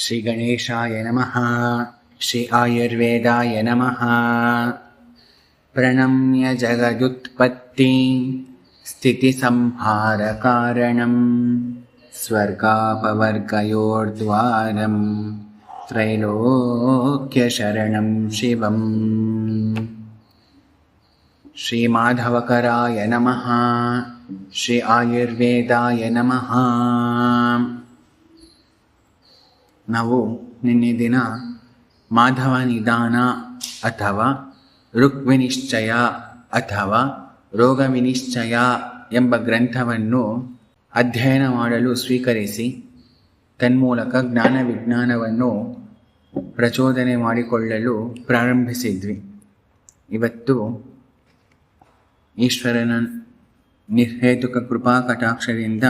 ಶ್ರೀ ಗಣೇಶಾಯ ನಮಃ. ಶ್ರೀ ಆಯುರ್ವೇದಾಯ ನಮಃ. ಪ್ರಣಮ್ಯ ಜಗದುತ್ಪತ್ತಿ ಸ್ಥಿತಿ ಸಂಹಾರ ಕಾರಣಂ ಸ್ವರ್ಗಾಪವರ್ಗಯೋರ್ದ್ವಾರಂ ತ್ರೈಲೋಕ್ಯ ಶರಣಂ ಶಿವಂ. ಶ್ರೀ ಮಾಧವಕರಾಯ ನಮಃ. ಶ್ರೀ ಆಯುರ್ವೇದಾಯ ನಮಃ. ನಾವು ನಿನ್ನೆ ದಿನ ಮಾಧವ ನಿದಾನ ಅಥವಾ ಋಗ್ವಿನಿಶ್ಚಯ ಅಥವಾ ರೋಗ ವಿನಿಶ್ಚಯ ಎಂಬ ಗ್ರಂಥವನ್ನು ಅಧ್ಯಯನ ಮಾಡಲು ಸ್ವೀಕರಿಸಿ ತನ್ಮೂಲಕ ಜ್ಞಾನ ವಿಜ್ಞಾನವನ್ನು ಪ್ರಚೋದನೆ ಮಾಡಿಕೊಳ್ಳಲು ಪ್ರಾರಂಭಿಸಿದ್ವಿ. ಇವತ್ತು ಈಶ್ವರನ ನಿರ್ಹೇತುಕ ಕೃಪಾ ಕಟಾಕ್ಷದಿಂದ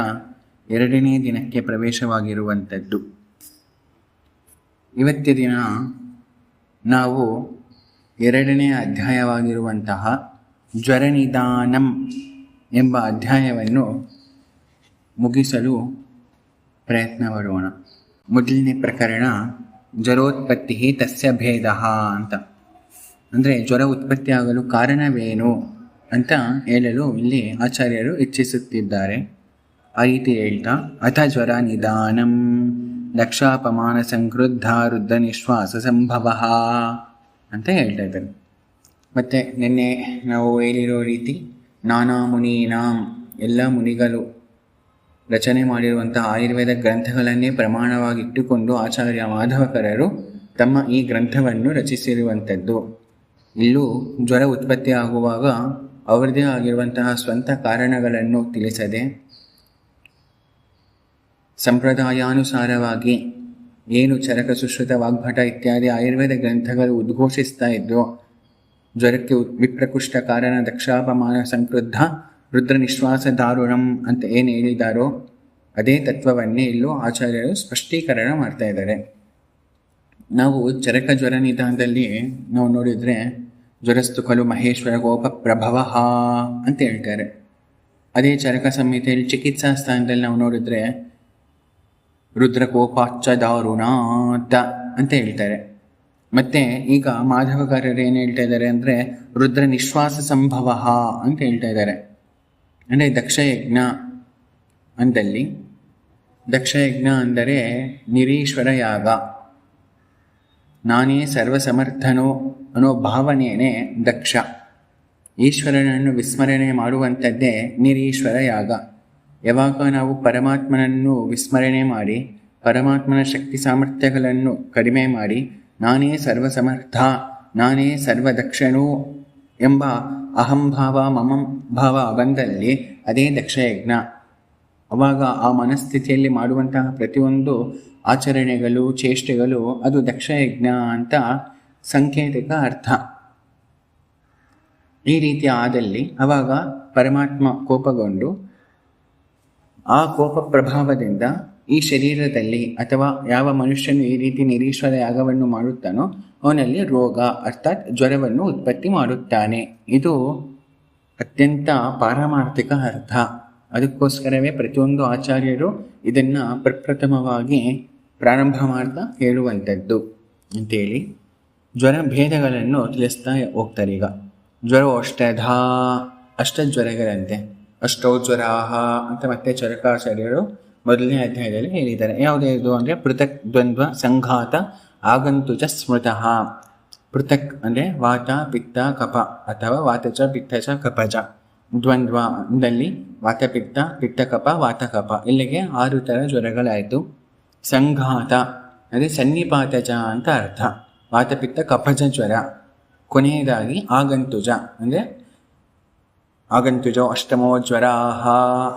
2ನೇ ದಿನಕ್ಕೆ ಪ್ರವೇಶವಾಗಿರುವಂಥದ್ದು. ಇವತ್ತಿನ ದಿನ ನಾವು 2ನೇ ಅಧ್ಯಾಯವಾಗಿರುವಂತಹ ಜ್ವರನಿದಾನಂ ಎಂಬ ಅಧ್ಯಾಯವನ್ನು ಮುಗಿಸಲು ಪ್ರಯತ್ನ ಮಾಡೋಣ. ಮೊದಲನೇ ಪ್ರಕರಣ ಜ್ವರೋತ್ಪತ್ತಿ ತಸ್ಯ ಭೇದ ಅಂತ, ಅಂದರೆ ಜ್ವರ ಉತ್ಪತ್ತಿಯಾಗಲು ಕಾರಣವೇನು ಅಂತ ಹೇಳಲು ಇಲ್ಲಿ ಆಚಾರ್ಯರು ಇಚ್ಛಿಸುತ್ತಿದ್ದಾರೆ. ಆ ರೀತಿ ಹೇಳ್ತಾ ಅಥ ಜ್ವರ ನಿದಾನಂ ಲಕ್ಷಾಪಮಾನ ಸಂಕ್ರುದ್ಧ ರುದ್ಧ ನಿಶ್ವಾಸ ಸಂಭವ ಅಂತ ಹೇಳ್ತಾ ಇದ್ದಾರೆ. ಮತ್ತು ನಿನ್ನೆ ನಾವು ಹೇಳಿರೋ ರೀತಿ ನಾನಾ ಮುನೀನಾಂ, ಎಲ್ಲ ಮುನಿಗಳು ರಚನೆ ಮಾಡಿರುವಂತಹ ಆಯುರ್ವೇದ ಗ್ರಂಥಗಳನ್ನೇ ಪ್ರಮಾಣವಾಗಿಟ್ಟುಕೊಂಡು ಆಚಾರ್ಯ ಮಾಧವಕರರು ತಮ್ಮ ಈ ಗ್ರಂಥವನ್ನು ರಚಿಸಿರುವಂಥದ್ದು. ಇಲ್ಲೂ ಜ್ವರ ಉತ್ಪತ್ತಿ ಆಗುವಾಗ ಅವರದೇ ಆಗಿರುವಂತಹ ಸ್ವಂತ ಕಾರಣಗಳನ್ನು ತಿಳಿಸದೆ ಸಂಪ್ರದಾಯಾನುಸಾರವಾಗಿ ಏನು ಚರಕ ಸುಶ್ರುತ ವಾಗ್ಭಟ ಇತ್ಯಾದಿ ಆಯುರ್ವೇದ ಗ್ರಂಥಗಳು ಉದ್ಘೋಷಿಸ್ತಾ ಇದ್ದೋ, ಜ್ವರಕ್ಕೆ ವಿಪ್ರಕುಷ್ಟ ಕಾರಣ ದಕ್ಷಾಪಮಾನ ಸಂಕ್ರುದ್ಧ ರುದ್ರ ನಿಶ್ವಾಸ ದಾರುಣಂ ಅಂತ ಏನು ಹೇಳಿದಾರೋ ಅದೇ ತತ್ವವನ್ನೇ ಇಲ್ಲೂ ಆಚಾರ್ಯರು ಸ್ಪಷ್ಟೀಕರಣ ಮಾಡ್ತಾ ಇದ್ದಾರೆ. ನಾವು ಚರಕ ಜ್ವರ ನಿಧಾನದಲ್ಲಿ ನಾವು ನೋಡಿದರೆ ಜ್ವರಸ್ತು ಖಲು ಮಹೇಶ್ವರ ಗೋಪ ಪ್ರಭವ ಅಂತ ಹೇಳ್ತಾರೆ. ಅದೇ ಚರಕ ಸಂಹಿತೆಯಲ್ಲಿ ಚಿಕಿತ್ಸಾ ಸ್ಥಾನದಲ್ಲಿ ನಾವು ನೋಡಿದ್ರೆ ರುದ್ರಕೋಪಾಚ್ಚ ದಾರುಣಾತ ಅಂತ ಹೇಳ್ತಾರೆ. ಮತ್ತೆ ಈಗ ಮಾಧವಕಾರ್ಯರು ಏನು ಹೇಳ್ತಾ ಇದ್ದಾರೆ ಅಂದರೆ ರುದ್ರ ನಿಶ್ವಾಸ ಸಂಭವ ಅಂತ ಹೇಳ್ತಾ ಇದ್ದಾರೆ. ಅಂದರೆ ದಕ್ಷಯಜ್ಞ ಅಂದಲ್ಲಿ, ದಕ್ಷಯಜ್ಞ ಅಂದರೆ ನಿರೀಶ್ವರ ಯಾಗ, ನಾನೇ ಸರ್ವಸಮರ್ಥನೋ ಅನ್ನೋ ಭಾವನೆಯೇ ದಕ್ಷ. ಈಶ್ವರನನ್ನು ವಿಸ್ಮರಣೆ ಮಾಡುವಂಥದ್ದೇ ನಿರೀಶ್ವರ ಯಾಗ. ಯಾವಾಗ ನಾವು ಪರಮಾತ್ಮನನ್ನು ವಿಸ್ಮರಣೆ ಮಾಡಿ ಪರಮಾತ್ಮನ ಶಕ್ತಿ ಸಾಮರ್ಥ್ಯಗಳನ್ನು ಕಡಿಮೆ ಮಾಡಿ ನಾನೇ ಸರ್ವಸಮರ್ಥ, ನಾನೇ ಸರ್ವದಕ್ಷಣೋ ಎಂಬ ಅಹಂಭಾವ ಮಮಂ ಭಾವ ಬಂದಲ್ಲಿ ಅದೇ ದಕ್ಷಯಜ್ಞ. ಅವಾಗ ಆ ಮನಸ್ಥಿತಿಯಲ್ಲಿ ಮಾಡುವಂತಹ ಪ್ರತಿಯೊಂದು ಆಚರಣೆಗಳು ಚೇಷ್ಟೆಗಳು ಅದು ದಕ್ಷಯಜ್ಞ ಅಂತ ಸಾಂಕೇತಿಕ ಅರ್ಥ. ಈ ರೀತಿ ಆದಲ್ಲಿ ಅವಾಗ ಪರಮಾತ್ಮ ಕೋಪಗೊಂಡು ಆ ಕೋಪ ಪ್ರಭಾವದಿಂದ ಈ ಶರೀರದಲ್ಲಿ ಅಥವಾ ಯಾವ ಮನುಷ್ಯನು ಈ ರೀತಿ ನಿರೀಶ್ವರ ಯಾಗವನ್ನು ಮಾಡುತ್ತಾನೋ ಅವನಲ್ಲಿ ರೋಗ ಅರ್ಥಾತ್ ಜ್ವರವನ್ನು ಉತ್ಪತ್ತಿ ಮಾಡುತ್ತಾನೆ. ಇದು ಅತ್ಯಂತ ಪಾರಮಾರ್ಥಿಕ ಅರ್ಥ. ಅದಕ್ಕೋಸ್ಕರವೇ ಪ್ರತಿಯೊಂದು ಆಚಾರ್ಯರು ಇದನ್ನು ಪ್ರಪ್ರಥಮವಾಗಿ ಪ್ರಾರಂಭ ಮಾಡ್ತಾ ಹೇಳುವಂಥದ್ದು ಅಂತೇಳಿ ಜ್ವರ ಭೇದಗಳನ್ನು ತಿಳಿಸ್ತಾ ಹೋಗ್ತಾರೆ. ಈಗ ಜ್ವರ ಅಷ್ಟಜ್ವರಗಳಂತೆ, ಅಷ್ಟೌ ಜ್ವರಾಹ ಅಂತ ಮತ್ತೆ ಚರಕಾಚಾರ್ಯರು ಮೊದಲನೇ ಅಧ್ಯಾಯದಲ್ಲಿ ಹೇಳಿದ್ದಾರೆ. ಯಾವುದೇ ಅಂದರೆ ಪೃಥಕ್ ದ್ವಂದ್ವ ಸಂಘಾತ ಆಗಂತುಜ ಸ್ಮೃತಃ. ಪೃಥಕ್ ಅಂದರೆ ವಾತ ಪಿತ್ತ ಕಫ ಅಥವಾ ವಾತಚ ಪಿತ್ತಚ ಕಫಜ. ದ್ವಂದ್ವ ದಲ್ಲಿ ವಾತ ಪಿತ್ತ ಪಿತ್ತ ಕಫ ವಾತ ಕಫ, ಇಲ್ಲಿಗೆ 6 ಥರ ಜ್ವರಗಳಾಯಿತು. ಸಂಘಾತ ಅಂದರೆ ಸನ್ನಿಪಾತಜ ಅಂತ ಅರ್ಥ, ವಾತಪಿತ್ತ ಕಫಜ ಜ್ವರ. ಕೊನೆಯದಾಗಿ ಆಗಂತುಜ ಅಂದರೆ ಆಗಂತುಜೋ ಅಷ್ಟಮೋ ಜ್ವರಾಹ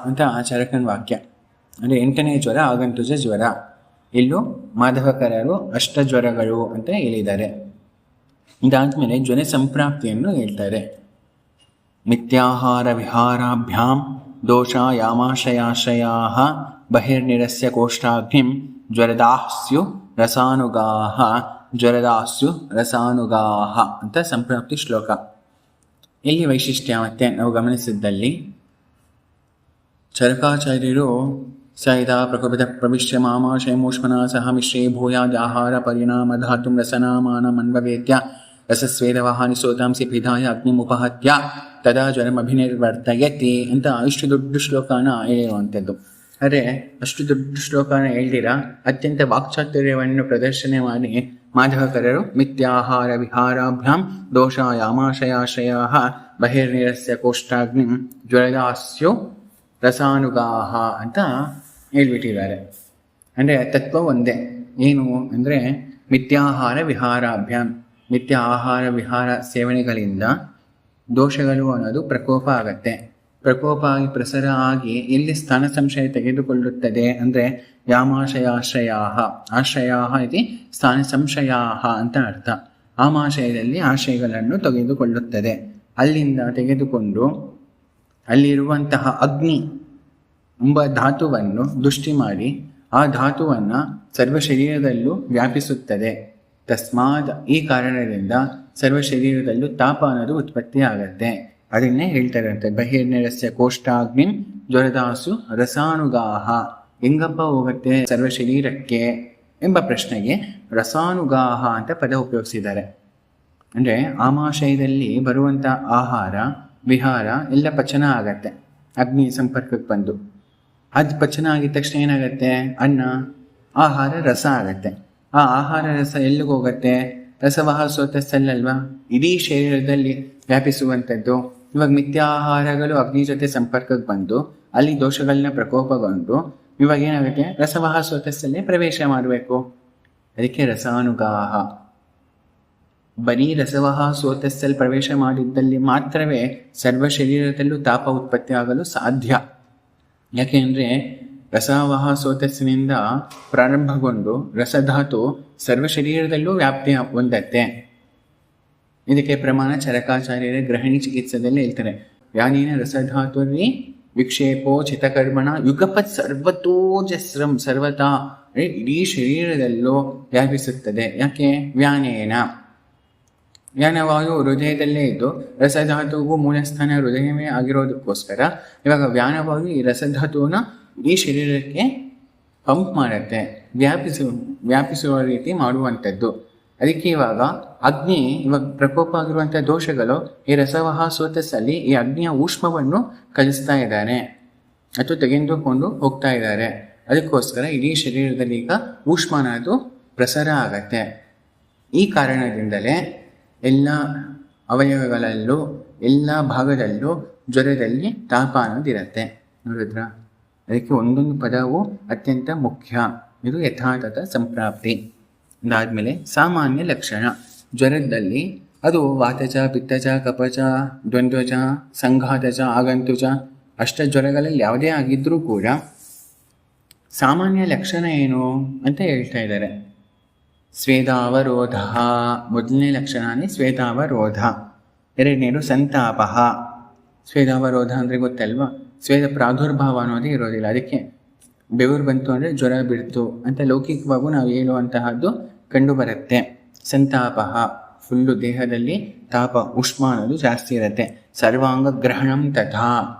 ಅಂತ ಚರಕನ ವಾಕ್ಯ, ಅಂದರೆ 8ನೇ ಜ್ವರ ಆಗಂತುಜ ಜ್ವರ. ಇಲ್ಲೂ ಮಾಧವಕರರು ಅಷ್ಟಜ್ವರಗಳು ಅಂತ ಹೇಳಿದ್ದಾರೆ. ಇದಾದಮೇಲೆ ಜ್ವರ ಸಂಪ್ರಾಪ್ತಿಯನ್ನು ಹೇಳ್ತಾರೆ. ಮಿಥ್ಯಾಹಾರ ವಿಹಾರಾಭ್ಯಾಂ ದೋಷಾಯಾಮಾಶಯಾಶ್ರಯಾ ಬಹಿರ್ನಿರಸ್ಯ ಕೋಷ್ಠಾಗ್ನಿಂ ಜ್ವರದಾಸ್ಯು ರಸಾನುಗಾಹ ಜ್ವರದಾಸ್ಯು ರಸಾನುಗಾಹ ಅಂತ ಸಂಪ್ರಾಪ್ತಿ ಶ್ಲೋಕ. ಇಲ್ಲಿ ವೈಶಿಷ್ಟ್ಯ ಮತ್ತೆ ನಾವು ಗಮನಿಸಿದ್ದಲ್ಲಿ ಚರಕಾಚಾರ್ಯರು ಸ ಯದಾ ಪ್ರಕೋಪಿತ ಪ್ರವಿಶ್ಯ ಮಾಮಾಶಯಮೂಷ್ಮನಾ ಸಹ ಮಿಶ್ರೇ ಭೂಯಾದಾಹಾರ ಪರಿಣಾಮ ಧಾತುಂ ರಸನಾಮಾನಮನ್ವವೇದ್ಯ ರಸಸ್ವೇದವಾಹಾನಿ ಸೋತಾಂಸಿ ಪಿಧಾಯ ಅಗ್ನಿಮುಪಹತ್ಯ ತದಾ ಜ್ವರಮಭಿನಿರ್ವರ್ತಯತಿ ಅಂತ ಇಷ್ಟು ದೊಡ್ಡ ಶ್ಲೋಕನ ಹೇಳುವಂಥದ್ದು. ಆದರೆ ಅಷ್ಟು ದೊಡ್ಡ ಶ್ಲೋಕನ ಹೇಳ್ದಿರ ಅತ್ಯಂತ ವಾಕ್ಚಾತುರ್ಯವನ್ನು ಪ್ರದರ್ಶನ ಮಾಡಿ ಮಾಧವಕರರು ಮಿಥ್ಯಾಹಾರ ವಿಹಾರಾಭ್ಯಾಂ ದೋಷಾಯಾಮಾಶಯಾಶ್ರಯ ಬಹಿರ್ನಿರಸ್ಯ ಕೋಷ್ಠಾಗ್ನಿ ಜ್ವರದಾಸ್ಯೋ ರಸಾನುಗಾಹ ಅಂತ ಹೇಳ್ಬಿಟ್ಟಿದ್ದಾರೆ. ಅಂದರೆ ತತ್ವ ಒಂದೇ. ಏನು ಅಂದರೆ ಮಿಥ್ಯಾಹಾರ ವಿಹಾರಾಭ್ಯಾಂ, ಮಿಥ್ಯ ಆಹಾರ ವಿಹಾರ ಸೇವನೆಗಳಿಂದ ದೋಷಗಳು ಅನ್ನೋದು ಪ್ರಕೋಪ ಆಗತ್ತೆ. ಪ್ರಕೋಪ ಆಗಿ ಪ್ರಸರ ಆಗಿ ಎಲ್ಲಿ ಸ್ಥಾನ ಸಂಶಯ ತೆಗೆದುಕೊಳ್ಳುತ್ತದೆ ಅಂದರೆ ಯಾಮಾಶಯಾಶ್ರಯ, ಆಶ್ರಯ ಇದು ಸ್ಥಾನ ಸಂಶಯ ಅಂತ ಅರ್ಥ. ಆಮಾಶಯದಲ್ಲಿ ಆಶ್ರಯಗಳನ್ನು ತೆಗೆದುಕೊಳ್ಳುತ್ತದೆ. ಅಲ್ಲಿಂದ ತೆಗೆದುಕೊಂಡು ಅಲ್ಲಿರುವಂತಹ ಅಗ್ನಿ ಎಂಬ ಧಾತುವನ್ನು ದೃಷ್ಟಿ ಮಾಡಿ ಆ ಧಾತುವನ್ನು ಸರ್ವ ಶರೀರದಲ್ಲೂ ವ್ಯಾಪಿಸುತ್ತದೆ. ತಸ್ಮಾತ್ ಈ ಕಾರಣದಿಂದ ಸರ್ವ ಶರೀರದಲ್ಲೂ ತಾಪ ಅನ್ನೋದು ಉತ್ಪತ್ತಿ ಆಗತ್ತೆ. ಅದನ್ನೇ ಹೇಳ್ತಾರಂತೆ ಬಹಿರ್ನಿರಸ್ಯ ಕೋಷ್ಠಾಗ್ನಿ ಜ್ವರದಾಸು ರಸಾನುಗಾಹ. ಹೆಂಗಪ್ಪ ಹೋಗುತ್ತೆ ಸರ್ವ ಶರೀರಕ್ಕೆ ಎಂಬ ಪ್ರಶ್ನೆಗೆ ರಸಾನುಗಾಹ ಅಂತ ಪದ ಉಪಯೋಗಿಸಿದ್ದಾರೆ. ಅಂದರೆ ಆಮಾಶಯದಲ್ಲಿ ಬರುವಂಥ ಆಹಾರ ವಿಹಾರ ಎಲ್ಲ ಪಚನ ಆಗತ್ತೆ. ಅಗ್ನಿ ಸಂಪರ್ಕಕ್ಕೆ ಬಂದು ಅದು ಪಚನ ಆಗಿದ ತಕ್ಷಣ ಏನಾಗತ್ತೆ, ಅನ್ನ ಆಹಾರ ರಸ ಆಗತ್ತೆ. ಆ ಆಹಾರ ರಸ ಎಲ್ಲಿಗೆ ಹೋಗುತ್ತೆ, ರಸವಹ ಸೋತಸ್ಸಲ್ಲಲ್ವಾ, ಇಡೀ ಶರೀರದಲ್ಲಿ ವ್ಯಾಪಿಸುವಂಥದ್ದು. ಇವಾಗ ಮಿಥ್ಯಾಹಾರಗಳು ಅಗ್ನಿ ಜೊತೆ ಸಂಪರ್ಕಕ್ಕೆ ಬಂದು ಅಲ್ಲಿ ದೋಷಗಳನ್ನ ಪ್ರಕೋಪಗೊಂಡು ಇವಾಗ ಏನಾಗುತ್ತೆ, ರಸವಹ ಸೋತಸ್ಸಲ್ಲೇ ಪ್ರವೇಶ ಮಾಡಬೇಕು. ಅದಕ್ಕೆ ರಸಾನುಗಾಹ. ಬರೀ ರಸವಹ ಸೋತಸ್ಸಲ್ಲಿ ಪ್ರವೇಶ ಮಾಡಿದ್ದಲ್ಲಿ ಮಾತ್ರವೇ ಸರ್ವ ಶರೀರದಲ್ಲೂ ತಾಪ ಉತ್ಪತ್ತಿ ಆಗಲು ಸಾಧ್ಯ. ಯಾಕೆಂದರೆ ರಸವಹ ಸೋತಸ್ಸಿನಿಂದ ಪ್ರಾರಂಭಗೊಂಡು ರಸಧಾತು ಸರ್ವ ಶರೀರದಲ್ಲೂ ವ್ಯಾಪ್ತಿ ಹೊಂದತ್ತೆ. ಇದಕ್ಕೆ ಪ್ರಮಾಣ ಚರಕಾಚಾರ್ಯರ ಗ್ರಹಣಿ ಚಿಕಿತ್ಸೆದಲ್ಲಿ ಹೇಳ್ತಾರೆ. ಯಾನೇನ ರಸಧಾತುರ್ನಿ ವಿಕ್ಷೇಪೋ ಚಿತಕರ್ಮಣ ಯುಗಪತ್ ಸರ್ವತೋಜಸ್ರಂ ಸರ್ವತಾ, ಇಡೀ ಶರೀರದಲ್ಲೂ ವ್ಯಾಪಿಸುತ್ತದೆ. ಯಾಕೆ, ವ್ಯಾನೇನ ವ್ಯಾನವಾಯು ಹೃದಯದಲ್ಲೇ ಇದ್ದು ರಸಧಾತುವು ಮೂಲಸ್ಥಾನ ಹೃದಯವೇ ಆಗಿರೋದಕ್ಕೋಸ್ಕರ ಇವಾಗ ವ್ಯಾನವಾಯು ಈ ರಸಧಾತುವನ್ನ ಈ ಶರೀರಕ್ಕೆ ಪಂಪ್ ಮಾಡುತ್ತೆ, ವ್ಯಾಪಿಸುವ ರೀತಿ ಮಾಡುವಂಥದ್ದು. ಅದಕ್ಕೆ ಇವಾಗ ಅಗ್ನಿ ಇವಾಗ ಪ್ರಕೋಪ ಆಗಿರುವಂಥ ದೋಷಗಳು ಈ ರಸವಹ ಸೋತಸ್ಸಲ್ಲಿ ಈ ಅಗ್ನಿಯ ಊಷ್ಮವನ್ನು ಕಲಿಸ್ತಾ ಇದ್ದಾರೆ ಅಥವಾ ತೆಗೆದುಕೊಂಡು ಹೋಗ್ತಾ ಇದ್ದಾರೆ. ಅದಕ್ಕೋಸ್ಕರ ಇಡೀ ಶರೀರದಲ್ಲಿ ಈಗ ಊಷ್ಮ ಅನ್ನೋದು ಪ್ರಸಾರ ಆಗತ್ತೆ. ಈ ಕಾರಣದಿಂದಲೇ ಎಲ್ಲ ಅವಯವಗಳಲ್ಲೂ ಎಲ್ಲ ಭಾಗದಲ್ಲೂ ಜ್ವರದಲ್ಲಿ ತಾಪ ಅನ್ನೋದಿರುತ್ತೆ. ನೋಡಿದ್ರ, ಅದಕ್ಕೆ ಒಂದೊಂದು ಪದವು ಅತ್ಯಂತ ಮುಖ್ಯ. ಇದು ಯಥಾತಥ ಸಂಪ್ರಾಪ್ತಿ. ಅದಾದಮೇಲೆ ಸಾಮಾನ್ಯ ಲಕ್ಷಣ. ಜ್ವರದಲ್ಲಿ ಅದು ವಾತಜ, ಪಿತ್ತಜ, ಕಪಜ, ದ್ವಂದ್ವಜ, ಸಂಘಾತಜ, ಆಗಂತುಜ ಅಷ್ಟಜ್ವರಗಳಲ್ಲಿ ಯಾವುದೇ ಆಗಿದ್ದರೂ ಕೂಡ ಸಾಮಾನ್ಯ ಲಕ್ಷಣ ಏನು ಅಂತ ಹೇಳ್ತಾ ಇದ್ದಾರೆ. ಸ್ವೇದಾವರೋಧ, ಮೊದಲನೇ ಲಕ್ಷಣನೇ ಸ್ವೇದಾವರೋಧ. ಎರಡನೇದು ಸಂತಾಪ. ಸ್ವೇದಾವರೋಧ ಅಂದರೆ ಗೊತ್ತಲ್ವಾ, ಸ್ವೇದ ಪ್ರಾದುರ್ಭಾವ ಅನ್ನೋದೇ ಇರೋದಿಲ್ಲ. ಅದಕ್ಕೆ ಬೆವರು ಬಂತು ಅಂದರೆ ಜ್ವರ ಬಿಡ್ತು ಅಂತ ಲೌಕಿಕವಾಗೂ ನಾವು ಹೇಳುವಂತಹದ್ದು ಕಂಡು ಬರುತ್ತೆ. ಸಂತಾಪ, ಫುಲ್ಲು ದೇಹದಲ್ಲಿ ತಾಪ ಉಷ್ಮ ಅನ್ನೋದು ಜಾಸ್ತಿ ಇರುತ್ತೆ. ಸರ್ವಾಂಗ ಗ್ರಹಣಂ ತಥಾ,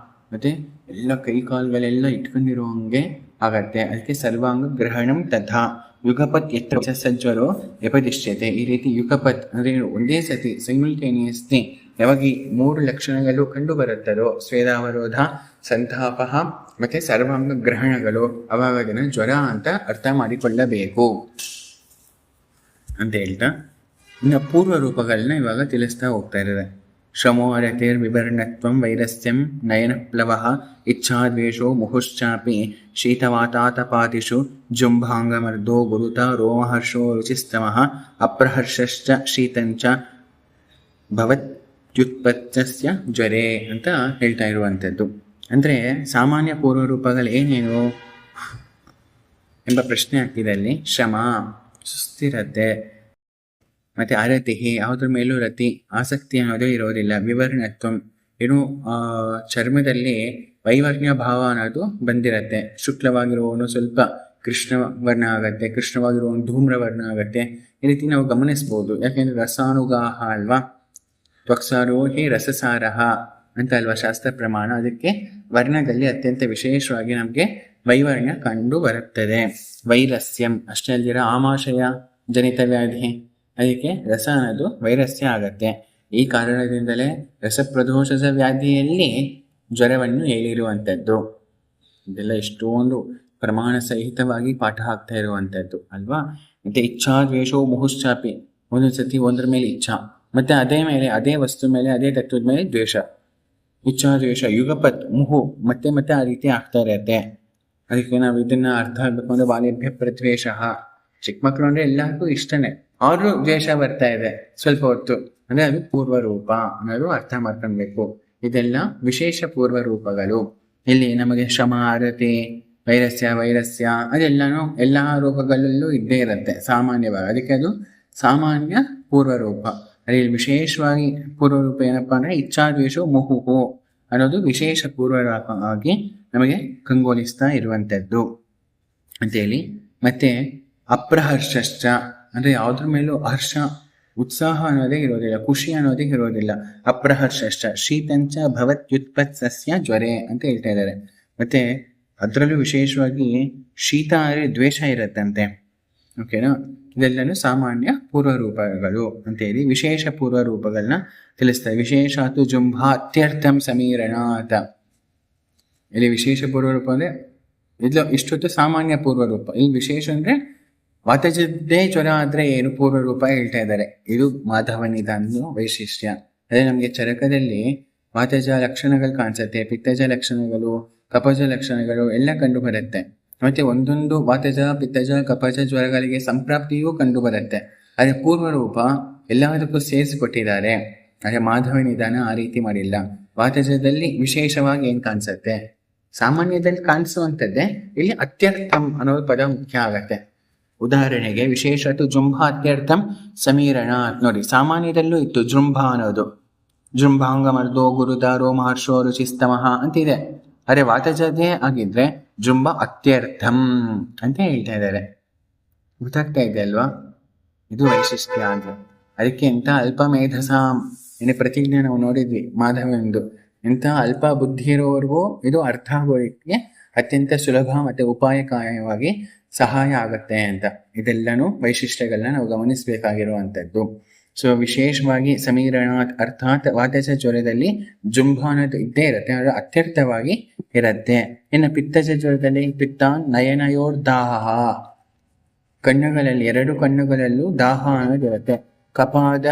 ಮತ್ತು ಎಲ್ಲ ಕೈಕಾಲುಗಳೆಲ್ಲ ಇಟ್ಕೊಂಡಿರೋ ಹಂಗೆ ಆಗತ್ತೆ. ಅದಕ್ಕೆ ಸರ್ವಾಂಗ ಗ್ರಹಣಂ ತಥಾ. ಯುಗಪತ್ ಎತ್ತ ಸಜ್ವರೋ ವ್ಯಪದಿಶ್ಯತೆ. ಈ ರೀತಿ ಯುಗಪತ್ ಅಂದರೆ ಒಂದೇ ಸತಿ ಸೈಮಲ್ಟೇನಿಯಸ್ಲಿ ಯಾವಾಗ ಈ ಮೂರು ಲಕ್ಷಣಗಳು ಕಂಡು ಬರುತ್ತದೋ, ಸ್ವೇದಾವರೋಧ, ಸಂತಾಪ ಮತ್ತು ಸರ್ವಾಂಗ ಗ್ರಹಣಗಳು, ಅವಾಗ ಅದನ್ನು ಜ್ವರ ಅಂತ ಅರ್ಥ ಮಾಡಿಕೊಳ್ಳಬೇಕು ಅಂತ ಹೇಳ್ತಾ ಇನ್ನು ಪೂರ್ವ ರೂಪಗಳನ್ನ ಇವಾಗ ತಿಳಿಸ್ತಾ ಹೋಗ್ತಾ ಇದ್ದಾರೆ. ಶ್ರಮೋ ಅರತಿರ್ ವಿವರ್ಣತ್ವಂ ವೈರಸ್ಯಂ ನಯನಪ್ಲವ ಇಚ್ಛಾದ್ವೇಷೋ ಮುಹುಶ್ಚಾಪಿ ಶೀತವಾತಾತಪಾದಿಷು ಜುಂಭಾಂಗಮರ್ದೋ ಗುರುತ ರೋಮಹರ್ಷೋ ರುಚಿಸ್ತಮಃ ಅಪ್ರಹರ್ಷಶ್ಚ ಶೀತಂಚ ಭವತ್ಯುತ್ಪತ್ತಸ್ಯ ಜ್ವರೇ ಅಂತ ಹೇಳ್ತಾ ಇರುವಂಥದ್ದು. ಅಂದರೆ ಸಾಮಾನ್ಯ ಪೂರ್ವ ರೂಪಗಳು ಏನೇನು ಎಂಬ ಪ್ರಶ್ನೆ ಹಾಕಿದಲ್ಲಿ ಶ್ರಮ, ಸುಸ್ಥಿರತೆ, ಮತ್ತು ಅರತಿ, ಯಾವುದ್ರ ಮೇಲೂ ರತಿ ಆಸಕ್ತಿ ಅನ್ನೋದು ಇರೋದಿಲ್ಲ. ವಿವರ್ಣತ್ವ, ಏನು ಚರ್ಮದಲ್ಲಿ ವೈವರ್ಣ್ಯ ಭಾವ ಅನ್ನೋದು ಬಂದಿರತ್ತೆ. ಶುಕ್ಲವಾಗಿರುವವನು ಸ್ವಲ್ಪ ಕೃಷ್ಣವರ್ಣ ಆಗತ್ತೆ, ಕೃಷ್ಣವಾಗಿರುವವನು ಧೂಮ್ರವರ್ಣ ಆಗತ್ತೆ. ಈ ರೀತಿ ನಾವು ಗಮನಿಸ್ಬೋದು. ಯಾಕೆಂದರೆ ರಸಾನುಗಾಹ ಅಲ್ವಾ, ತ್ವಕ್ಸಾರೋಹಿ ರಸಸಾರಹ ಅಂತ ಅಲ್ವಾ ಶಾಸ್ತ್ರ ಪ್ರಮಾಣ. ಅದಕ್ಕೆ ವರ್ಣದಲ್ಲಿ ಅತ್ಯಂತ ವಿಶೇಷವಾಗಿ ನಮಗೆ ವೈವರ್ಣ್ಯ ಕಂಡು ಬರುತ್ತದೆ. ವೈರಸ್ಯಂ ಅಷ್ಟೇ ಅಲ್ದಿರ ಆಮಾಶಯ ಜನಿತ ವ್ಯಾಧಿ, ಅದಕ್ಕೆ ರಸ ಅನ್ನೋದು ವೈರಸ್ಯ ಆಗತ್ತೆ. ಈ ಕಾರಣದಿಂದಲೇ ರಸಪ್ರದೋಷದ ವ್ಯಾಧಿಯಲ್ಲಿ ಜ್ವರವನ್ನು ಹೇಳಿರುವಂಥದ್ದು. ಇದೆಲ್ಲ ಎಷ್ಟೊಂದು ಪ್ರಮಾಣ ಸಹಿತವಾಗಿ ಪಾಠ ಆಗ್ತಾ ಇರುವಂಥದ್ದು ಅಲ್ವಾ. ಮತ್ತೆ ಇಚ್ಛಾ ದ್ವೇಷೋ ಮುಹುಶ್ಚಾಪಿ, ಒಂದೊಂದು ಸತಿ ಒಂದ್ರ ಮೇಲೆ ಇಚ್ಛಾ, ಮತ್ತೆ ಅದೇ ವಸ್ತು ಮೇಲೆ ಅದೇ ತತ್ವದ ಮೇಲೆ ದ್ವೇಷ. ಇಚ್ಛಾ ದ್ವೇಷ ಯುಗಪತ್ ಮುಹು ಮತ್ತೆ ಮತ್ತೆ ಆ ರೀತಿ ಆಗ್ತಾ ಇರತ್ತೆ. ಅದಕ್ಕೆ ನಾವು ಇದನ್ನ ಅರ್ಥ ಆಗ್ಬೇಕು ಅಂದ್ರೆ ಬಾಲ್ಯಭ್ಯ ಪ್ರದ್ವೇಷ. ಚಿಕ್ಕ ಮಕ್ಕಳು ಅಂದ್ರೆ ಎಲ್ಲರಿಗೂ ಇಷ್ಟನೇ, ಅವ್ರಿಗೂ ದ್ವೇಷ ಬರ್ತಾ ಇದೆ ಸ್ವಲ್ಪ ಹೊತ್ತು ಅಂದ್ರೆ ಅದು ಪೂರ್ವ ರೂಪ ಅನ್ನೋದು ಅರ್ಥ ಮಾಡ್ಕೊಳ್ಬೇಕು. ಇದೆಲ್ಲ ವಿಶೇಷ ಪೂರ್ವ ರೂಪಗಳು. ಇಲ್ಲಿ ನಮಗೆ ಶ್ರಮ, ಅರತೆ, ವೈರಸ್ಯ ಅದೆಲ್ಲಾನು ಎಲ್ಲಾ ರೂಪಗಳಲ್ಲೂ ಇದ್ದೇ ಇರುತ್ತೆ ಸಾಮಾನ್ಯವಾಗಿ. ಅದಕ್ಕೆ ಅದು ಸಾಮಾನ್ಯ ಪೂರ್ವ ರೂಪ. ಅಲ್ಲಿ ವಿಶೇಷವಾಗಿ ಪೂರ್ವ ರೂಪ ಏನಪ್ಪಾ ಅಂದ್ರೆ ಇಚ್ಛಾದ್ವೇಷ ಮುಹುಹು ಅನ್ನೋದು ವಿಶೇಷ ಪೂರ್ವ ಆಗಿ ನಮಗೆ ಕಂಗೊಳಿಸ್ತಾ ಇರುವಂಥದ್ದು ಅಂತೇಳಿ. ಮತ್ತೆ ಅಪ್ರಹರ್ಷಶ್ಚ ಅಂದ್ರೆ ಯಾವ್ದ್ರ ಮೇಲೂ ಹರ್ಷ ಉತ್ಸಾಹ ಅನ್ನೋದೇ ಇರೋದಿಲ್ಲ, ಖುಷಿ ಅನ್ನೋದೇ ಇರೋದಿಲ್ಲ. ಅಪ್ರಹರ್ಷಶ್ಚ ಶೀತಂಚ ಭವತ್ಯುತ್ಪತ್ಸಸ್ಯ ಜ್ವರೇ ಅಂತ ಹೇಳ್ತಾ ಇದ್ದಾರೆ. ಮತ್ತೆ ಅದರಲ್ಲೂ ವಿಶೇಷವಾಗಿ ಶೀತ ಅಂದರೆ ದ್ವೇಷ ಇರತ್ತಂತೆ. ಓಕೆನಾ. ಇದೆಲ್ಲನೂ ಸಾಮಾನ್ಯ ಪೂರ್ವ ರೂಪಗಳು ಅಂತೇಳಿ ವಿಶೇಷ ಪೂರ್ವ ರೂಪಗಳನ್ನ ತಿಳಿಸ್ತಾರೆ. ವಿಶೇಷಾತು ಜುಂಭ ಅತ್ಯರ್ಥಂ ಸಮೀರಣಾತ. ಇಲ್ಲಿ ವಿಶೇಷ ಪೂರ್ವ ರೂಪ ಅಂದ್ರೆ ಇದು ಇಷ್ಟೊತ್ತು ಸಾಮಾನ್ಯ ಪೂರ್ವ ರೂಪ. ಇಲ್ಲಿ ವಿಶೇಷ ಅಂದ್ರೆ ವಾತಜದ್ದೇ ಜ್ವರ ಆದ್ರೆ ಏನು ಪೂರ್ವ ರೂಪ ಹೇಳ್ತಾ ಇದ್ದಾರೆ. ಇದು ಮಾಧವನಿದಾನ ವೈಶಿಷ್ಟ್ಯ. ಅದೇ ನಮಗೆ ಚರಕದಲ್ಲಿ ವಾತಜ ಲಕ್ಷಣಗಳು ಕಾಣಿಸುತ್ತೆ, ಪಿತ್ತಜ ಲಕ್ಷಣಗಳು, ಕಪಜ ಲಕ್ಷಣಗಳು ಎಲ್ಲ ಕಂಡು ಬರುತ್ತೆ. ಮತ್ತೆ ಒಂದೊಂದು ವಾತಜ, ಪಿತ್ತಜ, ಕಪಜ ಜ್ವರಗಳಿಗೆ ಸಂಪ್ರಾಪ್ತಿಯೂ ಕಂಡು ಬರುತ್ತೆ. ಅದೇ ಪೂರ್ವ ರೂಪ ಎಲ್ಲದಕ್ಕೂ ಸೇರಿಸಿಕೊಟ್ಟಿದ್ದಾರೆ. ಅದೇ ಮಾಧವ ನಿಧಾನ ಆ ರೀತಿ ಮಾಡಿಲ್ಲ. ವಾತಜದಲ್ಲಿ ವಿಶೇಷವಾಗಿ ಏನ್ ಕಾಣಿಸುತ್ತೆ, ಸಾಮಾನ್ಯದಲ್ಲಿ ಕಾಣಿಸುವಂಥದ್ದೇ ಇಲ್ಲಿ ಅತ್ಯರ್ಥಂ ಅನ್ನೋ ಪದ ಮುಖ್ಯ ಆಗತ್ತೆ. ಉದಾಹರಣೆಗೆ ವಿಶೇಷತು ಜೃಂಭ ಅತ್ಯರ್ಥಂ ಸಮೀರಣ ನೋಡಿ, ಸಾಮಾನ್ಯದಲ್ಲೂ ಇತ್ತು ಜೃಂಭ ಅನ್ನೋದು. ಜೃಂಭಾಂಗ ಮರ್ದೋ ಗುರುದಾರೋ ಮಹರ್ಷೋ ರುಚಿಸ್ತಮಃ ಅಂತಿದೆ. ಅರೆ ವಾತಜದೇ ಆಗಿದ್ರೆ ಜೃಂಭ ಅತ್ಯರ್ಥಂ ಅಂತ ಹೇಳ್ತಾ ಇದ್ದಾರೆ. ಗೊತ್ತಾಗ್ತಾ ಇದೆ ಅಲ್ವಾ, ಇದು ವೈಶಿಷ್ಟ್ಯ ಅಂದ್ರೆ. ಅದಕ್ಕೆ ಎಂತ ಅಲ್ಪ ಮೇಧಸಾಂ ಏನೇ ಪ್ರತಿಜ್ಞೆ ನಾವು ನೋಡಿದ್ವಿ ಮಾಧವೆಂದು. ಎಂಥ ಅಲ್ಪ ಬುದ್ಧಿ ಇರೋವರೆಗೂ ಇದು ಅರ್ಥ ಆಗೋದಕ್ಕೆ ಅತ್ಯಂತ ಸುಲಭ ಮತ್ತೆ ಉಪಾಯಕಾಯವಾಗಿ ಸಹಾಯ ಆಗತ್ತೆ ಅಂತ. ಇದೆಲ್ಲನೂ ವೈಶಿಷ್ಟ್ಯಗಳನ್ನ ನಾವು ಗಮನಿಸಬೇಕಾಗಿರುವಂಥದ್ದು. ಸೊ ವಿಶೇಷವಾಗಿ ಸಮೀರಣಾತ್ ಅರ್ಥಾತ್ ವಾತಜ ಜ್ವರದಲ್ಲಿ ಜುಂಭ ಅನ್ನೋದು ಇದ್ದೇ ಇರುತ್ತೆ, ಅದು ಅತ್ಯರ್ಥವಾಗಿ ಇರುತ್ತೆ. ಇನ್ನು ಪಿತ್ತಜ ಜ್ವರದಲ್ಲಿ ಪಿತ್ತ ನಯನಯೋರ್ದಾಹ, ಕಣ್ಣುಗಳಲ್ಲಿ ಎರಡು ಕಣ್ಣುಗಳಲ್ಲೂ ದಾಹ ಅನ್ನೋದು ಇರುತ್ತೆ. ಕಪಾದ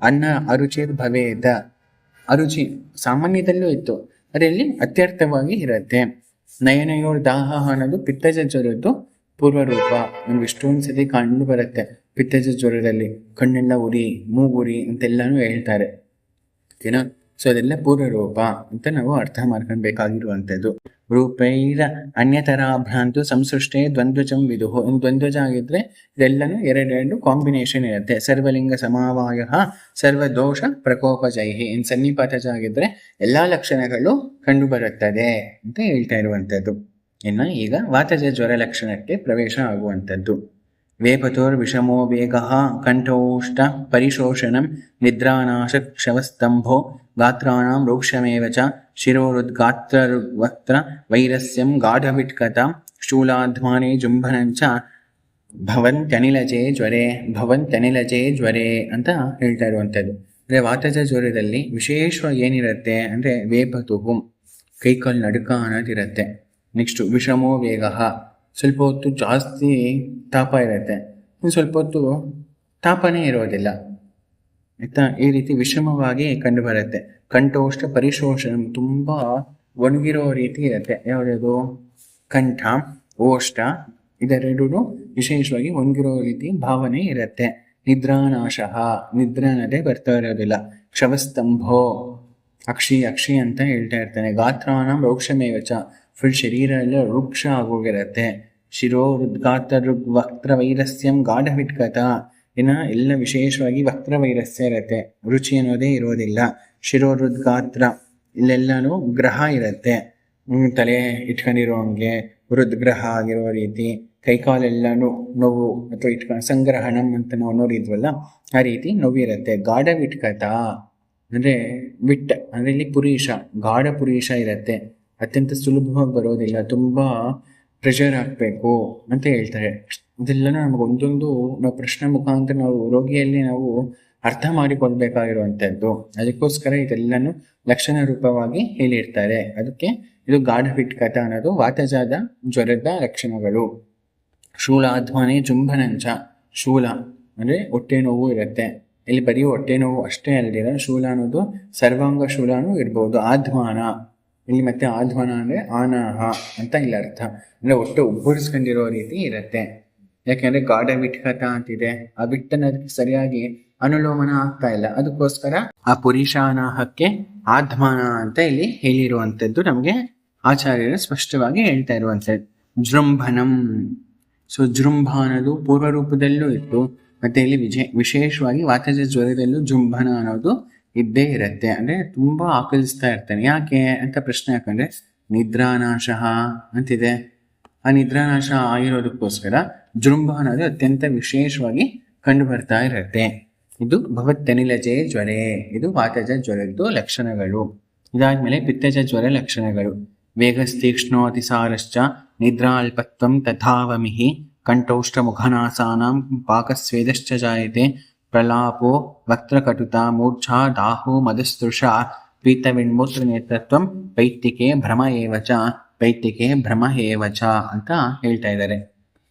ಅನ್ನ ಅರುಚಿರ್ ಭವೇದ, ಅರುಚಿ ಸಾಮಾನ್ಯದಲ್ಲೂ ಇತ್ತು, ಅದರಲ್ಲಿ ಅತ್ಯರ್ಥವಾಗಿ ಇರುತ್ತೆ. ನಯನಯೋರ್ ದಾಹ ಅನ್ನೋದು ಪಿತ್ತಜ ಜ್ವರದ್ದು ಪೂರ್ವ ರೂಪ. ನಮ್ಗೆ ಇಷ್ಟೊಂದು ಸತಿ ಕಂಡು ಬರುತ್ತೆ. ಪಿತ್ತಜ ಜ್ವರದಲ್ಲಿ ಕಣ್ಣೆಲ್ಲ ಉರಿ, ಮೂಗುರಿ ಅಂತೆಲ್ಲಾನು ಹೇಳ್ತಾರೆ. ಓಕೆನಾ. ಸೊ ಅದೆಲ್ಲ ಪೂರ್ವ ರೂಪ ಅಂತ ನಾವು ಅರ್ಥ ಮಾಡ್ಕೊಳ್ಬೇಕಾಗಿರುವಂಥದ್ದು. ರೂಪೈರ ಅನ್ಯತರ ಭ್ರಾಂತು ಸಂಸೃಷ್ಟೇ ದ್ವಂದ್ವಜಂ ವಿದುಹು. ಇನ್ನು ದ್ವಂದ್ವಜ ಆಗಿದ್ರೆ ಇದೆಲ್ಲನೂ ಎರಡೆರಡು ಕಾಂಬಿನೇಷನ್ ಇರುತ್ತೆ. ಸರ್ವಲಿಂಗ ಸಮಾವಾಯ ಸರ್ವದೋಷ ಪ್ರಕೋಪಜೈಹಿ. ಇನ್ನು ಸನ್ನಿಪಾತಜ ಆಗಿದ್ರೆ ಎಲ್ಲಾ ಲಕ್ಷಣಗಳು ಕಂಡು ಬರುತ್ತದೆ ಅಂತ ಹೇಳ್ತಾ ಇರುವಂಥದ್ದು. ಇನ್ನು ಈಗ ವಾತಜ ಜ್ವರ ಲಕ್ಷಣಕ್ಕೆ ಪ್ರವೇಶ ಆಗುವಂಥದ್ದು. ವೇಪತೋರ್ ವಿಷಮೋ ವೇಗ ಕಂಠೋಷ್ಟ ಪರಿಶೋಷಣಂ ನಿದ್ರಾನಾಶ ಶವಸ್ತಂಭೋ ಗಾತ್ರಾಣಾಂ ರೋಕ್ಷಮೇವ ಚ ಶಿರೋರುದ್ಗಾತ್ರವಕ್ತ್ರ ವೈರಸ್ಯಂ ಗಾಢವಿಟ್ಕತ ಶೂಲಾಧ್ವಾನೆ ಜುಂಭನಂಚ ಭವಂತ್ಯನಿಲಜೆ ಜ್ವರೇ ಅಂತ ಹೇಳ್ತಾ ಇರುವಂಥದ್ದು. ಅಂದರೆ ವಾತಜ ಜ್ವರದಲ್ಲಿ ವಿಶೇಷವಾಗಿ ಏನಿರುತ್ತೆ ಅಂದರೆ ವೇಪತುಹು, ಕೈಕಾಲು ನಡುಕ ಅನ್ನೋದಿರುತ್ತೆ. ನೆಕ್ಸ್ಟು ವಿಷಮೋ ವೇಗ, ಸ್ವಲ್ಪ ಹೊತ್ತು ಜಾಸ್ತಿ ತಾಪ ಇರುತ್ತೆ, ಇನ್ನು ಸ್ವಲ್ಪ ಹೊತ್ತು ತಾಪನೇ ಇರೋದಿಲ್ಲ ಆಯ್ತಾ. ಈ ರೀತಿ ವಿಷಮವಾಗಿ ಕಂಡು ಬರುತ್ತೆ. ಕಂಠೋಷ್ಟ ಪರಿಶೋಷಣ, ತುಂಬ ಒಣಗಿರೋ ರೀತಿ ಇರುತ್ತೆ. ಯಾವುದ್ಯಾವುದು ಕಂಠ ಓಷ್ಟ ಇದೆರಡೂ ವಿಶೇಷವಾಗಿ ಒಣಗಿರೋ ರೀತಿ ಭಾವನೆ ಇರುತ್ತೆ. ನಿದ್ರಾನಾಶ, ನಿದ್ರೆ ಅನ್ನೋದೇ ಬರ್ತಾ ಇರೋದಿಲ್ಲ. ಕ್ಷವಸ್ತಂಭೋ ಅಕ್ಷಿ ಅಂತ ಹೇಳ್ತಾ ಇರ್ತಾನೆ. ಗಾತ್ರಾಣಂ ರೋಕ್ಷಮೇವಚ, ಫುಲ್ ಶರೀರ ಎಲ್ಲ ವೃಕ್ಷ ಆಗೋಗಿರತ್ತೆ. ಶಿರೋ ಹೃದ್ಗಾತ್ರ ವಕ್ತ್ರ ವೈರಸ್ಯಂ ಗಾಢವಿಟ್ಕತ, ಇನ್ನು ಎಲ್ಲ ವಿಶೇಷವಾಗಿ ವಕ್ರ ವೈರಸ್ಯ ಇರುತ್ತೆ, ರುಚಿ ಅನ್ನೋದೇ ಇರೋದಿಲ್ಲ. ಶಿರೋ ಹೃದ್ಗಾತ್ರ ಇಲ್ಲೆಲ್ಲನೂ ಗ್ರಹ ಇರುತ್ತೆ, ತಲೆ ಇಟ್ಕೊಂಡಿರೋ ಹಂಗೆ ಹೃದ್ಗ್ರಹ ಆಗಿರೋ ರೀತಿ, ಕೈಕಾಲೆಲ್ಲನೂ ನೋವು ಅಥವಾ ಇಟ್ಕೊಂಡು ಸಂಗ್ರಹಣಂ ಅಂತ ನಾವು ನೋಡಿದ್ವಲ್ಲ ಆ ರೀತಿ ನೋವಿರುತ್ತೆ. ಗಾಢವಿಟ್ಕತ ಅಂದರೆ ವಿಟ್ ಅಂದರೆ ಇಲ್ಲಿ ಪುರೀಷ, ಗಾಢ ಪುರೀಷ ಇರುತ್ತೆ, ಅತ್ಯಂತ ಸುಲಭವಾಗಿ ಬರೋದಿಲ್ಲ, ತುಂಬ ಪ್ರೆಷರ್ ಹಾಕಬೇಕು ಅಂತ ಹೇಳ್ತಾರೆ. ಇದೆಲ್ಲನೂ ನಮಗೆ ಒಂದೊಂದು ನಾವು ಪ್ರಶ್ನೆ ಮುಖಾಂತರ ನಾವು ರೋಗಿಯಲ್ಲಿ ನಾವು ಅರ್ಥ ಮಾಡಿಕೊಳ್ಬೇಕಾಗಿರುವಂಥದ್ದು. ಅದಕ್ಕೋಸ್ಕರ ಇದೆಲ್ಲನೂ ಲಕ್ಷಣ ರೂಪವಾಗಿ ಹೇಳಿರ್ತಾರೆ. ಅದಕ್ಕೆ ಇದು ಗಾಢಪಿತ್ಕಟ ಅನ್ನೋದು ವಾತಜಾದ ಜ್ವರದ ಲಕ್ಷಣಗಳು. ಶೂಲಾಧ್ವನಿ ಜುಂಭನಂಚ. ಶೂಲ ಅಂದರೆ ಹೊಟ್ಟೆ ನೋವು ಇರುತ್ತೆ. ಇಲ್ಲಿ ಬರೀ ಹೊಟ್ಟೆ ನೋವು ಅಷ್ಟೇ ಅಲ್ಲದಿರ ಶೂಲ ಅನ್ನೋದು ಸರ್ವಾಂಗ ಶೂಲನೂ ಇರ್ಬೋದು. ಆಧ್ವಾನ ಇಲ್ಲಿ ಮತ್ತೆ ಆಧ್ವಾನ ಅಂದರೆ ಆನಾಹ ಅಂತ ಇಲ್ಲಿ ಅರ್ಥ. ಅಂದರೆ ಹೊಟ್ಟೆ ಉಬ್ಬರಿಸ್ಕೊಂಡಿರೋ ರೀತಿ ಇರುತ್ತೆ. ಯಾಕೆಂದರೆ ಗಾಢ ವಿಟ್ಕಟ ಅಂತಿದೆ. ಆ ವಿಟ್ಟನದಕ್ಕೆ ಸರಿಯಾಗಿ ಅನುಲೋಮನ ಆಗ್ತಾ ಇಲ್ಲ. ಅದಕ್ಕೋಸ್ಕರ ಆ ಪುರುಷಾನಾಹಕ್ಕೆ ಆಧ್ವಾನ ಅಂತ ಇಲ್ಲಿ ಹೇಳಿರುವಂಥದ್ದು ನಮಗೆ ಆಚಾರ್ಯರು ಸ್ಪಷ್ಟವಾಗಿ ಹೇಳ್ತಾ ಇರುವಂಥದ್ದು. ಜೃಂಭನಂ. ಸೊ ಜೃಂಭ ಅನ್ನೋದು ಪೂರ್ವ ರೂಪದಲ್ಲೂ ಇತ್ತು. ಮತ್ತೆ ಇಲ್ಲಿ ವಿಶೇಷವಾಗಿ ವಾತಜ ಜ್ವರದಲ್ಲೂ ಜೃಂಭನ ಅನ್ನೋದು ಇದ್ದೇ ಇರುತ್ತೆ. ಅಂದ್ರೆ ತುಂಬಾ ಆಕಲಿಸ್ತಾ ಇರ್ತಾನೆ. ಯಾಕೆ ಅಂತ ಪ್ರಶ್ನೆ ಹಾಕಂದ್ರೆ ನಿದ್ರಾನಾಶ ಅಂತಿದೆ. ಆ ನಿದ್ರಾನಾಶ ಆಗಿರೋದಕ್ಕೋಸ್ಕರ ಜೃಂಭ ಅನ್ನೋದು ಅತ್ಯಂತ ವಿಶೇಷವಾಗಿ ಕಂಡು ಬರ್ತಾ ಇರುತ್ತೆ. ಇದು ಭವತ್ತನಿಲಜೆ ಜ್ವರೇ. ಇದು ವಾತಜ ಜ್ವರದ್ದು ಲಕ್ಷಣಗಳು. ಇದಾದ್ಮೇಲೆ ಪಿತ್ತಜ ಜ್ವರ ಲಕ್ಷಣಗಳು. ವೇಗಸ್ತೀಕ್ಷ್ಣೋತಿಸಾರಶ್ಚ ನಿದ್ರಾಲ್ಪತ್ವಂ ತಥಾವಮಿಹಿ ಕಂಠೌಷ್ಠ ಮುಖನಾಸಾನಾಂ ಪಾಕಸ್ವೇದಶ್ಚ ಜಾಯತೆ ಪ್ರಲಾಪೋ ವಕ್ತ್ರಕಟುತಾ ಮೂರ್ಛಾ ದಾಹೋ ಮದಸ್ತೃಷಾ ಪೀತವಿಣ್ಮೂತ್ರ ನೇತೃತ್ವಂ ಪೈತ್ತಿಕೆ ಭ್ರಮ ಏವಚ ಪೈತ್ತಿಕೆ ಭ್ರಮ ಏವಚ ಅಂತ ಹೇಳ್ತಾ ಇದ್ದಾರೆ.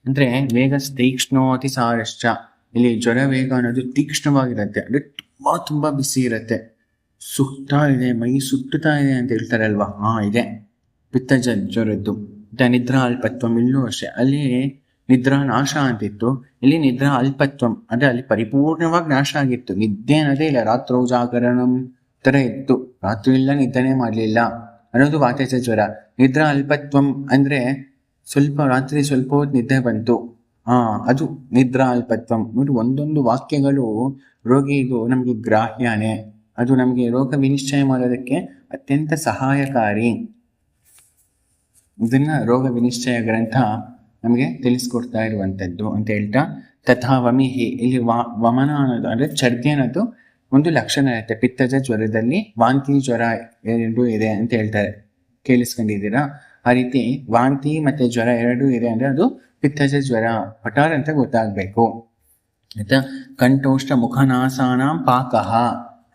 ಅಂದ್ರೆ ವೇಗ ತೀಕ್ಷ್ಣೋತಿಸಾರಶ್ಚ. ಇಲ್ಲಿ ಜ್ವರ ವೇಗ ಅನ್ನೋದು ತೀಕ್ಷ್ಣವಾಗಿರುತ್ತೆ. ಅಂದ್ರೆ ತುಂಬಾ ಬಿಸಿ ಇರುತ್ತೆ. ಸುತ್ತಾ ಇದೆ, ಮೈ ಸುತ್ತುತ್ತಾ ಇದೆ ಅಂತ ಹೇಳ್ತಾರಲ್ವಾ, ಇದೆ ಪಿತ್ತಜ ಜ್ವರದ್ದು. ನಿದ್ರಾ ಅಲ್ಪತ್ವಂ ಇಲ್ಲೂ ಅಷ್ಟೇ. ಅಲ್ಲಿ ನಿದ್ರಾ ನಾಶ ಅಂತಿತ್ತು, ಇಲ್ಲಿ ನಿದ್ರಾ ಅಲ್ಪತ್ವಂ ಅಂದ್ರೆ ಅಲ್ಲಿ ಪರಿಪೂರ್ಣವಾಗಿ ನಾಶ ಆಗಿತ್ತು. ನಿದ್ದೆ ಅನ್ನೋದೇ ಇಲ್ಲ. ರಾತ್ರೋ ಜಾಗರಣಂ ತರ ಇತ್ತು. ರಾತ್ರಿ ಇಲ್ಲ, ನಿದ್ದೆನೇ ಮಾಡಲಿಲ್ಲ ಅನ್ನೋದು ವಾತಜ ಜ್ವರ. ನಿದ್ರಾ ಅಲ್ಪತ್ವಂ ಅಂದ್ರೆ ರಾತ್ರಿ ಸ್ವಲ್ಪ ಹೊತ್ತು ನಿದ್ದೆ ಬಂತು, ಅದು ನಿದ್ರಾ ಅಲ್ಪತ್ವಂ. ನೋಡಿ, ಒಂದೊಂದು ವಾಕ್ಯಗಳು ರೋಗಿಗೂ ನಮಗೆ ಗ್ರಾಹ್ಯನೇ. ಅದು ನಮಗೆ ರೋಗ ವಿನಿಶ್ಚಯ ಮಾಡೋದಕ್ಕೆ ಅತ್ಯಂತ ಸಹಾಯಕಾರಿ. ಇದನ್ನ ರೋಗ ವಿನಿಶ್ಚಯ ಗ್ರಂಥ ನಮಗೆ ತಿಳಿಸ್ಕೊಡ್ತಾ ಇರುವಂಥದ್ದು ಅಂತ ಹೇಳ್ತಾ, ತಥಾ ವಮಿಹಿ ಇಲ್ಲಿ ವಮನ ಅನ್ನೋದು ಅಂದ್ರೆ ಛರ್ದಿ ಅನ್ನೋದು ಒಂದು ಲಕ್ಷಣ ಇರುತ್ತೆ. ಪಿತ್ತಜ ಜ್ವರದಲ್ಲಿ ವಾಂತಿ ಜ್ವರ ಎರಡೂ ಇದೆ ಅಂತ ಹೇಳ್ತಾರೆ. ಕೇಳಿಸ್ಕೊಂಡಿದ್ದೀರಾ? ಆ ರೀತಿ ವಾಂತಿ ಮತ್ತೆ ಜ್ವರ ಎರಡೂ ಇದೆ ಅಂದ್ರೆ ಅದು ಪಿತ್ತಜ ಜ್ವರ ಪಟಾರ್ ಅಂತ ಗೊತ್ತಾಗ್ಬೇಕು. ಆಯ್ತಾ? ಕಂಠೋಷ್ಠ ಮುಖನಾಸಾನಾಂ ಪಾಕಃ.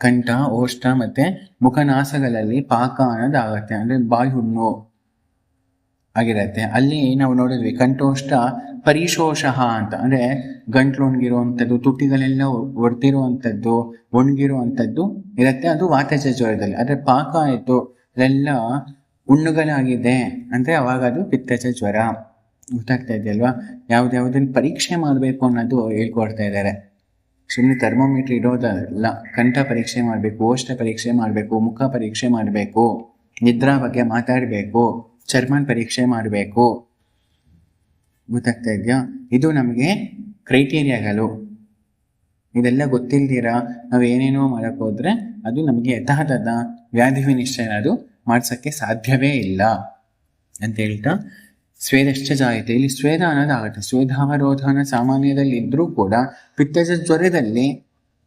ಕಂಠ, ಓಷ್ಠ ಮತ್ತೆ ಮುಖನಾಸಗಳಲ್ಲಿ ಪಾಕ ಅನ್ನೋದಾಗತ್ತೆ. ಅಂದ್ರೆ ಬಾಯಿ ಹುಣ್ಣು ಆಗಿರತ್ತೆ. ಅಲ್ಲಿ ನಾವು ನೋಡಿದ್ವಿ ಕಂಠೋಷ್ಠ ಪರಿಶೋಷಃ ಅಂತ. ಅಂದ್ರೆ ಗಂಟ್ಲು ಒಣಗಿರುವಂಥದ್ದು, ತುಟಿಗಳೆಲ್ಲ ಒಡೆದಿರುವಂಥದ್ದು, ಒಣಗಿರುವಂಥದ್ದು ಇರುತ್ತೆ. ಅದು ವಾತಜ ಜ್ವರದಲ್ಲಿ. ಆದ್ರೆ ಪಾಕ ಆಯಿತು, ಅದೆಲ್ಲ ಹುಣ್ಣುಗಳಾಗಿದೆ ಅಂದ್ರೆ ಅವಾಗ ಅದು ಪಿತ್ತಜ ಜ್ವರ. ಗೊತ್ತಾಗ್ತಾ ಇದೆಯಲ್ವಾ? ಯಾವ್ದಾವುದನ್ನು ಪರೀಕ್ಷೆ ಮಾಡಬೇಕು ಅನ್ನೋದು ಹೇಳ್ಕೊಡ್ತಾ ಇದ್ದಾರೆ. ಸುಮ್ಮನೆ ಥರ್ಮೋಮೀಟರ್ ಇರೋದಲ್ಲ. ಕಂಠ ಪರೀಕ್ಷೆ ಮಾಡಬೇಕು, ಓಷ್ಠ ಪರೀಕ್ಷೆ ಮಾಡಬೇಕು, ಮುಖ ಪರೀಕ್ಷೆ ಮಾಡಬೇಕು, ನಿದ್ರಾ ಬಗ್ಗೆ ಮಾತಾಡಬೇಕು, ಚರ್ಮನ್ ಪರೀಕ್ಷೆ ಮಾಡಬೇಕು. ಗೊತ್ತಾಗ್ತಾ ಇದೆಯಾ? ಇದು ನಮಗೆ ಕ್ರೈಟೀರಿಯಾಗಳು. ಇದೆಲ್ಲ ಗೊತ್ತಿಲ್ದಿರ ನಾವು ಏನೇನೋ ಮಾಡಕ್ ಹೋದ್ರೆ ಅದು ನಮಗೆ ಯಥಾತಥ ವ್ಯಾಧಿ ವಿನಿಶ್ಚಯ ಅದು ಮಾಡ್ಸಕ್ಕೆ ಸಾಧ್ಯವೇ ಇಲ್ಲ ಅಂತ ಹೇಳ್ತಾ, ಸ್ವೇದಶ್ಚ ಜಾಯತೆ. ಇಲ್ಲಿ ಸ್ವೇದ ಅನ್ನೋದಾಗುತ್ತೆ. ಸ್ವೇದಾವರೋಧನ ಸಾಮಾನ್ಯದಲ್ಲಿ ಇದ್ರೂ ಕೂಡ ಪಿತ್ತಜ ಜ್ವರದಲ್ಲಿ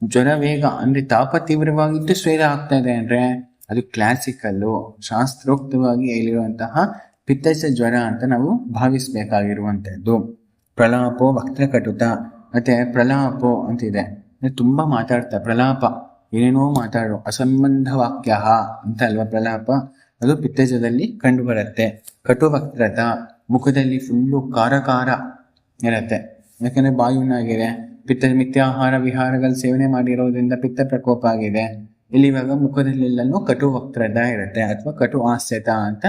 ಜ್ವರ ವೇಗ ಅಂದ್ರೆ ತಾಪ ತೀವ್ರವಾಗಿದ್ದು ಸ್ವೇದ ಆಗ್ತಾ ಇದೆ ಅಂದ್ರೆ ಅದು ಕ್ಲಾಸಿಕಲ್ಲು, ಶಾಸ್ತ್ರೋಕ್ತವಾಗಿ ಹೇಳಿರುವಂತಹ ಪಿತ್ತಜ ಜ್ವರ ಅಂತ ನಾವು ಭಾವಿಸ್ಬೇಕಾಗಿರುವಂಥದ್ದು. ಪ್ರಲಾಪೋ ವಕ್ತ್ರಕಟುತ. ಮತ್ತೆ ಪ್ರಲಾಪೋ ಅಂತಿದೆ, ತುಂಬಾ ಮಾತಾಡ್ತಾ ಪ್ರಲಾಪ, ಏನೇನೋ ಮಾತಾಡೋ ಅಸಂಬಂಧ ವಾಕ್ಯ ಅಂತ ಅಲ್ವಾ ಪ್ರಲಾಪ. ಅದು ಪಿತ್ತಜದಲ್ಲಿ ಕಂಡು ಬರುತ್ತೆ. ಕಟುವಕ್ತ್ರತ, ಮುಖದಲ್ಲಿ ಫುಲ್ಲು ಖಾರ ಇರತ್ತೆ. ಯಾಕಂದ್ರೆ ಬಾಯುನಾಗಿದೆ, ಮಿಥ್ಯಾಹಾರ ವಿಹಾರಗಳು ಸೇವನೆ ಮಾಡಿರೋದ್ರಿಂದ ಪಿತ್ತ ಪ್ರಕೋಪ ಆಗಿದೆ. ಇಲ್ಲಿ ಇವಾಗ ಮುಖದಲ್ಲೆಲ್ಲನೂ ಕಟುವಕ್ರದ ಇರುತ್ತೆ ಅಥವಾ ಕಟು ಹಾಸ್ಯತ ಅಂತ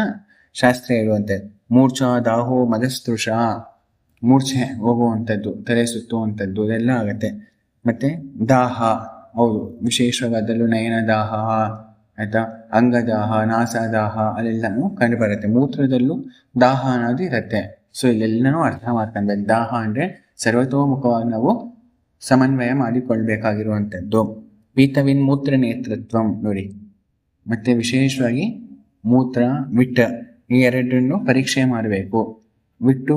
ಶಾಸ್ತ್ರ ಹೇಳುವಂತೆ. ಮೂರ್ಛಾ ದಾಹೋ ಮದಸ್ತೃಷ, ಮೂರ್ಛೆ ಹೋಗುವಂಥದ್ದು, ತಲೆ ಸುತ್ತುವಂಥದ್ದು ಇದೆಲ್ಲ ಆಗುತ್ತೆ. ಮತ್ತೆ ದಾಹ, ಹೌದು, ವಿಶೇಷವಾಗಿ ಅದರಲ್ಲೂ ನಯನ ದಾಹ ಆಯ್ತಾ, ಅಂಗದಾಹ, ನಾಸದಾಹ ಅಲ್ಲೆಲ್ಲನೂ ಕಂಡು ಬರುತ್ತೆ. ಮೂತ್ರದಲ್ಲೂ ದಾಹ ಅನ್ನೋದು ಇರುತ್ತೆ. ಸೊ ಇಲ್ಲೆಲ್ಲನೂ ಅರ್ಥ ಮಾಡ್ಕೊಂಡ್ಬೇಕು. ದಾಹ ಅಂದ್ರೆ ಸರ್ವತೋಮುಖವಾಗಿ ನಾವು ಸಮನ್ವಯ ಮಾಡಿಕೊಳ್ಬೇಕಾಗಿರುವಂಥದ್ದು. ಪೀತವಿನ್ ಮೂತ್ರ ನೇತೃತ್ವಂ ನೋಡಿ. ಮತ್ತೆ ವಿಶೇಷವಾಗಿ ಮೂತ್ರ, ವಿಟ್ಟ ಈ ಎರಡನ್ನು ಪರೀಕ್ಷೆ ಮಾಡಬೇಕು. ವಿಟ್ಟು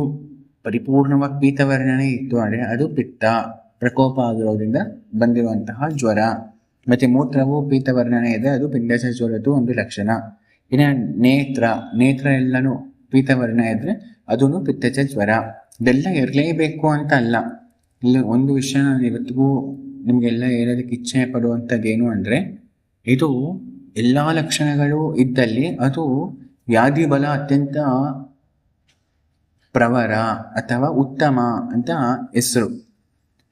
ಪರಿಪೂರ್ಣವಾಗಿ ಪೀತವರ್ಣನೆ ಇತ್ತು ಅಂದರೆ ಅದು ಪಿತ್ತ ಪ್ರಕೋಪ ಆಗಿರೋದ್ರಿಂದ ಬಂದಿರುವಂತಹ ಜ್ವರ. ಮತ್ತೆ ಮೂತ್ರವು ಪೀತವರ್ಣನೆ ಇದೆ, ಅದು ಪಿತ್ತಜ ಜ್ವರದ್ದು ಒಂದು ಲಕ್ಷಣ. ಇನ್ನು ನೇತ್ರ ಎಲ್ಲನೂ ಪೀತವರ್ಣ ಇದ್ರೆ ಅದೂ ಪಿತ್ತಜ ಜ್ವರ. ಇದೆಲ್ಲ ಇರಲೇಬೇಕು ಅಂತ ಅಲ್ಲ. ಇಲ್ಲಿ ಒಂದು ವಿಷಯ ನಾನು ಇವತ್ತಿಗೂ ನಿಮಗೆಲ್ಲ ಹೇಳೋದಕ್ಕೆ ಇಚ್ಛೆ ಪಡುವಂಥದ್ದೇನು ಅಂದರೆ, ಇದು ಎಲ್ಲ ಲಕ್ಷಣಗಳು ಇದ್ದಲ್ಲಿ ಅದು ವ್ಯಾಧಿ ಬಲ ಅತ್ಯಂತ ಪ್ರವರ ಅಥವಾ ಉತ್ತಮ ಅಂತ ಹೆಸರು.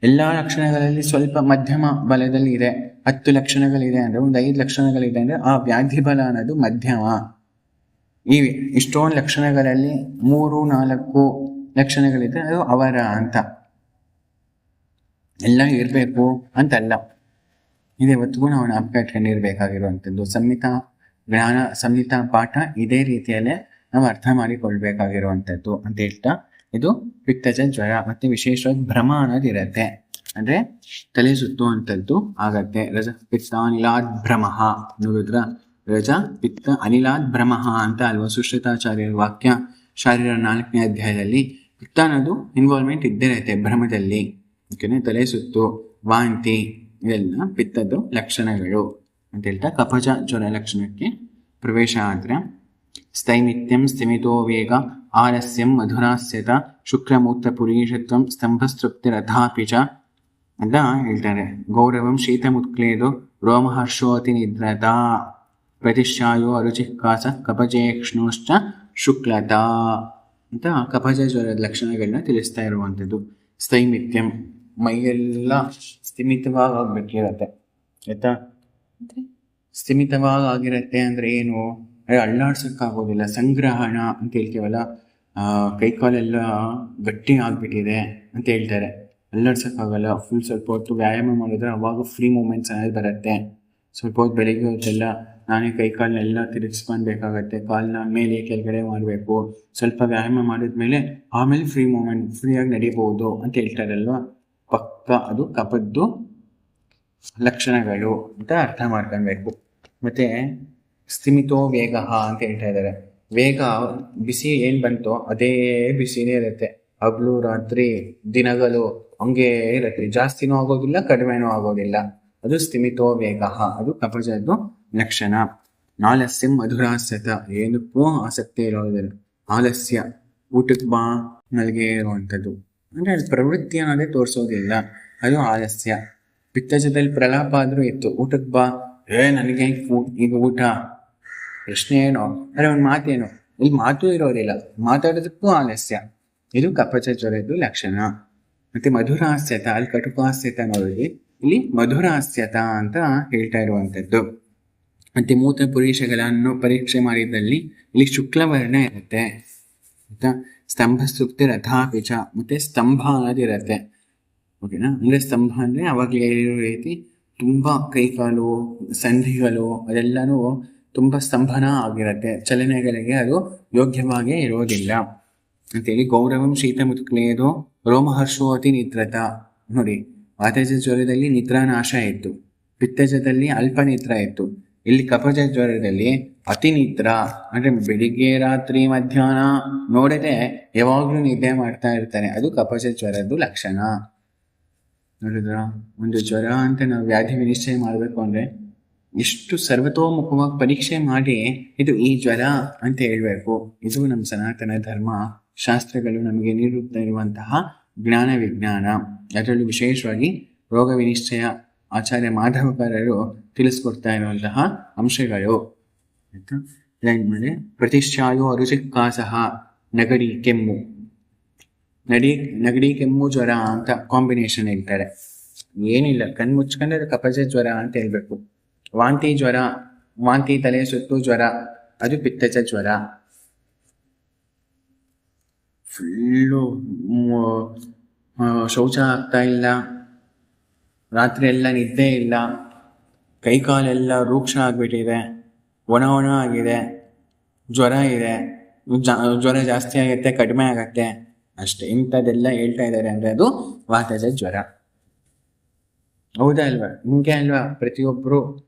ಎಲ್ಲ ಲಕ್ಷಣಗಳಲ್ಲಿ ಸ್ವಲ್ಪ ಮಧ್ಯಮ ಬಲದಲ್ಲಿ ಇದೆ. 10 ಲಕ್ಷಣಗಳಿದೆ ಅಂದರೆ, ಒಂದು 5 ಲಕ್ಷಣಗಳಿದೆ ಅಂದರೆ ಆ ವ್ಯಾಧಿ ಬಲ ಅನ್ನೋದು ಮಧ್ಯಮ. ಈ ಇಷ್ಟೊಂದು ಲಕ್ಷಣಗಳಲ್ಲಿ 3-4 ಲಕ್ಷಣಗಳಿದ್ರೆ ಅದು ಅವರ ಅಂತ. ಎಲ್ಲ ಇರಬೇಕು ಅಂತಲ್ಲ. ಇದು ಇವತ್ತಿಗೂ ನಾವು ಜ್ಞಾಪಕ ಇಟ್ಕೊಂಡಿರ್ಬೇಕಾಗಿರುವಂಥದ್ದು. ಸಂಹಿತಾ ಪಾಠ ಇದೇ ರೀತಿಯಲ್ಲೇ ನಾವು ಅರ್ಥ ಮಾಡಿಕೊಳ್ಬೇಕಾಗಿರುವಂಥದ್ದು ಅಂತ ಹೇಳ್ತಾ, ಇದು ಪಿತ್ತಜ ಜ್ವರ. ಮತ್ತೆ ವಿಶೇಷವಾಗಿ ಭ್ರಮ ಅನ್ನೋದಿರತ್ತೆ, ಅಂದ್ರೆ ತಲೆ ಸುತ್ತುವಂಥದ್ದು ಆಗತ್ತೆ. ರಜ ಪಿತ್ತ ಅನಿಲಾದ್ ಭ್ರಮ ನೋಡಿದ್ರ, ರಜ ಪಿತ್ತ ಅನಿಲಾದ್ ಭ್ರಮ ಅಂತ ಅಲ್ವಾ ಸುಶ್ರುತಾಚಾರ್ಯರ ವಾಕ್ಯ. ಶಾರೀರ 4ನೇ ಅಧ್ಯಾಯದಲ್ಲಿ ಪಿತ್ತ ಅನ್ನೋದು ಇನ್ವಾಲ್ವ್ಮೆಂಟ್ ಇದ್ದೇ ಇರುತ್ತೆ ಭ್ರಮದಲ್ಲಿ. ಓಕೆನೆ, ತಲೆ ಸುತ್ತು, ವಾಂತಿ ಇವೆಲ್ಲ ಪಿತ್ತದ್ದು ಲಕ್ಷಣಗಳು ಅಂತ ಹೇಳ್ತಾ, ಕಫಜ ಜ್ವರ ಲಕ್ಷಣಕ್ಕೆ ಪ್ರವೇಶ ಆದ್ರೆ ಸ್ಥೈಮಿತ್ಯಂ ಸ್ಥಿಮಿತೋ ವೇಗ ಆಲಸ್ಯಂ ಮಧುರಾಸ್ಯತ ಶುಕ್ರಮೂತ್ರ ಪುರೀಷತ್ವಂ ಸ್ತಂಭಸ್ತೃಪ್ತಿರಥಾಪಿಚ ಅಂತ ಹೇಳ್ತಾರೆ. ಗೌರವಂ ಶೀತಮುತ್ಕ್ಲೇದೋ ರೋಮಹರ್ಷೋತಿ ನಿದ್ರತ ಪ್ರತಿಶ್ಚಾಯೋ ಅರುಚಿಕಾಸ ಕಪಜೇಕ್ಷ್ಣೋಶ್ಚ ಶುಕ್ಲತಾ ಅಂತ ಕಫಜ ಜ್ವರದ ಲಕ್ಷಣಗಳನ್ನ ತಿಳಿಸ್ತಾ ಇರುವಂಥದ್ದು. ಸ್ಥೈಮಿತ್ಯಂ, ಮೈಯೆಲ್ಲ ಸ್ಥಿಮಿತವಾಗಿ ಆಗ್ಬೇಕಿರತ್ತೆ ಆಯ್ತಾ. ಸ್ಥಿಮಿತವಾಗಿ ಆಗಿರತ್ತೆ ಅಂದ್ರೆ ಏನು, ಅಳ್ಳಾಡ್ಸೋಕ್ಕಾಗೋದಿಲ್ಲ. ಸಂಗ್ರಹಣ ಅಂತ ಹೇಳ್ತೀವಲ್ಲ, ಕೈಕಾಲೆಲ್ಲ ಗಟ್ಟಿ ಆಗ್ಬಿಟ್ಟಿದೆ ಅಂತ ಹೇಳ್ತಾರೆ. ಅಲ್ಲಾಡ್ಸೋಕ್ಕಾಗಲ್ಲ. ಫುಲ್ ಸ್ವಲ್ಪ ಹೊತ್ತು ವ್ಯಾಯಾಮ ಮಾಡಿದ್ರೆ ಅವಾಗ ಫ್ರೀ ಮೂಮೆಂಟ್ಸ್ ಅನ್ನೋದು ಬರುತ್ತೆ. ಸ್ವಲ್ಪ ಹೊತ್ತು ಬೆಳಿಗ್ಗೆ ಹೊತ್ತೆಲ್ಲ ನಾನೇ ಕೈಕಾಲನ್ನೆಲ್ಲ ತಿರುಗಿಸ್ಕೊಳ್ಬೇಕಾಗತ್ತೆ. ಕಾಲನ್ನ ಮೇಲೆ ಕೆಳಗಡೆ ಮಾಡಬೇಕು. ಸ್ವಲ್ಪ ವ್ಯಾಯಾಮ ಮಾಡಿದ್ಮೇಲೆ ಆಮೇಲೆ ಫ್ರೀಯಾಗಿ ನಡೀಬಹುದು ಅಂತ ಹೇಳ್ತಾರಲ್ವ. ಪಕ್ಕ ಅದು ಕಫದ್ದು ಲಕ್ಷಣಗಳು ಅಂತ ಅರ್ಥ ಮಾಡ್ಕೊಳ್ಬೇಕು. ಮತ್ತೆ ಸ್ಥಿಮಿತೋ ವೇಗ ಅಂತ ಹೇಳ್ತಾ ಇದ್ದಾರೆ. ವೇಗ, ಬಿಸಿ ಏನು ಬಂತೋ ಅದೇ ಬಿಸಿನೇ ಇರುತ್ತೆ. ಹಗಲು ರಾತ್ರಿ ದಿನಗಳು ಹಂಗೇ ಇರುತ್ತೆ. ಜಾಸ್ತಿನೂ ಆಗೋದಿಲ್ಲ, ಕಡಿಮೆನೂ ಆಗೋದಿಲ್ಲ. ಅದು ಸ್ಥಿಮಿತೋ ವೇಗ, ಅದು ಕಫಜದ್ದು ಲಕ್ಷಣ. ಆಲಸ್ಯಂ ಮಧುರಾಸ್ಯತ, ಏನಕ್ಕೂ ಆಸಕ್ತಿ ಇರೋದಿಲ್ಲ. ಆಲಸ್ಯ, ಊಟಕ್ಕೆ ಬಾ ನಲ್ಗೆ ಇರುವಂಥದ್ದು, ಅಂದರೆ ಅದು ಪ್ರವೃತ್ತಿ ಅನ್ನೋದೇ ತೋರಿಸೋದಿಲ್ಲ, ಅದು ಆಲಸ್ಯ. ಪಿತ್ತಜದಲ್ಲಿ ಪ್ರಲಾಪ ಆದರೂ ಇತ್ತು, ಊಟಕ್ಕೆ ಬಾ, ನನಗೆ ಈಗ ಊಟ ಪ್ರಶ್ನೆ ಏನೋ, ಅರೆ ಒಂದು ಮಾತೇನು, ಇಲ್ಲಿ ಮಾತು ಇರೋದಿಲ್ಲ, ಮಾತಾಡೋದಕ್ಕೂ ಆಲಸ್ಯ. ಇದು ಕಫಜ ಜ್ವರದ್ದು ಲಕ್ಷಣ. ಮತ್ತೆ ಮಧುರಾಸ್ಯತ, ಅಲ್ಲಿ ಕಟುಕಾಸ್ಯತ ನೋಡಿ, ಇಲ್ಲಿ ಮಧುರಾಸ್ಯತ ಅಂತ ಹೇಳ್ತಾ ಇರುವಂಥದ್ದು. ಮತ್ತೆ ಮೂತ್ರ ಪುರೀಷಗಳನ್ನು ಪರೀಕ್ಷೆ ಮಾಡಿದ್ದಲ್ಲಿ ಇಲ್ಲಿ ಶುಕ್ಲವರ್ಣ ಇರುತ್ತೆ ಆಯ್ತಾ. ಸ್ತಂಭಸ್ತೃಪ್ತಿ ರಥಾಪಿಚ, ಮತ್ತೆ ಸ್ತಂಭ ಅನ್ನೋದಿರುತ್ತೆ. ಓಕೆನಾ, ಅಂದ್ರೆ ಸ್ತಂಭ ಅಂದ್ರೆ ಅವಾಗಲೇ ಇರೋ ರೀತಿ ತುಂಬಾ ಕೈಕಾಲು ಸಂಧಿಗಳು ಅದೆಲ್ಲನೂ ತುಂಬ ಸ್ತಂಭನ ಆಗಿರುತ್ತೆ. ಚಲನೆಗಳಿಗೆ ಅದು ಯೋಗ್ಯವಾಗಿ ಇರೋದಿಲ್ಲ ಅಂತೇಳಿ. ಗೌರವಂ ಶೀತ ಮುತ್ಕ್ಲೇದೋ ರೋಮಹರ್ಷೋತಿ ನಿದ್ರತ, ನೋಡಿ ವಾತಜ ಜ್ವರದಲ್ಲಿ ನಿದ್ರಾನಾಶ ಇತ್ತು, ಪಿತ್ತಜದಲ್ಲಿ ಅಲ್ಪ ನಿದ್ರ ಇತ್ತು. ಇಲ್ಲಿ ಕಫಜ ಜ್ವರದಲ್ಲಿ ಅತಿ ನಿದ್ರ, ಅಂದ್ರೆ ಬೆಳಿಗ್ಗೆ ರಾತ್ರಿ ಮಧ್ಯಾಹ್ನ ನೋಡದೆ ಯಾವಾಗ್ಲೂ ನಿದ್ದೆ ಮಾಡ್ತಾ ಇರ್ತಾನೆ, ಅದು ಕಫಜ ಜ್ವರದ್ದು ಲಕ್ಷಣ. ನೋಡಿದ್ರ, ಒಂದು ಜ್ವರ ಅಂತ ನಾವು ವ್ಯಾಧಿ ವಿನಿಶ್ಚಯ ಮಾಡಬೇಕು ಅಂದ್ರೆ ಎಷ್ಟು ಸರ್ವತೋಮುಖವಾಗಿ ಪರೀಕ್ಷೆ ಮಾಡಿ ಇದು ಈ ಜ್ವರ ಅಂತ ಹೇಳ್ಬೇಕು. ಇದು ನಮ್ಮ ಸನಾತನ ಧರ್ಮ ಶಾಸ್ತ್ರಗಳು ನಮಗೆ ನೀಡುತ್ತಾ ಇರುವಂತಹ ಜ್ಞಾನ ವಿಜ್ಞಾನ. ಅದರಲ್ಲೂ ವಿಶೇಷವಾಗಿ ರೋಗ ವಿನಿಶ್ಚಯ ಆಚಾರ್ಯ ಮಾಧವಕರರು ತಿಳಿಸ್ಕೊಡ್ತಾ ಇರುವಂತಹ ಅಂಶಗಳು. ಪ್ರತಿಶ್ಚಾಯೋ ಅರುಚಿಕಾಸಹ, ನೆಗಡಿ ಕೆಮ್ಮು, ನೆಗಡಿ ಕೆಮ್ಮು ಜ್ವರ ಅಂತ ಕಾಂಬಿನೇಷನ್ ಹೇಳ್ತಾರೆ. ಏನಿಲ್ಲ, ಕಣ್ಣು ಮುಚ್ಕೊಂಡ್ರೆ ಅದು ಕಫಜ ಜ್ವರ ಅಂತ ಹೇಳ್ಬೇಕು. ವಾಂತಿ ಜ್ವರ, ವಾಂತಿ ತಲೆ ಸುತ್ತು ಜ್ವರ, ಅದು ಪಿತ್ತಜ ಜ್ವರ. ಫುಲ್ಲು ಶೌಚ ಆಗ್ತಾ ಇಲ್ಲ, ರಾತ್ರಿ ಎಲ್ಲ ನಿದ್ದೆ ಇಲ್ಲ, ಕೈಕಾಲೆಲ್ಲ ರೂಕ್ಷ ಆಗಿಬಿಟ್ಟಿದೆ, ಒಣ ಆಗಿದೆ, ಜ್ವರ ಇದೆ, ಜ್ವರ ಜಾಸ್ತಿ ಆಗುತ್ತೆ ಕಡಿಮೆ ಆಗತ್ತೆ ಅಷ್ಟೇ. ಇಂಥದ್ದೆಲ್ಲ ಹೇಳ್ತಾ ಇದ್ದಾರೆ ಅಂದರೆ ಅದು ವಾತಜ ಜ್ವರ. ಹೌದಾ ಅಲ್ವಾ? ಹಿಂಗೆ ಅಲ್ವಾ ಪ್ರತಿಯೊಬ್ಬರು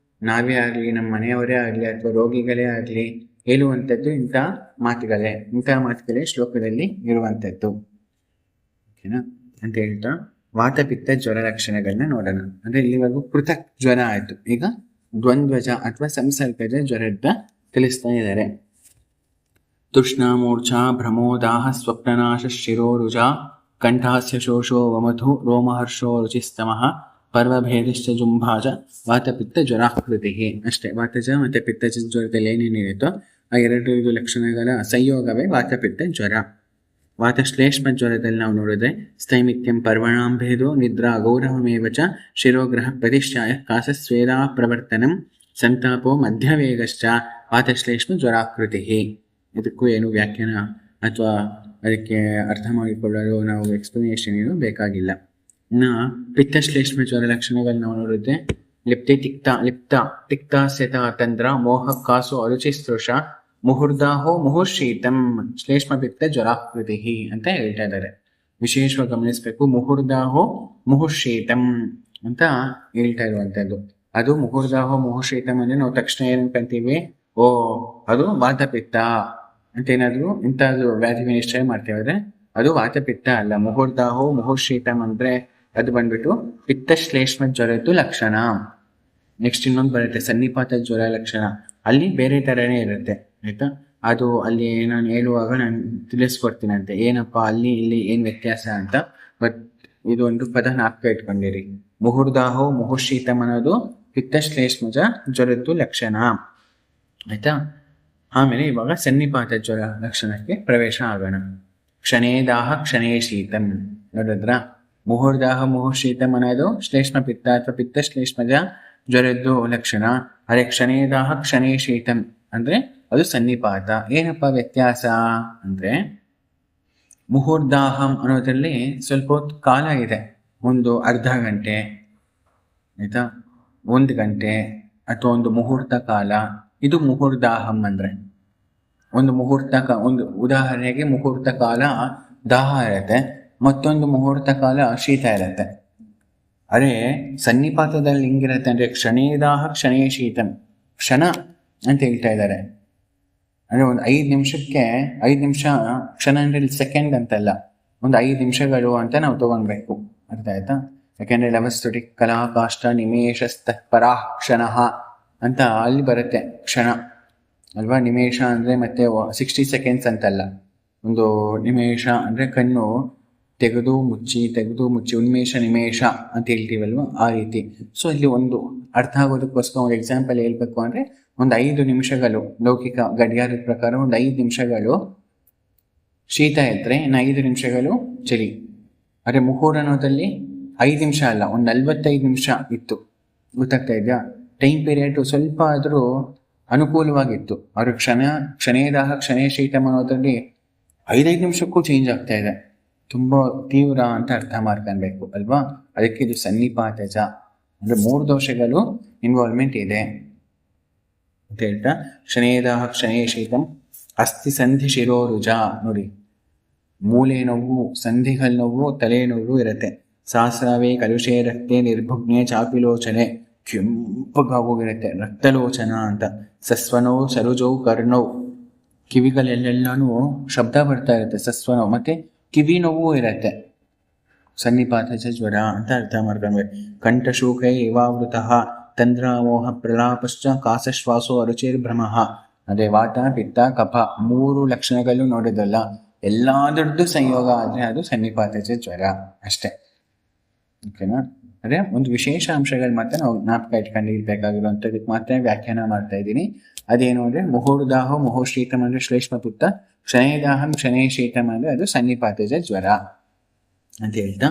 ನಾವೇ ಆಗಲಿ, ನಮ್ಮ ಮನೆಯವರೇ ಆಗಲಿ, ಅಥವಾ ರೋಗಿಗಳೇ ಆಗಲಿ ಹೇಳುವಂಥದ್ದು ಇಂಥ ಮಾತುಗಳೇ ಶ್ಲೋಕದಲ್ಲಿ ಇರುವಂಥದ್ದು. ಓಕೆನಾ ಅಂತ ಹೇಳ್ತಾ ವಾತಪಿತ್ತ ಜ್ವರ ಲಕ್ಷಣಗಳನ್ನ ನೋಡೋಣ. ಅಂದ್ರೆ ಇಲ್ಲಿವರೆಗೂ ಪೃಥಕ್ ಜ್ವರ ಆಯ್ತು, ಈಗ ದ್ವಂದ್ವಜ ಅಥವಾ ಸಂಸರ್ಗಜ ಜ್ವರದ ತಿಳಿಸ್ತಾ ಇದ್ದಾರೆ. ತೃಷ್ಣಾಮೂರ್ಛಾ ಭ್ರಮೋದಾಹ ಸ್ವಪ್ನನಾಶ ಶಿರೋರುಜಾ ಕಂಠಾಸ್ಯ ಶೋಷೋ ವಮಧು ರೋಮಹರ್ಷೋ ರುಚಿಸ್ತಮಃ ಪರ್ವಭೇದಶ್ಚ ಜುಂಭಾಜ ವಾತಪಿತ್ತ ಜ್ವರಾಕೃತಿ. ಅಷ್ಟೇ, ವಾತಜ ಮತ್ತು ಪಿತ್ತಜ ಜ್ವರದಲ್ಲಿ ಏನೇನಿರುತ್ತೋ ಆ ಎರಡು ಲಕ್ಷಣಗಳ ಸಂಯೋಗವೇ ವಾತಪಿತ್ತ ಜ್ವರ. ವಾತಶ್ಲೇಷ್ಮ ಜ್ವರದಲ್ಲಿ ನಾವು ನೋಡಿದ್ರೆ ಸ್ಥೈಮಿತ್ಯಂ ಪರ್ವಣಾಂಭೇದೋ ನಿದ್ರಾ ಗೌರವಮೇವ ಚ ಶಿರೋಗ್ರಹ ಪ್ರತಿಷ್ಠಾಯ ಕಾಸಸ್ವೇದಾ ಪ್ರವರ್ತನಂ ಸಂತಾಪೋ ಮಧ್ಯವೇಗಶ್ಚ ವಾತಶ್ಲೇಷ್ಮ ಜ್ವರಾಕೃತಿ. ಇದಕ್ಕೂ ಏನು ವ್ಯಾಖ್ಯಾನ ಅಥವಾ ಅದಕ್ಕೆ ಅರ್ಥ ಮಾಡಿಕೊಳ್ಳಲು ನಾವು ಎಕ್ಸ್ಪ್ಲನೇಷನ್ ಏನು ಬೇಕಾಗಿಲ್ಲ. ಇನ್ನು ಪಿತ್ತಶ್ಲೇಷ್ಮ ಜ್ವರ ಲಕ್ಷಣಗಳು ನಾವು ನೋಡಿದ್ರೆ ಲಿಪ್ತಾಸ್ಯತ ತಂದ್ರ ಮೋಹ ಕಾಸು ಅರುಚಿಸ್ತೃಷ ಮುಹುರ್ದಾಹೋ ಮುಹುರ್ಶೀತಂ ಶ್ಲೇಷ್ಮ ಪಿತ್ತ ಜ್ವರಾಕೃತಿ ಅಂತ ಹೇಳ್ತಾ ಇದ್ದಾರೆ. ವಿಶೇಷವಾಗಿ ಗಮನಿಸಬೇಕು, ಮುಹುರ್ದಾಹೋ ಮುಹುರ್ಶೀತಂ ಅಂತ ಹೇಳ್ತಾ ಇರುವಂಥದ್ದು. ಅದು ಮುಹುರ್ದಾಹೋ ಮುಹುರ್ಶೀತಂ ಅಂದರೆ ನಾವು ತಕ್ಷಣ ಏನು ಅನ್ಕೊಂತೀವಿ, ಓ ಅದು ವಾತಪಿತ್ತ ಅಂತ ಏನಾದರೂ ಇಂಥದ್ದು ವ್ಯಾಧಿ ನಿಶ್ಚಯ ಮಾಡ್ತೇವೆ. ಅದು ವಾತಪಿತ್ತ ಅಲ್ಲ. ಮುಹುರ್ದಾಹೋ ಮುಹುರ್ಶೀತಂ ಅಂದರೆ ಅದು ಬಂದ್ಬಿಟ್ಟು ಪಿತ್ತಶ್ಲೇಷ್ಮ ಜ್ವರದ್ದು ಲಕ್ಷಣ. ನೆಕ್ಸ್ಟ್ ಇನ್ನೊಂದು ಬರುತ್ತೆ ಸನ್ನಿಪಾತ ಜ್ವರ ಲಕ್ಷಣ. ಅಲ್ಲಿ ಬೇರೆ ಥರನೇ ಇರುತ್ತೆ, ಆಯಿತಾ. ಅದು ಅಲ್ಲಿ ನಾನು ಹೇಳುವಾಗ ನಾನು ತಿಳಿಸ್ಕೊಡ್ತೀನಂತೆ ಏನಪ್ಪ ಅಲ್ಲಿ ಇಲ್ಲಿ ಏನು ವ್ಯತ್ಯಾಸ ಅಂತ. ಬಟ್ ಇದು ಒಂದು ಪದ ನಾಲ್ಕು ಇಟ್ಕೊಂಡಿರಿ. ಮುಹುರ್ದಾಹೋ ಮುಹುರ್ಶೀತಂ ಅನ್ನೋದು ಪಿತ್ತಶ್ಲೇಷ್ಮಜ ಜ್ವರದ್ದು ಲಕ್ಷಣ, ಆಯಿತಾ. ಆಮೇಲೆ ಇವಾಗ ಸನ್ನಿಪಾತ ಜ್ವರ ಲಕ್ಷಣಕ್ಕೆ ಪ್ರವೇಶ ಆಗೋಣ. ಕ್ಷಣೇದಾಹ ಕ್ಷಣೇ ಶೀತಂ ನೋಡಿದ್ರ. ಮುಹುರ್ದಾಹ ಮುಹುರ್ಶೀತಂ ಅನ್ನೋದು ಶ್ಲೇಷ್ಮ ಪಿತ್ತ ಅಥವಾ ಪಿತ್ತಶ್ಲೇಷ್ಮಜ ಜ್ವರದ್ದು ಲಕ್ಷಣ. ಅದೇ ಕ್ಷಣೇದಾಹ ಕ್ಷಣೇ ಶೀತಂ ಅಂದರೆ ಅದು ಸನ್ನಿಪಾತ. ಏನಪ್ಪ ವ್ಯತ್ಯಾಸ ಅಂದರೆ ಮುಹುರ್ದಾಹಂ ಅನ್ನೋದ್ರಲ್ಲಿ ಸ್ವಲ್ಪ ಹೊತ್ತು ಕಾಲ ಇದೆ, ಒಂದು ಅರ್ಧ ಗಂಟೆ, ಆಯಿತಾ, 1 ಗಂಟೆ ಅಥವಾ ಒಂದು ಮುಹೂರ್ತ ಕಾಲ. ಇದು ಮುಹುರ್ದಾಹಂ ಅಂದರೆ ಒಂದು ಒಂದು ಉದಾಹರಣೆಗೆ ಮುಹೂರ್ತ ಕಾಲ ದಾಹ ಇರುತ್ತೆ, ಮತ್ತೊಂದು ಮುಹೂರ್ತ ಕಾಲ ಶೀತ ಇರುತ್ತೆ. ಅದೇ ಸನ್ನಿಪಾತದಲ್ಲಿ ಹಿಂಗಿರುತ್ತೆ ಅಂದರೆ ಕ್ಷಣೇದಾಹ ಕ್ಷಣೇ ಶೀತಂ, ಕ್ಷಣ ಅಂತ ಹೇಳ್ತಾ ಇದ್ದಾರೆ. ಅಂದರೆ ಒಂದು 5 ನಿಮಿಷಕ್ಕೆ 5 ನಿಮಿಷ, ಕ್ಷಣ ಅಂದರೆ ಸೆಕೆಂಡ್ ಅಂತಲ್ಲ, ಒಂದು 5 ನಿಮಿಷಗಳು ಅಂತ ನಾವು ತಗೊಳ್ಬೇಕು, ಅರ್ಥ ಆಯ್ತಾ. ಯಾಕೆಂದರೆ ಲವಸ್ತುಟಿ ಕಲಾ ಕಾಷ್ಟ ನಿಮೇಶಸ್ತ ಪರಾಃ ಕ್ಷಣಃ ಅಂತ ಅಲ್ಲಿ ಬರುತ್ತೆ ಕ್ಷಣ ಅಲ್ವಾ. ನಿಮೇಶ ಅಂದರೆ ಮತ್ತೆ 60 ಸೆಕೆಂಡ್ಸ್ ಅಂತಲ್ಲ. ಒಂದು ನಿಮೇಶ ಅಂದರೆ ಕಣ್ಣು ತೆಗೆದು ಮುಚ್ಚಿ ಉನ್ಮೇಷ ನಿಮೇಶ ಅಂತ ಹೇಳ್ತೀವಲ್ವ, ಆ ರೀತಿ. ಸೊ ಇಲ್ಲಿ ಒಂದು ಅರ್ಥ ಆಗೋದಕ್ಕೋಸ್ಕರ ಒಂದು ಎಕ್ಸಾಂಪಲ್ ಹೇಳ್ಬೇಕು ಅಂದರೆ ಒಂದು 5 ನಿಮಿಷಗಳು ಲೌಕಿಕ ಗಡಿಯಾರದ ಪ್ರಕಾರ ಒಂದು 5 ನಿಮಿಷಗಳು ಶೀತ ಇದ್ದರೆ ಇನ್ನು 5 ನಿಮಿಷಗಳು ಚಳಿ. ಅದೇ ಮುಹೂರ್ತ ಅನ್ನೋದಲ್ಲಿ 5 ನಿಮಿಷ ಅಲ್ಲ, ಒಂದು 45 ನಿಮಿಷ ಇತ್ತು. ಗೊತ್ತಾಗ್ತಾ ಇದೆಯಾ? ಟೈಮ್ ಪೀರಿಯಡ್ ಸ್ವಲ್ಪ ಆದರೂ ಅನುಕೂಲವಾಗಿತ್ತು. ಅವರು ಕ್ಷಣೇದಾಹ ಕ್ಷಣೇ ಶೀತಂ ಅನ್ನೋದ್ರಲ್ಲಿ 5 ನಿಮಿಷಕ್ಕೂ ಚೇಂಜ್ ಆಗ್ತಾ ಇದೆ. ತುಂಬ ತೀವ್ರ ಅಂತ ಅರ್ಥ ಮಾಡ್ಕೊಳ್ಬೇಕು ಅಲ್ವಾ. ಅದಕ್ಕೆ ಇದು ಸನ್ನಿಪಾತಜ ಅಂದರೆ 3 ದೋಷಗಳು ಇನ್ವಾಲ್ವ್ಮೆಂಟ್ ಇದೆ ಅಂತ ಹೇಳ್ತಾ, ಕ್ಷಣೇದಾಹ ಕ್ಷಣೇ ಶೀತಂ ಅಸ್ಥಿ ಸಂಧಿ ಶಿರೋರುಜ. ನೋಡಿ, ಮೂಲೆ ನೋವು, ಸಂಧಿಗಳ ನೋವು, ತಲೆ ನೋವು ಇರುತ್ತೆ. ಸಹಸ್ರಾವೇ ಕಲುಷೇ ರಕ್ತೆ ನಿರ್ಭುಗ್ನೆ ಚಾಪಿಲೋಚನೆ, ಕೆಂಪಗಾಗೋಗಿರುತ್ತೆ, ರಕ್ತಲೋಚನ ಅಂತ. ಸಸ್ವನೋ ಸರುಜೌ ಕರ್ಣೌ, ಕಿವಿಗಳೆಲ್ಲೆಲ್ಲನೂ ಶಬ್ದ ಬರ್ತಾ ಇರುತ್ತೆ, ಸಸ್ವನೋ. ಮತ್ತೆ ಕಿವಿ ನೋವು ಇರುತ್ತೆ, ಸನ್ನಿಪಾತಜ ಜ್ವರ ಅಂತ ಅರ್ಥ ಮಾಡ್ಕೊಳ್ಬೇಕು. ಕಂಠಶೂಕೈ ಇವಾವೃತಃ ತಂದ್ರಾಮೋಹ ಪ್ರಲಾಪಶ್ಚ ಕಾಸಶ್ವಾಸೋ ಅರುಚಿರ್ಭ್ರಮಃ. ಅದೇ ವಾತ ಪಿತ್ತ ಕಫ 3 ಲಕ್ಷಣಗಳು ನೋಡಿದಲ್ಲ, ಎಲ್ಲಾದ್ರದ್ದು ಸಂಯೋಗ ಆದರೆ ಅದು ಸನ್ನಿಪಾತಜ ಜ್ವರ ಅಷ್ಟೇ, ಓಕೆನಾ. ಅದೇ ಒಂದು ವಿಶೇಷ ಅಂಶಗಳು ಮಾತ್ರ ನಾವು ಜ್ಞಾಪಕ ಇಟ್ಕೊಂಡಿರ್ಬೇಕಾಗಿರುವಂಥದ್ದಕ್ಕೆ ಮಾತ್ರ ವ್ಯಾಖ್ಯಾನ ಮಾಡ್ತಾ ಇದ್ದೀನಿ. ಅದೇನು ಅಂದರೆ ಮುಹುರ್ದಾಹೋ ಮುಹುರ್ಶೀತಂ ಅಂದರೆ ಶ್ಲೇಷ್ಮ ಪಿತ್ತ, ಕ್ಷಣೇದಾಹಂ ಕ್ಷಣೇ ಶೀತಂ ಅಂದರೆ ಅದು ಸನ್ನಿಪಾತಜ ಜ್ವರ ಅಂತ ಹೇಳ್ತಾ,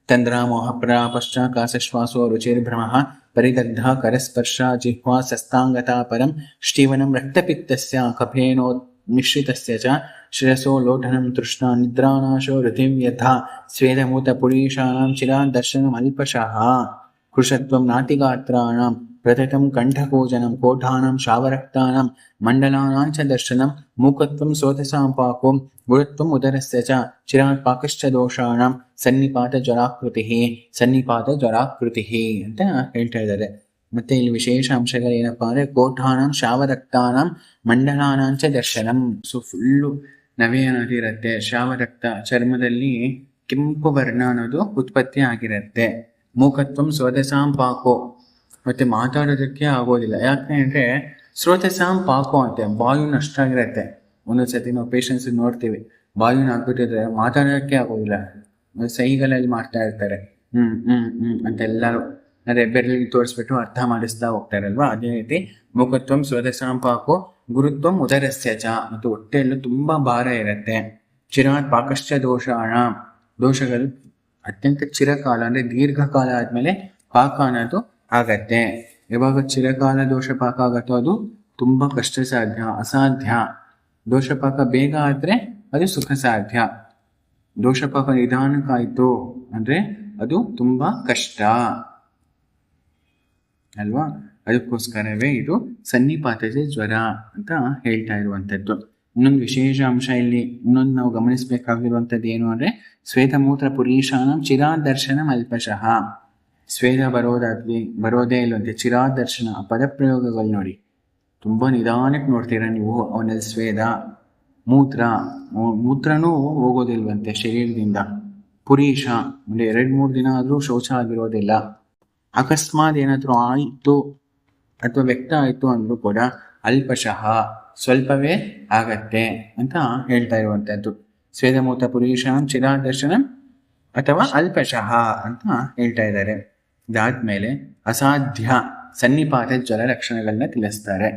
ತಂದ್ರಾಮೋಹ ಪ್ರಲಾಪಶ್ಚ ಕಾಸಶ್ವಾಸೋ ರುಚಿರ್ಭ್ರಮಃ ಪರಿದಗ್ಧ ಕರಸ್ಪರ್ಶ ಜಿಹ್ವಾ ಸಸ್ತಾಂಗತಾ ಪರಂ ಶ್ರೀವನಂ ರಕ್ತಪಿತ್ತಸ್ಯ ಕಫೇನೋ ಮಿಶ್ರಿತಸ್ಯ ಚ ಶಿರಸೋ ಲೋಟನಂ ತೃಷ್ಣಾ ನಿದ್ರಾನಾಶೋ ಋತಿವ್ಯಥಾ ಸ್ವೇದಮೂತ ಪುರೀಶಾನಾಂ ಚಿರಾನ್ ದರ್ಶನಂ ಅಲ್ಪಶಃ ಕೃಷತ್ವಂ ನಾತಿಗಾತ್ರಾಣಾಂ ಪ್ರತತಂ ಕಂಠಕೂಜನಂ ಕೋಠಾನಾಂ ಶಾವರಕ್ತಾನಾಂ ಮಂಡಲಾನಾಂ ಚ ದರ್ಶನಂ ಮೂಕತ್ವಂ ಸೋತಸಾಂ ಪಾಕೋಂ ಗುರುತ್ವಂ ಉದರಸ್ಯ ಚ ಚಿರಾತ್ ಪಾಕಶ್ಚ ದೋಷಾಣಾಂ ಸನ್ನಿಪಾತ ಜ್ವರಾಕೃತಿ ಅಂತ ಹೇಳ್ತಾ ಇದ್ದಾರೆ. ಮತ್ತೆ ಇಲ್ಲಿ ವಿಶೇಷ ಅಂಶಗಳು ಏನಪ್ಪಾ ಅಂದರೆ ಕೋಠಾನಾಂ ಶಾವರಕ್ತಾನಾಂ ಮಂಡಲಾನಾಂಚ ದರ್ಶನಂ. ಸೊ ಫುಲ್ಲು ನವೆ ಅನ್ನೋದು ಇರುತ್ತೆ, ಶಾವರಕ್ತ ಚರ್ಮದಲ್ಲಿ ಕೆಂಪು ವರ್ಣ ಅನ್ನೋದು ಉತ್ಪತ್ತಿ ಆಗಿರುತ್ತೆ. ಮೂಕತ್ವಂ ಸ್ರೋತಸಾಂ ಪಾಕೋ, ಮತ್ತೆ ಮಾತಾಡೋದಕ್ಕೆ ಆಗೋದಿಲ್ಲ. ಯಾಕೆ ಅಂದರೆ ಸ್ರೋತಸಾಂ ಪಾಕೋ ಅಂತೆ, ಬಾಯು ನಷ್ಟ ಆಗಿರುತ್ತೆ. ಒಂದೊಂದ್ಸತಿ ನಾವು ಪೇಷಂಟ್ಸ್ ನೋಡ್ತೀವಿ, ಬಾಗಿನ ಆಗ್ಬಿಟ್ಟಿದ್ರೆ ಮಾತಾಡೋಕ್ಕೆ ಆಗೋದಿಲ್ಲ, ಸೈಗಳಲ್ಲಿ ಮಾಡ್ತಾ ಇರ್ತಾರೆ, ಅಂತೆಲ್ಲರೂ ಅದೇ ಬೆರಳಿಗೆ ತೋರಿಸ್ಬಿಟ್ಟು ಅರ್ಥ ಮಾಡಿಸ್ತಾ ಹೋಗ್ತಾರಲ್ವಾ. ಅದೇ ರೀತಿ ಮುಖತ್ವಂ ಸ್ವದಶಾಂ ಪಾಕೋ ಗುರುತ್ವಂ ಉದರಸ್ಯ ಚ, ಮತ್ತು ಹೊಟ್ಟೆಯಲ್ಲೂ ತುಂಬಾ ಭಾರ ಇರುತ್ತೆ. ಚಿರಾತ್ ಪಾಕಶ್ಚ ದೋಷಾಣ, ದೋಷಗಳು ಅತ್ಯಂತ ಚಿರಕಾಲ ಅಂದ್ರೆ ದೀರ್ಘಕಾಲ ಆದ್ಮೇಲೆ ಪಾಕ ಅನ್ನೋದು ಆಗತ್ತೆ. ಯಾವಾಗ ಚಿರಕಾಲ ದೋಷ ಪಾಕ ಆಗತ್ತೋ ಅದು ತುಂಬಾ ಕಷ್ಟ ಸಾಧ್ಯ, ಅಸಾಧ್ಯ. ದೋಷಪಾಕ ಬೇಗ ಆದ್ರೆ ಅದು ಸುಖ ಸಾಧ್ಯ. ದೋಷಪಾಕ ನಿಧಾನಕ್ಕಾಯ್ತು ಅಂದ್ರೆ ಅದು ತುಂಬಾ ಕಷ್ಟ ಅಲ್ವಾ. ಅದಕ್ಕೋಸ್ಕರವೇ ಇದು ಸನ್ನಿಪಾತಜ ಜ್ವರ ಅಂತ ಹೇಳ್ತಾ ಇರುವಂತದ್ದು. ಇನ್ನೊಂದು ವಿಶೇಷ ಅಂಶ ಇಲ್ಲಿ ಇನ್ನೊಂದು ನಾವು ಗಮನಿಸಬೇಕಾಗಿರುವಂತದ್ದು ಏನು ಅಂದ್ರೆ ಶ್ವೇತಮೂತ್ರ ಪುರೀಶಾನಂ ಚಿರಾದರ್ಶನಂ ಅಲ್ಪಶಃ. ಸ್ವೇದ ಬರೋದೇ ಇಲ್ಲಂತೆ, ಚಿರಾದರ್ಶನ ಪದಪ್ರಯೋಗಗಳು ನೋಡಿ, ತುಂಬಾ ನಿಧಾನಕ್ಕೆ ನೋಡ್ತೀರಾ ನೀವು. ಅವನಲ್ಲಿ ಸ್ವೇದ ಮೂತ್ರನೂ ಹೋಗೋದಿಲ್ವಂತೆ ಶರೀರದಿಂದ. ಪುರೀಶ ಅಂದ್ರೆ 2-3 ದಿನ ಆದ್ರೂ ಶೌಚ ಆಗಿರೋದಿಲ್ಲ. ಅಕಸ್ಮಾತ್ ಏನಾದ್ರೂ ಆಯ್ತು ಅಥವಾ ವ್ಯಕ್ತ ಆಯ್ತು ಅಂದ್ರೂ ಕೂಡ ಅಲ್ಪಶಃ ಸ್ವಲ್ಪವೇ ಆಗತ್ತೆ ಅಂತ ಹೇಳ್ತಾ ಇರುವಂತದ್ದು. ಸ್ವೇದಮೂತ್ರ ಪುರೀಶಾಂ ಚಿರಾದರ್ಶನಂ ಅಥವಾ ಅಲ್ಪಶಃ ಅಂತ ಹೇಳ್ತಾ ಇದ್ದಾರೆ. ಇದಾದ್ಮೇಲೆ ಅಸಾಧ್ಯ ಸನ್ನಿಪಾತ ಜ್ವರ ಲಕ್ಷಣಗಳನ್ನ ತಿಳಿಸ್ತಾರೆ.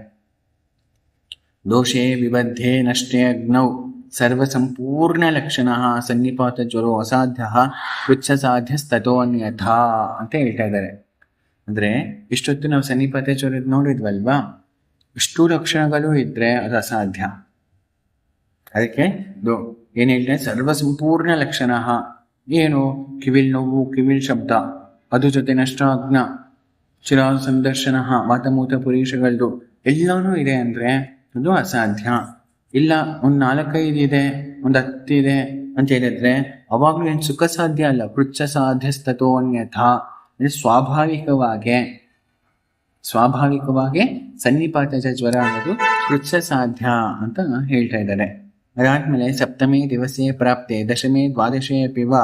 ದೋಷೇ ವಿಬದ್ಧೆ ನಷ್ಟೇ ಅಗ್ನೌ ಸರ್ವ ಸಂಪೂರ್ಣ ಲಕ್ಷಣ ಸನ್ನಿಪಾತ ಜ್ವರೋ ಅಸಾಧ್ಯ ಕೃಚ್ಛಸಾಧ್ಯಸ್ತತೋನ್ಯಥ ಅಂತ ಹೇಳ್ತಾ ಇದ್ದಾರೆ. ಅಂದ್ರೆ ಇಷ್ಟೊತ್ತು ನಾವು ಸನ್ನಿಪಾತ ಜ್ವರ ನೋಡಿದ್ವಲ್ವಾ, ಇಷ್ಟು ಲಕ್ಷಣಗಳು ಇದ್ರೆ ಅದು ಅಸಾಧ್ಯ. ಅದಕ್ಕೆ ಏನ್ ಹೇಳ್ತಾರೆ, ಸರ್ವ ಸಂಪೂರ್ಣ ಲಕ್ಷಣ ಏನು, ಕಿವಿಲ್ ನೋವು, ಕಿವಿಲ್ ಶಬ್ದ, ಅದ್ರ ಜೊತೆ ನಷ್ಟಾಗ್ನ, ಚಿರ ಸಂದರ್ಶನ, ವಾತಮೂತ ಪುರೀಷಗಳದು ಎಲ್ಲಾನು ಇದೆ ಅಂದ್ರೆ ಅದು ಅಸಾಧ್ಯ. ಇಲ್ಲ 1-4-5 ಇದೆ, 10 ಇದೆ ಅಂತ ಹೇಳಿದ್ರೆ ಅವಾಗ್ಲೂ ಏನು ಸುಖ ಸಾಧ್ಯ ಅಲ್ಲ. ಕೃಚ್ಛ ಸಾಧ್ಯಸ್ತತೋ ಅನ್ಯಥ ಅಂದ್ರೆ ಸ್ವಾಭಾವಿಕವಾಗಿ ಸನ್ನಿಪಾತಜ ಜ್ವರ ಅನ್ನೋದು ಕೃಚ್ಛ ಸಾಧ್ಯ ಅಂತ ಹೇಳ್ತಾ ಇದ್ದಾರೆ. ಅದಾದ್ಮೇಲೆ ಸಪ್ತಮೇ ದಿವಸೇ ಪ್ರಾಪ್ತೆ ದಶಮೇ ದ್ವಾದಶೇ ಪಿವ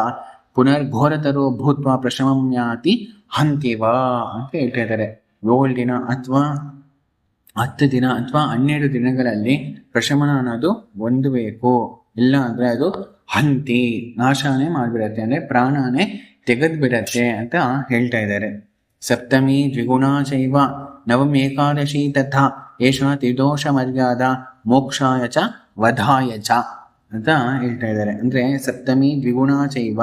ಪುನರ್ಘೋರತರೋ ಭೂತ್ವ ಪ್ರಶಮಮ್ಯಾತಿ ಹಂತಿವಾ ಅಂತ ಹೇಳ್ತಾ ಇದ್ದಾರೆ. 7 ದಿನ ಅಥವಾ 10 ದಿನ ಅಥವಾ 12 ದಿನಗಳಲ್ಲಿ ಪ್ರಶಮನ ಅನ್ನೋದು ಹೊಂದಬೇಕು. ಇಲ್ಲ ಅಂದ್ರೆ ಅದು ಹಂತಿ, ನಾಶನೇ ಮಾಡ್ಬಿಡತ್ತೆ, ಅಂದ್ರೆ ಪ್ರಾಣನೇ ತೆಗೆದ್ಬಿಡತ್ತೆ ಅಂತ ಹೇಳ್ತಾ ಇದ್ದಾರೆ. ಸಪ್ತಮಿ ದ್ವಿಗುಣ ಚೈವ ನವಮ ಏಕಾದಶಿ ತಥಾ ಏಷ ತ್ರಿದೋಷ ಮರ್ಯಾದ ಮೋಕ್ಷಾಯ ಚ ವಧಾಯ ಚ ಅಂತ ಹೇಳ್ತಾ ಇದ್ದಾರೆ. ಅಂದ್ರೆ ಸಪ್ತಮಿ ದ್ವಿಗುಣ ಚೈವ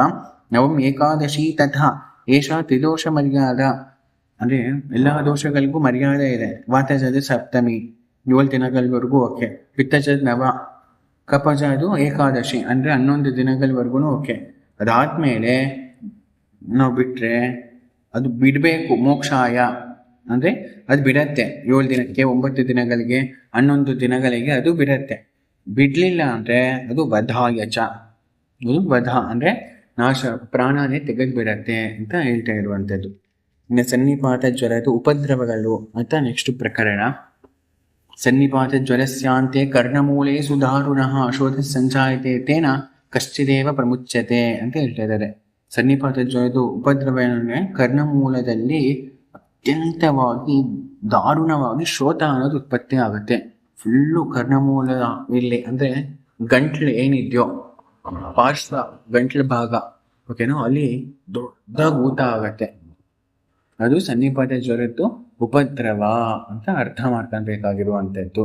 ನವಮ ಏಕಾದಶಿ ತಥಾ ಏಷ ತ್ರಿದೋಷ ಮರ್ಯಾದ ಅಂದ್ರೆ ಎಲ್ಲಾ ದೋಷಗಳಿಗೂ ಮರ್ಯಾದೆ ಇದೆ. ವಾತಜದ ಸಪ್ತಮಿ 7 ದಿನಗಳವರೆಗೂ ಓಕೆ, ಪಿತ್ತಜದ ನವ, ಕಪಜದು ಏಕಾದಶಿ ಅಂದ್ರೆ 11 ದಿನಗಳವರೆಗೂ ಓಕೆ. ಅದಾದ್ಮೇಲೆ ನಾವು ಬಿಟ್ರೆ ಅದು ಬಿಡಬೇಕು. ಮೋಕ್ಷಾಯ ಅಂದ್ರೆ ಅದು ಬಿಡತ್ತೆ 7 ದಿನಕ್ಕೆ, 9 ದಿನಗಳಿಗೆ, 11 ದಿನಗಳಿಗೆ ಅದು ಬಿಡತ್ತೆ. ಬಿಡ್ಲಿಲ್ಲ ಅಂದ್ರೆ ಅದು ವಧಾಯಚ, ಅದು ವಧ ಅಂದ್ರೆ ನಾಶ, ಪ್ರಾಣನೇ ತೆಗೆದ್ಬಿಡತ್ತೆ ಅಂತ ಹೇಳ್ತಾ ಇರುವಂಥದ್ದು. ಇನ್ನು ಸನ್ನಿಪಾತ ಜ್ವರದ ಉಪದ್ರವಗಳು ಅಂತ ನೆಕ್ಸ್ಟ್ ಪ್ರಕರಣ. ಸನ್ನಿಪಾತ ಜ್ವರಸ್ಯಾಂತೆ ಕರ್ಣಮೂಲೆ ಸುಧಾರುಣಃ ಶೋಧ ಸಂಜಾಯತೆ ತೇನ ಕಶ್ಚಿದೇವ ಪ್ರಮುಚ್ಯತೆ ಅಂತ ಹೇಳ್ತಾ ಇದ್ದಾರೆ. ಸನ್ನಿಪಾತ ಜ್ವರದ ಉಪದ್ರವ ಏನಂದ್ರೆ ಕರ್ಣಮೂಲದಲ್ಲಿ ಅತ್ಯಂತವಾಗಿ ದಾರುಣವಾಗಿ ಶೋಥ ಅನ್ನೋದು ಉತ್ಪತ್ತಿ ಆಗುತ್ತೆ. ಫುಲ್ಲು ಕರ್ಣಮೂಲ ಇಲ್ಲಿ ಅಂದ್ರೆ ಗಂಟ್ಲು ಏನಿದೆಯೋ ಪಾರ್ಶ್ವ ಗಂಟ್ಲ ಭಾಗ ಓಕೆನೋ, ಅಲ್ಲಿ ದೊಡ್ಡ ಊತ ಆಗತ್ತೆ. ಅದು ಸನ್ನಿಪಾತ ಜ್ವರದ್ದು ಉಪದ್ರವ ಅಂತ ಅರ್ಥ ಮಾಡ್ಕೊಳ್ಬೇಕಾಗಿರುವಂಥದ್ದು.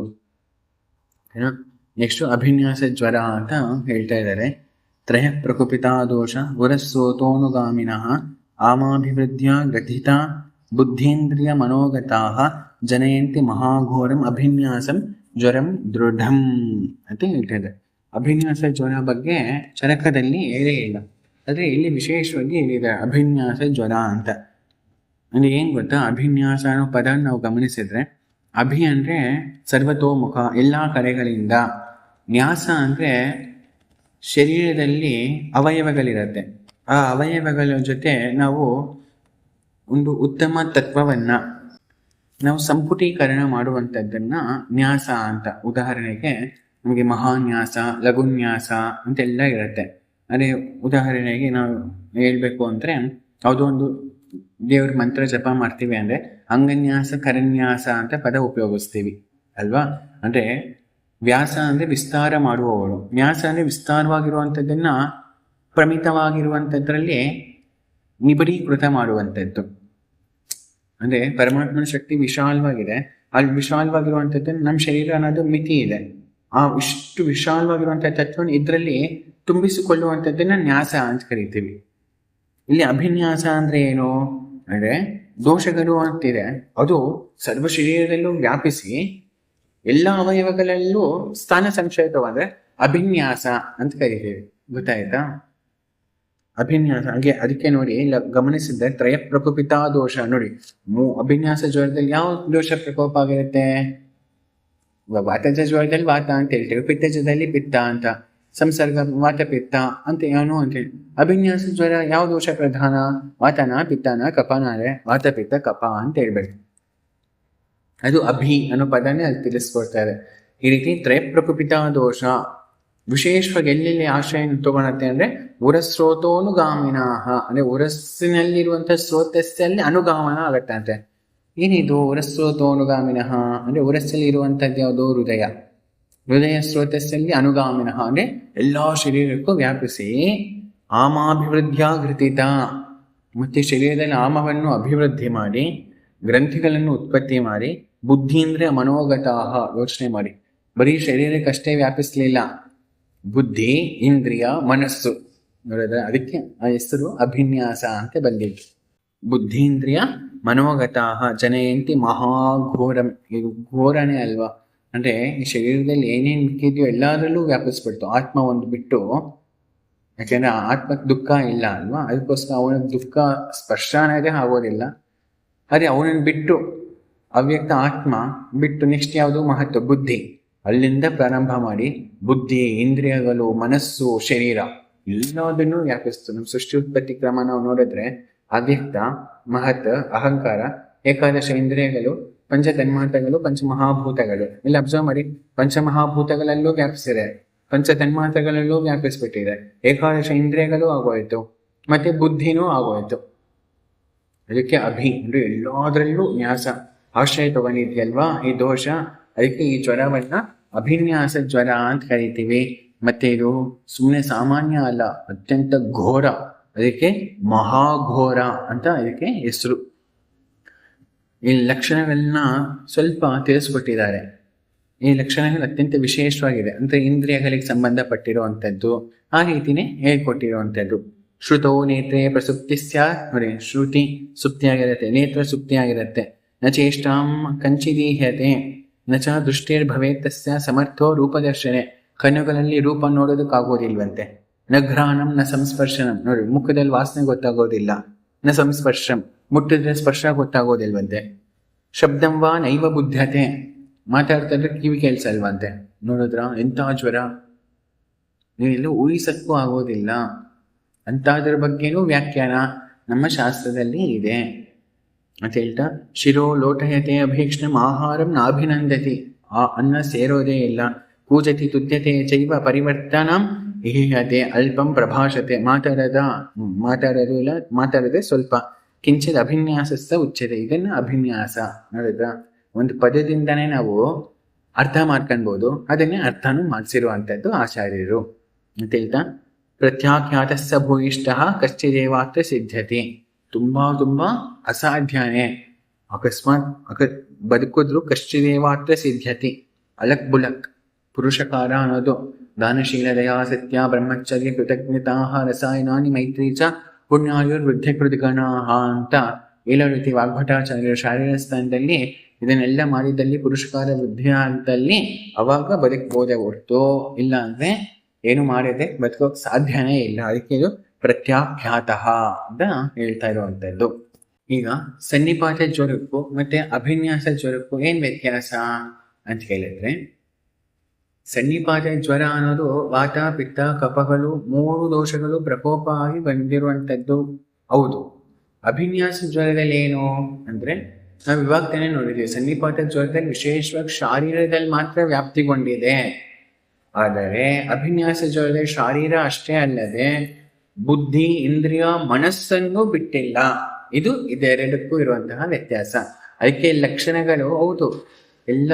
ನೆಕ್ಸ್ಟ್ ಅಭಿನ್ಯಾಸ ಜ್ವರ ಅಂತ ಹೇಳ್ತಾ ಇದ್ದಾರೆ. ತ್ರಯ ಪ್ರಕುಪಿತ ದೋಷ ಗುರಸ್ಸೋತೋನುಗಾಮಿನಃ ಆಮಾಭಿವೃದ್ಧ್ಯ ಗ್ರಥಿತ ಬುದ್ಧೇಂದ್ರಿಯ ಮನೋಗತಾ ಜನಯಂತಿ ಮಹಾಘೋರಂ ಅಭಿನ್ಯಾಸಂ ಜ್ವರಂ ದೃಢಂ ಅಂತ ಹೇಳ್ತಾ ಇದ್ದಾರೆ. ಅಭಿನ್ಯಾಸ ಜ್ವರ ಬಗ್ಗೆ ಚರಕದಲ್ಲಿ ಹೇಳೇ ಇಲ್ಲ, ಆದರೆ ಇಲ್ಲಿ ವಿಶೇಷವಾಗಿ ಹೇಳಿದೆ ಅಭಿನ್ಯಾಸ ಜ್ವರ ಅಂತ. ಅಂದ್ರೆ ಏನ್ ಗೊತ್ತಾ, ಅಭಿನ್ಯಾಸ ಅನ್ನೋ ಪದ ನಾವು ಗಮನಿಸಿದ್ರೆ ಅಭಿ ಅಂದ್ರೆ ಸರ್ವತೋಮುಖ, ಎಲ್ಲಾ ಕಡೆಗಳಿಂದ. ನ್ಯಾಸ ಅಂದ್ರೆ ಶರೀರದಲ್ಲಿ ಅವಯವಗಳಿರತ್ತೆ, ಆ ಅವಯವಗಳ ಜೊತೆ ನಾವು ಒಂದು ಉತ್ತಮ ತತ್ವವನ್ನ ನಾವು ಸಂಪುಟೀಕರಣ ಮಾಡುವಂಥದ್ದನ್ನ ನ್ಯಾಸ ಅಂತ. ಉದಾಹರಣೆಗೆ ನಮಗೆ ಮಹಾನ್ಯಾಸ, ಲಘುನ್ಯಾಸ ಅಂತೆಲ್ಲ ಇರುತ್ತೆ. ಅದೇ ಉದಾಹರಣೆಗೆ ನಾವು ಹೇಳ್ಬೇಕು ಅಂದ್ರೆ ಯಾವುದೋ ಒಂದು ದೇವ್ರ ಮಂತ್ರ ಜಪ ಮಾಡ್ತೀವಿ ಅಂದ್ರೆ ಅಂಗನ್ಯಾಸ ಕರನ್ಯಾಸ ಅಂತ ಪದ ಉಪಯೋಗಿಸ್ತೀವಿ ಅಲ್ವಾ. ಅಂದ್ರೆ ವ್ಯಾಸ ಅಂದರೆ ವಿಸ್ತಾರ ಮಾಡುವವಳು, ನ್ಯಾಸ ಅಂದರೆ ವಿಸ್ತಾರವಾಗಿರುವಂಥದ್ದನ್ನು ಪ್ರಮಿತವಾಗಿರುವಂಥದ್ರಲ್ಲಿ ನಿಬಿಡೀಕೃತ ಮಾಡುವಂಥದ್ದು. ಅಂದರೆ ಪರಮಾತ್ಮನ ಶಕ್ತಿ ವಿಶಾಲವಾಗಿದೆ, ಅಲ್ಲಿ ವಿಶಾಲವಾಗಿರುವಂಥದ್ದನ್ನು ನಮ್ಮ ಶರೀರ ಅನ್ನೋದು ಮಿತಿ ಇದೆ. ಆ ಇಷ್ಟು ವಿಶಾಲವಾಗಿರುವಂಥ ತತ್ವವನ್ನು ಇದರಲ್ಲಿ ತುಂಬಿಸಿಕೊಳ್ಳುವಂಥದ್ದನ್ನು ನ್ಯಾಸ ಅಂತ ಕರಿತೀವಿ. ಇಲ್ಲಿ ಅಭಿನ್ಯಾಸ ಅಂದರೆ ಏನು ಅಂದರೆ ದೋಷಗಳು ಅಂತಿದೆ, ಅದು ಸರ್ವ ಶರೀರದಲ್ಲೂ ವ್ಯಾಪಿಸಿ ಎಲ್ಲ ಅವಯವಗಳಲ್ಲೂ ಸ್ಥಾನ ಸಂಕ್ಷೇಪವಾದರೆ ಅಭಿನ್ಯಾಸ ಅಂತ ಕರಿತೀವಿ. ಗೊತ್ತಾಯ್ತಾ? ಅಭಿನ್ಯಾಸ ಹಾಗೆ ಅದಕ್ಕೆ ನೋಡಿ ಗಮನಿಸಿದ್ರೆ ತ್ರಯ ಪ್ರಕೋಪಿತ ದೋಷ ನೋಡಿ. ಅಭಿನ್ಯಾಸ ಜ್ವರದಲ್ಲಿ ಯಾವ ದೋಷ ಪ್ರಕೋಪ ಆಗಿರುತ್ತೆ? ವಾತಜ ಜ್ವರದಲ್ಲಿ ವಾತ ಅಂತ ಹೇಳ್ತೇವೆ, ಪಿತ್ತಜದಲ್ಲಿ ಪಿತ್ತ ಅಂತ, ಸಂಸರ್ಗ ವಾತ ಪಿತ್ತ ಅಂತ ಏನು ಅಂತ ಹೇಳಿ. ಅಭಿನ್ಯಾಸ ಜ್ವರ ಯಾವ ದೋಷ ಪ್ರಧಾನ? ವಾತನ ಪಿತ್ತನ ಕಪನಾರೆ ವಾತ ಪಿತ್ತ ಕಪ ಅಂತ ಹೇಳ್ಬೇಕು. ಅದು ಅಭಿ ಅನ್ನೋ ಪದನೇ ಅಲ್ಲಿ ತಿಳಿಸ್ಕೊಡ್ತಾರೆ. ಈ ರೀತಿ ತ್ರಯ ಪ್ರಕೋಪಿತ ದೋಷ ವಿಶೇಷವಾಗಿ ಎಲ್ಲೆಲ್ಲಿ ಆಶ್ರಯ ತಗೊಳತ್ತೆ ಅಂದ್ರೆ ಉರಸ್ರೋತೋನುಗಾಮಿನಾಹ, ಅಂದ್ರೆ ಉರಸ್ಸಿನಲ್ಲಿರುವಂತಹ ಸ್ರೋತಸ್ಸಲ್ಲಿ ಅನುಗಾಮನ ಆಗತ್ತಂತೆ. ಏನಿದು ಉರಸ್ರೋತೋನುಗಾಮಿನಃ ಅಂದ್ರೆ ಉರಸ್ಸಲ್ಲಿ ಇರುವಂತದ್ದು ಯಾವುದು? ಹೃದಯ ಸ್ರೋತಸ್ಸಲ್ಲಿ ಅನುಗಾಮಿನಃ ಅಂದ್ರೆ ಎಲ್ಲಾ ಶರೀರಕ್ಕೂ ವ್ಯಾಪಿಸಿ ಆಮಾಭಿವೃದ್ಧಿಯಾಗೃತಿತ, ಮತ್ತೆ ಶರೀರದಲ್ಲಿ ಆಮವನ್ನು ಅಭಿವೃದ್ಧಿ ಮಾಡಿ ಗ್ರಂಥಿಗಳನ್ನು ಉತ್ಪತ್ತಿ ಮಾಡಿ ಬುದ್ಧೀಂದ್ರಿಯ ಮನೋಗತಾಹ, ಯೋಚನೆ ಮಾಡಿ ಬರೀ ಶರೀರಕ್ಕಷ್ಟೇ ವ್ಯಾಪಿಸ್ಲಿಲ್ಲ, ಬುದ್ಧಿ ಇಂದ್ರಿಯ ಮನಸ್ಸು ನೋಡಿದ್ರೆ ಅದಕ್ಕೆ ಆ ಹೆಸರು ಅಭಿನ್ಯಾಸ ಅಂತ ಬಂದಿತ್ತು. ಬುದ್ಧೀಂದ್ರಿಯ ಮನೋಗತಾಹ ಜನಯಂತಿ ಮಹಾಘೋರಂ, ಇದು ಘೋರನೇ ಅಲ್ವಾ? ಅಂದ್ರೆ ಈ ಶರೀರದಲ್ಲಿ ಏನೇನು ಮಿಕ್ಕಿದೆಯೋ ಎಲ್ಲದರಲ್ಲೂ ವ್ಯಾಪಿಸ್ಬಿಡ್ತು, ಆತ್ಮ ಒಂದು ಬಿಟ್ಟು. ಯಾಕೆಂದ್ರೆ ಆತ್ಮಕ್ಕೆ ದುಃಖ ಇಲ್ಲ ಅಲ್ವಾ, ಅದಕ್ಕೋಸ್ಕರ ಅವನ ದುಃಖ ಸ್ಪರ್ಶ ಅನ್ನೋದೇ ಆಗೋದಿಲ್ಲ. ಅದೇ ಅವನನ್ನು ಬಿಟ್ಟು ಅವ್ಯಕ್ತ ಆತ್ಮ ಬಿಟ್ಟು ನೆಕ್ಸ್ಟ್ ಯಾವುದು? ಮಹತ್ವ ಬುದ್ಧಿ. ಅಲ್ಲಿಂದ ಪ್ರಾರಂಭ ಮಾಡಿ ಬುದ್ಧಿ, ಇಂದ್ರಿಯಗಳು, ಮನಸ್ಸು, ಶರೀರ ಎಲ್ಲದನ್ನೂ ವ್ಯಾಪಿಸ್ತು. ನಮ್ಮ ಸೃಷ್ಟಿ ಉತ್ಪತ್ತಿ ಕ್ರಮ ನಾವು ನೋಡಿದ್ರೆ ಅವ್ಯಕ್ತ, ಮಹತ್, ಅಹಂಕಾರ, ಏಕಾದಶ ಇಂದ್ರಿಯಗಳು, ಪಂಚ ತನ್ಮಾತ್ರಗಳು, ಪಂಚಮಹಾಭೂತಗಳು. ಇಲ್ಲಿ ಅಬ್ಸರ್ವ್ ಮಾಡಿ, ಪಂಚಮಹಾಭೂತಗಳಲ್ಲೂ ವ್ಯಾಪಿಸಿದೆ, ಪಂಚ ತನ್ಮಾತ್ರಗಳಲ್ಲೂ ವ್ಯಾಪಿಸ್ಬಿಟ್ಟಿದೆ, ಏಕಾದಶ ಇಂದ್ರಿಯಗಳು ಆಗೋಯ್ತು, ಮತ್ತೆ ಬುದ್ಧಿನೂ ಆಗೋಯ್ತು. ಅದಕ್ಕೆ ಅಭಿ ಅಂದ್ರೆ ಎಲ್ಲದರಲ್ಲೂ ನ್ಯಾಸ ಆಶ್ರಯ ತಗೊಂಡಿದ್ಯಲ್ವಾ ಈ ದೋಷ. ಅದಕ್ಕೆ ಈ ಜ್ವರವನ್ನ ಅಭಿನ್ಯಾಸ ಜ್ವರ ಅಂತ ಕರಿತೀವಿ. ಮತ್ತೆ ಇದು ಸುಮ್ಮನೆ ಸಾಮಾನ್ಯ ಅಲ್ಲ, ಅತ್ಯಂತ ಘೋರ, ಅದಕ್ಕೆ ಮಹಾಘೋರ ಅಂತ ಇದಕ್ಕೆ ಹೆಸರು. ಈ ಲಕ್ಷಣಗಳನ್ನ ಸ್ವಲ್ಪ ತಿಳಿಸ್ಕೊಟ್ಟಿದ್ದಾರೆ. ಈ ಲಕ್ಷಣಗಳು ಅತ್ಯಂತ ವಿಶೇಷವಾಗಿದೆ, ಅಂದ್ರೆ ಇಂದ್ರಿಯಗಳಿಗೆ ಸಂಬಂಧಪಟ್ಟಿರುವಂಥದ್ದು, ಆ ರೀತಿನೇ ಹೇಳ್ಕೊಟ್ಟಿರುವಂಥದ್ದು. ಶ್ರುತೋ ನೇತ್ರೇ ಪ್ರಸುಪ್ತಿ ಸ್ಯಾತ್, ನೋಡಿ ಶ್ರುತಿ ಸುಪ್ತಿಯಾಗಿರುತ್ತೆ, ನೇತ್ರ ಸುಪ್ತಿಯಾಗಿರುತ್ತೆ. ನ ಚೇಷ್ಟಾಂ ಕಂಚಿದೀಹ್ಯತೆ ನ ಚ ದೃಷ್ಟಿರ್ಭವೇತ್ ತಸ್ಯ ಸಮರ್ಥೋ ರೂಪದರ್ಶನೆ, ಕಣ್ಣುಗಳಲ್ಲಿ ರೂಪ ನೋಡೋದಕ್ಕಾಗೋದಿಲ್ವಂತೆ. ನ ಘ್ರಾಣಂ ನ ಸಂಸ್ಪರ್ಶನಂ, ನೋಡಿ ಮುಖದಲ್ಲಿ ವಾಸನೆ ಗೊತ್ತಾಗೋದಿಲ್ಲ. ನ ಸಂಸ್ಪರ್ಶಂ, ಮುಟ್ಟಿದ್ರೆ ಸ್ಪರ್ಶ ಗೊತ್ತಾಗೋದಿಲ್ವಂತೆ. ಶಬ್ದಂ ವಾ ನೈವ ಬುದ್ಧತೆ, ಮಾತಾಡ್ತಾ ಇದ್ರೆ ಕಿವಿ ಕೇಳಿಸಲ್ವಂತೆ. ನೋಡಿದ್ರ ಎಂಥ ಜ್ವರ, ನೀವೆಲ್ಲೂ ಊಹಿಸಕ್ಕೂ ಆಗೋದಿಲ್ಲ. ಅಂಥದ್ರ ಬಗ್ಗೆನೂ ವ್ಯಾಖ್ಯಾನ ನಮ್ಮ ಶಾಸ್ತ್ರದಲ್ಲಿ ಇದೆ ಅಂತ ಹೇಳ್ತಾ, ಶಿರೋ ಲೋಟಯತೆ ಅಭೀಕ್ಷ್ಣಂ ಆಹಾರಂ ನಾಭಿನಂದತಿ, ಆ ಅನ್ನ ಸೇರೋದೇ ಇಲ್ಲ. ಕೂಜತಿ ತುದ್ಯತೆ ಚೈವ ಪರಿವರ್ತನಂ ಇಹ್ಯತೆ ಅಲ್ಪಂ ಪ್ರಭಾಷತೆ, ಮಾತಾಡೋದು ಇಲ್ಲ, ಮಾತಾಡದೆ ಸ್ವಲ್ಪ. ಕಿಂಚಿತ್ ಅಭಿನ್ಯಾಸಸ್ಥ ಉಚ್ಯತೆ, ಇದನ್ನ ಅಭಿನ್ಯಾಸ. ನೋಡಿದ್ರ ಒಂದು ಪದದಿಂದನೇ ನಾವು ಅರ್ಥ ಮಾಡ್ಕೊಳ್ಬೋದು, ಅದನ್ನೇ ಅರ್ಥನೂ ಮಾಡಿಸಿರುವಂಥದ್ದು ಆಚಾರ್ಯರು ಅಂತ ಹೇಳ್ತಾ, ಪ್ರತ್ಯಾಖ್ಯಾತಸ್ಸ ಭೂಯಿಷ್ಠ ಕಶ್ಚಿದೇವಾತ್ರ ಸಿದ್ಧತೆ, ತುಂಬಾ ಅಸಾಧ್ಯನೇ, ಅಕಸ್ಮಾತ್ ಬದುಕಿದ್ರು ಕಶ್ಚಿದೇವಾತ್ರ ಸಿದ್ಧತೆ. ಅಲಕ್ ಬುಲಕ್ ಪುರುಷಕಾರ ಅನ್ನೋದು ದಾನಶೀಲ ದಯಾ ಸತ್ಯ ಬ್ರಹ್ಮಚರ್ಯ ಕೃತಜ್ಞತಾ ರಸಾಯನಾನಿ ಮೈತ್ರಿ ಚ ಪುಣ್ಯಾಯುರ್ ವೃದ್ಧ ಕೃತಿಗಣಾ ಅಂತ 7 ರೀತಿ ವಾಗ್ಭಟಾಚಾರ್ಯರ ಶಾರೀರ ಸ್ಥಾನದಲ್ಲಿ ಇದನ್ನೆಲ್ಲ ಮಾಡಿದ್ದಲ್ಲಿ ಪುರುಷಕಾರ ವೃದ್ಧಿ ಅಂತಲ್ಲಿ ಅವಾಗ ಬದುಕಬಹುದೇ ಹೊರತು ಇಲ್ಲ ಅಂದ್ರೆ ಏನು ಮಾಡಿದೆ ಬದುಕೋಕ್ ಸಾಧ್ಯನೇ ಇಲ್ಲ. ಅದಕ್ಕೆ ಇದು ಪ್ರತ್ಯಾಖ್ಯಾತ ಅಂತ ಹೇಳ್ತಾ ಇರುವಂತದ್ದು. ಈಗ ಸನ್ನಿಪಾತ ಜ್ವರಕ್ಕೂ ಮತ್ತೆ ಅಭಿನ್ಯಾಸ ಜ್ವರಕ್ಕೂ ಏನ್ ವ್ಯತ್ಯಾಸ ಅಂತ ಹೇಳಿದ್ರೆ, ಸನ್ನಿಪಾತ ಜ್ವರ ಅನ್ನೋದು ವಾತ ಪಿತ್ತ ಕಫಗಳು 3 ದೋಷಗಳು ಪ್ರಕೋಪ ಆಗಿ ಬಂದಿರುವಂತದ್ದು ಹೌದು. ಅಭಿನ್ಯಾಸ ಜ್ವರದಲ್ಲಿ ಏನು ಅಂದ್ರೆ ನಾವು ಇವಾಗ ತಾನೇ ನೋಡಿದ್ವಿ, ಸನ್ನಿಪಾತ ಜ್ವರದಲ್ಲಿ ವಿಶೇಷವಾಗಿ ಶಾರೀರದಲ್ಲಿ ಮಾತ್ರ ವ್ಯಾಪ್ತಿಗೊಂಡಿದೆ. ಆದರೆ ಅಭಿನ್ಯಾಸ ಜ್ವರದಲ್ಲಿ ಶಾರೀರ ಅಷ್ಟೇ ಅಲ್ಲದೆ ಬುದ್ಧಿ ಇಂದ್ರಿಯ ಮನಸ್ಸನ್ನು ಬಿಟ್ಟಿಲ್ಲ. ಇದು ಇದೆರಡಕ್ಕೂ ಇರುವಂತಹ ವ್ಯತ್ಯಾಸ. ಅದಕ್ಕೆ ಲಕ್ಷಣಗಳು ಹೌದು ಎಲ್ಲ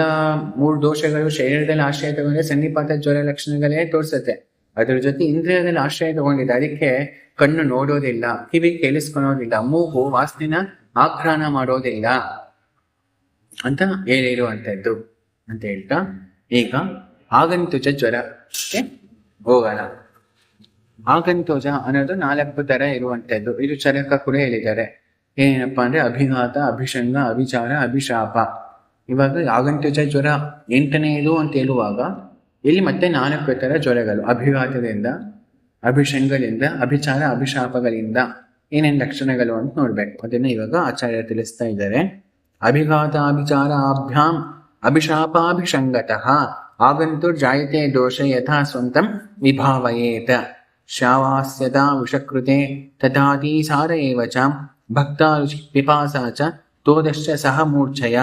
3 ದೋಷಗಳು ಶರೀರದಲ್ಲಿ ಆಶ್ರಯ ತಗೊಂಡ್ರೆ ಸನ್ನಿಪಾತ ಜ್ವರ ಲಕ್ಷಣಗಳೇ ತೋರಿಸುತ್ತೆ. ಅದ್ರ ಜೊತೆ ಇಂದ್ರಿಯದಲ್ಲಿ ಆಶ್ರಯ ತಗೊಂಡಿದೆ, ಅದಕ್ಕೆ ಕಣ್ಣು ನೋಡೋದಿಲ್ಲ, ಕಿವಿ ಕೇಳಿಸ್ಕೊಳೋದಿಲ್ಲ, ಮೂಗು ವಾಸನೆನ ಆಘ್ರಾಣ ಮಾಡೋದಿಲ್ಲ ಅಂತ ಹೇಳಿರುವಂಥದ್ದು ಅಂತ ಹೇಳ್ತಾ ಈಗ ಆಗಂತುಜ ಜ್ವರಕ್ಕೆ ಹೋಗೋಣ. ಆಗಂತುಜ ಅನ್ನೋದು 4 ತರ ಇರುವಂಥದ್ದು. ಇದು ಚರಕ ಕೂಡ ಹೇಳಿದ್ದಾರೆ. ಏನಪ್ಪಾ ಅಂದ್ರೆ ಅಭಿಘಾತ, ಅಭಿಷಂಗ, ಅಭಿಚಾರ, ಅಭಿಶಾಪ. ಇವಾಗ ಆಗಂತುಜ ಜ್ವರ 8ನೇದು ಅಂತ ಹೇಳುವಾಗ ಇಲ್ಲಿ ಮತ್ತೆ 4 ತರ ಜ್ವರಗಳು. ಅಭಿಘಾತದಿಂದ, ಅಭಿಷಂಗದಿಂದ, ಅಭಿಚಾರ, ಅಭಿಶಾಪಗಳಿಂದ ಏನೇನು ಲಕ್ಷಣಗಳು ಅಂತ ನೋಡ್ಬೇಕು. ಅದನ್ನ ಇವಾಗ ಆಚಾರ್ಯ ತಿಳಿಸ್ತಾ ಇದ್ದಾರೆ. ಅಭಿಘಾತ ಅಭಿಚಾರ ಅಭ್ಯಾಂ ಅಭಿಶಾಪಾಭಿಷಂಗತಃ ಆಗಂತುರ್ಜಾಯತೆ ದೋಷ ಯಥಾ ಸ್ವಂತಂ ವಿಭಾವಯೇತ ಶಾವಾಸ್ಯತಾ ವಿಷಕೃತೆ ತಥಾತಿ ಸಾರ ಏವ ಚ ಭಕ್ತ ಪಿಪಾಸಾ ಚ ತೋದಶ್ಚ ಸಹ ಮೂರ್ಛಯ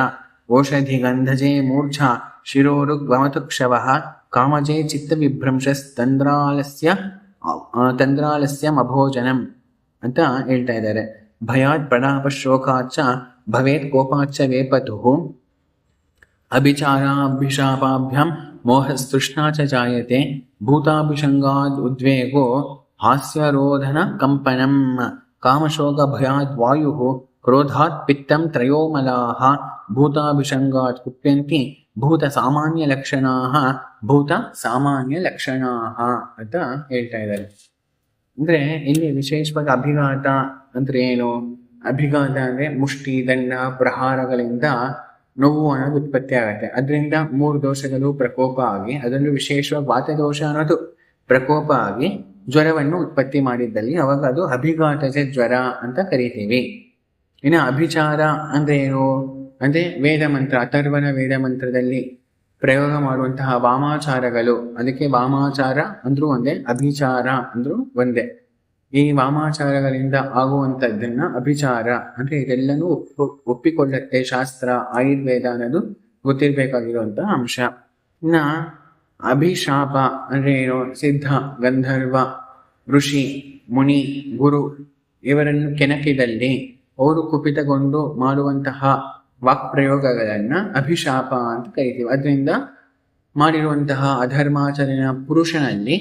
ಓಷಧಿ ಗಂಧಜೆ ಮೂರ್ಛಾ ಶಿರೋರುಗ್ವಮತುಕ್ಷವಃ ಕಾಮಜೆ ಚಿತ್ತವಿಭ್ರಂಶಸ್ತಂದ್ರಾಲಸ್ಯಮಭೋಜನಂ ಅಂತ ಹೇಳ್ತಾ ಇದ್ದಾರೆ. ಭಯಾತ್ ಪ್ರಣಾಪ ಶೋಕಾಚ ಭವೇತ್ ಕೋಪಾಚ ವೇಪತುಃ ಅಭಿಚಾರಾಭಿಶಾಪಾಭ್ಯಾಂ ಮೋಹಸ್ತೃಷ್ಣಾ ಚ ಜಾಯತೆ ಭೂತಾಭಿಷಂಗಾದ್ ಉದ್ವೇಗೋ ಹಾಸ್ಯರೋಧನ ಕಂಪನಂ ಕಾಮಶೋಕ ಭಯಾದ್ ವಾಯುಃ ಕ್ರೋಧಾತ್ ಪಿತ್ತಂ ತ್ರಯೋಮಲಾಃ ಭೂತಾಭಿಷಂಗಾತ್ ಕುಪ್ಯಂತಿ ಭೂತ ಸಾಮಾನ್ಯ ಲಕ್ಷಣಾಃ ಭೂತ ಸಾಮಾನ್ಯ ಲಕ್ಷಣಾಃ ಅಂತ ಹೇಳ್ತಾ ಇದ್ದಾರೆ. ಅಂದ್ರೆ ಇಲ್ಲಿ ವಿಶೇಷವಾಗಿ ಅಭಿಘಾತ ಅಂದ್ರೆ ಏನು? ಅಭಿಘಾತ ಅಂದ್ರೆ ಮುಷ್ಟಿ, ದಂಡ, ಪ್ರಹಾರಗಳಿಂದ ನೋವು ಅನ್ನೋದು ಉತ್ಪತ್ತಿ ಆಗುತ್ತೆ. ಅದರಿಂದ 3 ದೋಷಗಳು ಪ್ರಕೋಪ ಆಗಿ, ಅದರಲ್ಲೂ ವಿಶೇಷವಾಗಿ ವಾತದೋಷ ಅನ್ನೋದು ಪ್ರಕೋಪ ಆಗಿ ಜ್ವರವನ್ನು ಉತ್ಪತ್ತಿ ಮಾಡಿದ್ದಲ್ಲಿ ಅವಾಗ ಅದು ಅಭಿಘಾತಜ ಜ್ವರ ಅಂತ ಕರಿತೀವಿ. ಇನ್ನು ಅಭಿಚಾರ ಅಂದ್ರೆ ಏನು ಅಂದ್ರೆ ವೇದ ಮಂತ್ರ, ಅಥರ್ವಣ ವೇದ ಮಂತ್ರದಲ್ಲಿ ಪ್ರಯೋಗ ಮಾಡುವಂತಹ ವಾಮಾಚಾರಗಳು. ಅದಕ್ಕೆ ವಾಮಾಚಾರ ಅಂದ್ರೂ ಒಂದೇ, ಅಭಿಚಾರ ಅಂದ್ರೂ ಒಂದೇ. ಈ ವಾಮಾಚಾರಗಳಿಂದ ಆಗುವಂಥದ್ದನ್ನ ಅಭಿಚಾರ ಅಂದ್ರೆ ಇದೆಲ್ಲನೂ ಒಪ್ಪಿಕೊಳ್ಳುತ್ತೆ ಶಾಸ್ತ್ರ, ಆಯುರ್ವೇದ ಅನ್ನೋದು ಗೊತ್ತಿರ್ಬೇಕಾಗಿರುವಂತಹ ಅಂಶ. ಇನ್ನ ಅಭಿಶಾಪ ಅಂದ್ರೆ ಏನು? ಸಿದ್ಧ, ಗಂಧರ್ವ, ಋಷಿ, ಮುನಿ, ಗುರು ಇವರನ್ನು ಕೆಣಕಿದಲ್ಲಿ ಅವರು ಕುಪಿತಗೊಂಡು ಮಾಡುವಂತಹ ವಾಕ್ಪ್ರಯೋಗಗಳನ್ನ ಅಭಿಶಾಪ ಅಂತ ಕರಿತೀವಿ. ಅದರಿಂದ ಮಾಡಿರುವಂತಹ ಅಧರ್ಮಾಚರಣೆಯ ಪುರುಷನಲ್ಲಿ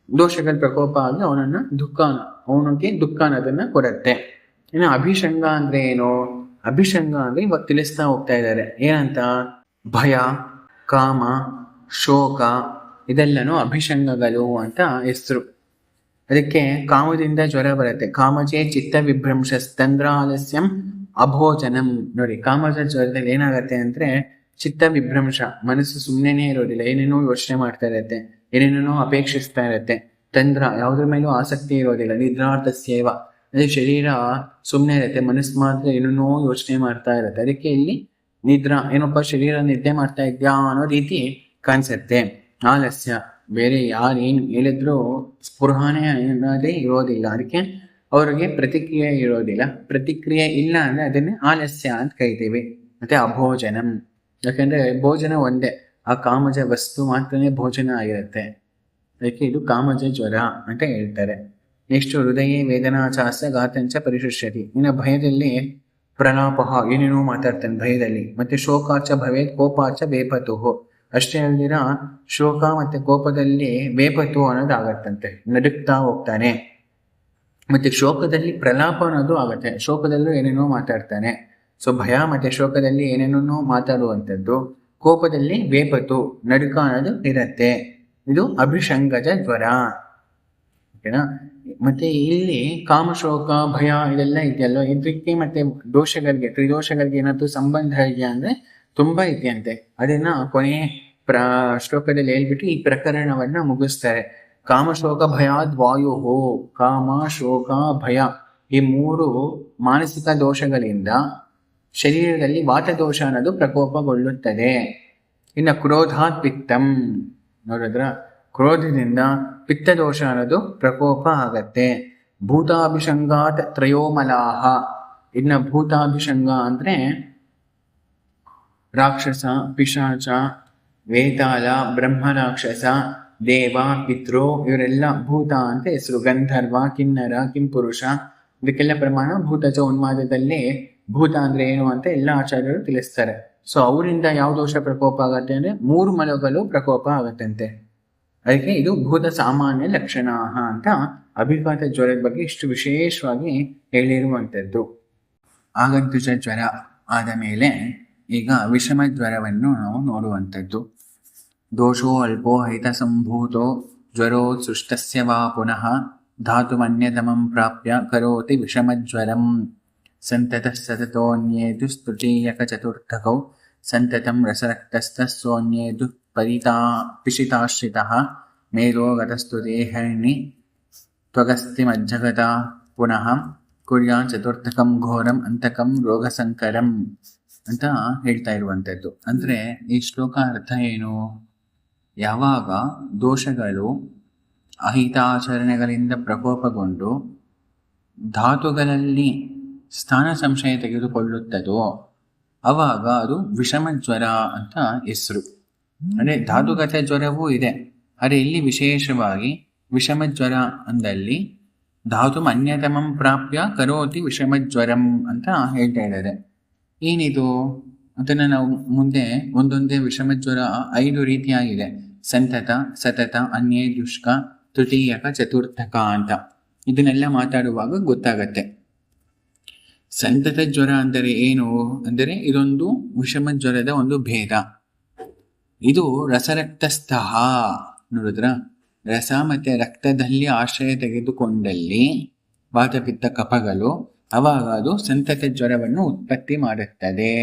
ದೋಷಗಳ ಪ್ರಕೋಪ ಆಗಿ ಅವನಿಗೆ ದುಃಖ ಅನ್ನೋದನ್ನ ಕೊಡುತ್ತೆ. ಇನ್ನು ಅಭಿಷಂಗ ಅಂದ್ರೆ ಏನು? ಅಭಿಷಂಗ ಅಂದ್ರೆ ಇವಾಗ ತಿಳಿಸ್ತಾ ಹೋಗ್ತಾ ಇದ್ದಾರೆ. ಏನಂತ? ಭಯ, ಕಾಮ, ಶೋಕ ಇದೆಲ್ಲನೂ ಅಭಿಷಂಗಗಳು ಅಂತ ಹೆಸರು. ಅದಕ್ಕೆ ಕಾಮದಿಂದ ಜ್ವರ ಬರುತ್ತೆ. ಕಾಮಜೆ ಚಿತ್ತ ವಿಭ್ರಂಶ ಸ್ತಂದ್ರಾಲಸ್ಯಂ ಅಭೋಜನಂ. ನೋಡಿ, ಕಾಮದ ಜ್ವರದಲ್ಲಿ ಏನಾಗತ್ತೆ ಅಂದ್ರೆ ಚಿತ್ತ ವಿಭ್ರಂಶ, ಮನಸ್ಸು ಸುಮ್ಮನೆ ಇರೋದಿಲ್ಲ, ಏನೇನೋ ಯೋಚನೆ ಮಾಡ್ತಾ ಇರತ್ತೆ, ಏನೇನೋ ಅಪೇಕ್ಷಿಸ್ತಾ ಇರತ್ತೆ. ತಂದ್ರ, ಯಾವುದ್ರ ಮೇಲೂ ಆಸಕ್ತಿ ಇರೋದಿಲ್ಲ. ನಿದ್ರಾರ್ಥ ಸೇವ ಅದೇ ಶರೀರ ಸುಮ್ಮನೆ ಇರುತ್ತೆ, ಮನಸ್ಸು ಮಾತ್ರ ಏನೇನೋ ಯೋಚನೆ ಮಾಡ್ತಾ ಇರುತ್ತೆ. ಅದಕ್ಕೆ ಇಲ್ಲಿ ನಿದ್ರಾ, ಏನಪ್ಪ ಶರೀರ ನಿದ್ದೆ ಮಾಡ್ತಾ ಇದ್ಯಾ ಅನ್ನೋ ರೀತಿ ಕಾಣಿಸುತ್ತೆ. ಆಲಸ್ಯ, ಬೇರೆ ಯಾರು ಏನು ಹೇಳಿದ್ರು ಸ್ಪೃಹಣೆ ಅನ್ನೋದೇ ಇರೋದಿಲ್ಲ. ಅದಕ್ಕೆ ಅವ್ರಿಗೆ ಪ್ರತಿಕ್ರಿಯೆ ಇರೋದಿಲ್ಲ. ಪ್ರತಿಕ್ರಿಯೆ ಇಲ್ಲ ಅಂದ್ರೆ ಅದನ್ನೇ ಆಲಸ್ಯ ಅಂತ ಕರಿತೀವಿ. ಮತ್ತೆ ಅಭೋಜನಂ, ಯಾಕಂದ್ರೆ ಭೋಜನ ಒಂದೇ, ಆ ಕಾಮಜ ವಸ್ತು ಮಾತ್ರನೇ ಭೋಜನ ಆಗಿರುತ್ತೆ. ಅದಕ್ಕೆ ಇದು ಕಾಮಜ ಜ್ವರ ಅಂತ ಹೇಳ್ತಾರೆ. ನೆಕ್ಸ್ಟ್ ಹೃದಯ ವೇದನಾಚಾಸ್ಯ ಗಾತಂಚ ಪರಿಶುಷ್ಯತಿ. ಇನ್ನು ಭಯದಲ್ಲಿ ಪ್ರಲಾಪ, ಏನೇನೋ ಮಾತಾಡ್ತಾನೆ ಭಯದಲ್ಲಿ. ಮತ್ತೆ ಶೋಕಾಚ ಭವೇತ್ ಕೋಪಾಚ ಬೇಪತುಃ. ಅಷ್ಟೇ ಅಲ್ದಿರ ಶೋಕ ಮತ್ತೆ ಕೋಪದಲ್ಲಿ ಬೇಪತು ಅನ್ನೋದಾಗತ್ತಂತೆ, ನಡುಕ್ತಾ ಹೋಗ್ತಾನೆ. ಮತ್ತೆ ಶೋಕದಲ್ಲಿ ಪ್ರಲಾಪ ಅನ್ನೋದು ಆಗತ್ತೆ, ಶೋಕದಲ್ಲೂ ಏನೇನೋ ಮಾತಾಡ್ತಾನೆ. ಸೊ ಭಯ ಮತ್ತೆ ಶೋಕದಲ್ಲಿ ಏನೇನೋ ಮಾತಾಡುವಂಥದ್ದು, ಕೋಪದಲ್ಲಿ ಬೇಪತು ನಡುಕ ಅನ್ನೋದು ಇರತ್ತೆ. ಇದು ಅಭಿಷಂಗಜ ಜ್ವರ. ಓಕೆನಾ? ಮತ್ತೆ ಇಲ್ಲಿ ಕಾಮಶೋಕ ಭಯ ಇದೆಲ್ಲ ಇದೆಯಲ್ಲ, ಇದಕ್ಕೆ ಮತ್ತೆ ದೋಷಗಳಿಗೆ, ತ್ರಿದೋಷಗಳಿಗೆ ಏನಾದ್ರು ಸಂಬಂಧ ಇದೆಯಾ ಅಂದ್ರೆ ತುಂಬಾ ಇದೆಯಂತೆ. ಅದನ್ನ ಕೊನೆಯ ಶ್ಲೋಕದಲ್ಲಿ ಹೇಳ್ಬಿಟ್ಟು ಈ ಪ್ರಕರಣವನ್ನ ಮುಗಿಸ್ತಾರೆ. ಕಾಮಶೋಕ ಭಯಾದ್ ವಾಯುಹೋ. ಕಾಮ, ಶೋಕ, ಭಯ ಈ 3 ಮಾನಸಿಕ ದೋಷಗಳಿಂದ ಶರೀರದಲ್ಲಿ ವಾತದೋಷ ಅನ್ನೋದು ಪ್ರಕೋಪಗೊಳ್ಳುತ್ತದೆ. ಇನ್ನು ಕ್ರೋಧಾತ್ ಪಿತ್ತಂ, ನೋಡಿದ್ರ ಕ್ರೋಧದಿಂದ ಪಿತ್ತದೋಷ ಅನ್ನೋದು ಪ್ರಕೋಪ ಆಗತ್ತೆ. ಭೂತಾಭಿಷಂಗಾತ್ ತ್ರಯೋಮಲಾಹ. ಇನ್ನು ಭೂತಾಭಿಷಂಗ ಅಂದ್ರೆ ರಾಕ್ಷಸ, ಪಿಶಾಚ, ವೇತಾಳ, ಬ್ರಹ್ಮರಾಕ್ಷಸ, ದೇವ, ಪಿತೃ ಇವರೆಲ್ಲ ಭೂತ ಅಂತ ಹೆಸರು. ಗಂಧರ್ವ, ಕಿನ್ನರ, ಕಿಂಪುರುಷ ಇದಕ್ಕೆಲ್ಲ ಪ್ರಮಾಣ ಭೂತಜ ಉನ್ಮಾದದಲ್ಲಿ ಭೂತ ಅಂದ್ರೆ ಏನು ಅಂತ ಎಲ್ಲ ಆಚಾರ್ಯರು ತಿಳಿಸ್ತಾರೆ. ಸೊ ಅವರಿಂದ ಯಾವ ದೋಷ ಪ್ರಕೋಪ ಆಗತ್ತೆ ಅಂದರೆ 3 ಮಲಗಳು ಪ್ರಕೋಪ ಆಗತ್ತಂತೆ. ಅದಕ್ಕೆ ಇದು ಭೂತ ಸಾಮಾನ್ಯ ಲಕ್ಷಣ ಅಂತ ಅಭಿಘಾತ ಜ್ವರದ ಬಗ್ಗೆ ಇಷ್ಟು ವಿಶೇಷವಾಗಿ ಹೇಳಿರುವಂಥದ್ದು. ಆಗಂತುಜ ಜ್ವರ ಆದ ಮೇಲೆ ಈಗ ವಿಷಮ ಜ್ವರವನ್ನು ನಾವು ನೋಡುವಂಥದ್ದು. ದೋಷೋ ಅಲ್ಪೋ ಹಿತ ಸಂಭೂತೋ ಜ್ವರೋ ಸೃಷ್ಟಸ್ಯ ವಾ ಪುನಃ ಧಾತುಮನ್ಯತಮಂ ಪ್ರಾಪ್ಯ ಕರೋತಿ ವಿಷಮಜ್ವರಂ ಸಂತತಃ ಸತತೋನ್ಯೇತು ಸ್ತುತೀಯಕ ಚತುರ್ಥಕೌ ಸಂತತಂ ರಸರಕ್ತಸ್ಥೋನ್ಯೇತು ಪಿಶಿತಾಶ್ರಿತಃ ಮೇರೋಗತಸ್ತು ದೇಹರ್ಣಿ ತ್ವಗಸ್ತಿಮಜ್ಜಗತ ಪುನಃ ಕುರ್ಯಾ ಚತುರ್ಥಕಂ ಘೋರಂ ಅಂತಕಂ ರೋಗಸಂಕರಂ ಅಂತ ಹೇಳ್ತಾ ಇರುವಂಥದ್ದು. ಅಂದರೆ ಈ ಶ್ಲೋಕ ಅರ್ಥ ಏನು? ಯಾವಾಗ ದೋಷಗಳು ಅಹಿತಾಚರಣೆಗಳಿಂದ ಪ್ರಕೋಪಗೊಂಡು ಧಾತುಗಳಲ್ಲಿ ಸ್ಥಾನ ಸಂಶಯ ತೆಗೆದುಕೊಳ್ಳುತ್ತದೋ ಆವಾಗ ಅದು ವಿಷಮ ಜ್ವರ ಅಂತ ಹೆಸರು. ಅಂದರೆ ಧಾತುಗತ ಜ್ವರವೂ ಇದೆ, ಆದರೆ ಇಲ್ಲಿ ವಿಶೇಷವಾಗಿ ವಿಷಮ ಜ್ವರ ಅಂದಲ್ಲಿ ಧಾತು ಅನ್ಯತಮಂ ಪ್ರಾಪ್ಯ ಕರೋತಿ ವಿಷಮ ಜ್ವರಂ ಅಂತ ಹೇಳ್ತಾ ಇದ್ದಾರೆ. ಏನಿದು ಅದನ್ನು ನಾವು ಮುಂದೆ ಒಂದೊಂದೇ ವಿಷಮ ಜ್ವರ 5 ರೀತಿಯಾಗಿದೆ. ಸಂತತ, ಸತತ, ಅನ್ಯೇ ದುಷ್ಕ, ತೃತೀಯಕ, ಚತುರ್ಥಕ ಅಂತ. ಇದನ್ನೆಲ್ಲ ಮಾತಾಡುವಾಗ ಗೊತ್ತಾಗತ್ತೆ. ಸಂತತ ಜ್ವರ ಅಂದರೆ ಏನು ಅಂದರೆ ಇದೊಂದು ವಿಷಮ ಜ್ವರದ ಒಂದು ಭೇದ. ಇದು ರಸರಕ್ತಸ್ಥ, ನೋಡಿದ್ರ, ರಸ ಮತ್ತೆ ರಕ್ತದಲ್ಲಿ ಆಶ್ರಯ ತೆಗೆದುಕೊಂಡಲ್ಲಿ ವಾತಪಿತ್ತ ಕಫಗಳು, ಅವಾಗ ಅದು ಸಂತತ ಜ್ವರವನ್ನು ಉತ್ಪತ್ತಿ ಮಾಡುತ್ತದೆ.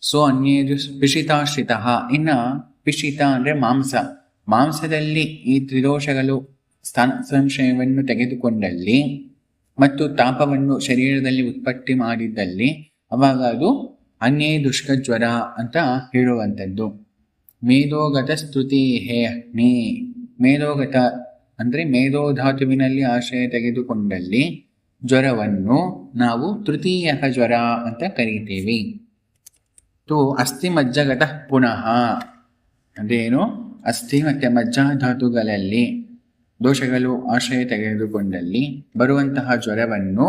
ಸೊ ಅನ್ಯೇದು ಪಿಶಿತಾಶ್ರಿತ. ಇನ್ನ ಪಿಶಿತ ಅಂದ್ರೆ ಮಾಂಸದಲ್ಲಿ ಈ ತ್ರಿದೋಷಗಳು ಸ್ಥಾನ ಸಂಶಯವನ್ನು ತೆಗೆದುಕೊಂಡಲ್ಲಿ ಮತ್ತು ತಾಪವನ್ನು ಶರೀರದಲ್ಲಿ ಉತ್ಪತ್ತಿ ಮಾಡಿದ್ದಲ್ಲಿ ಅವಾಗ ಅದು ಅನ್ಯೇ ದುಷ್ಕ ಜ್ವರ ಅಂತ ಹೇಳುವಂಥದ್ದು. ಮೇಧೋಗತ ಸ್ತುತಿ ಹೇಹ್ನಿ. ಮೇಧೋಗತ ಅಂದರೆ ಮೇಧೋಧಾತುವಿನಲ್ಲಿ ಆಶ್ರಯ ತೆಗೆದುಕೊಂಡಲ್ಲಿ ಜ್ವರವನ್ನು ನಾವು ತೃತೀಯಕ ಜ್ವರ ಅಂತ ಕರೀತೀವಿ. ಅಸ್ಥಿ ಮಜ್ಜಗತ ಪುನಃ ಅಂದ್ರೇನು? ಅಸ್ಥಿ ಮತ್ತು ಮಜ್ಜಾಧಾತುಗಳಲ್ಲಿ ದೋಷಗಳು ಆಶ್ರಯ ತೆಗೆದುಕೊಂಡಲ್ಲಿ ಬರುವಂತಹ ಜ್ವರವನ್ನು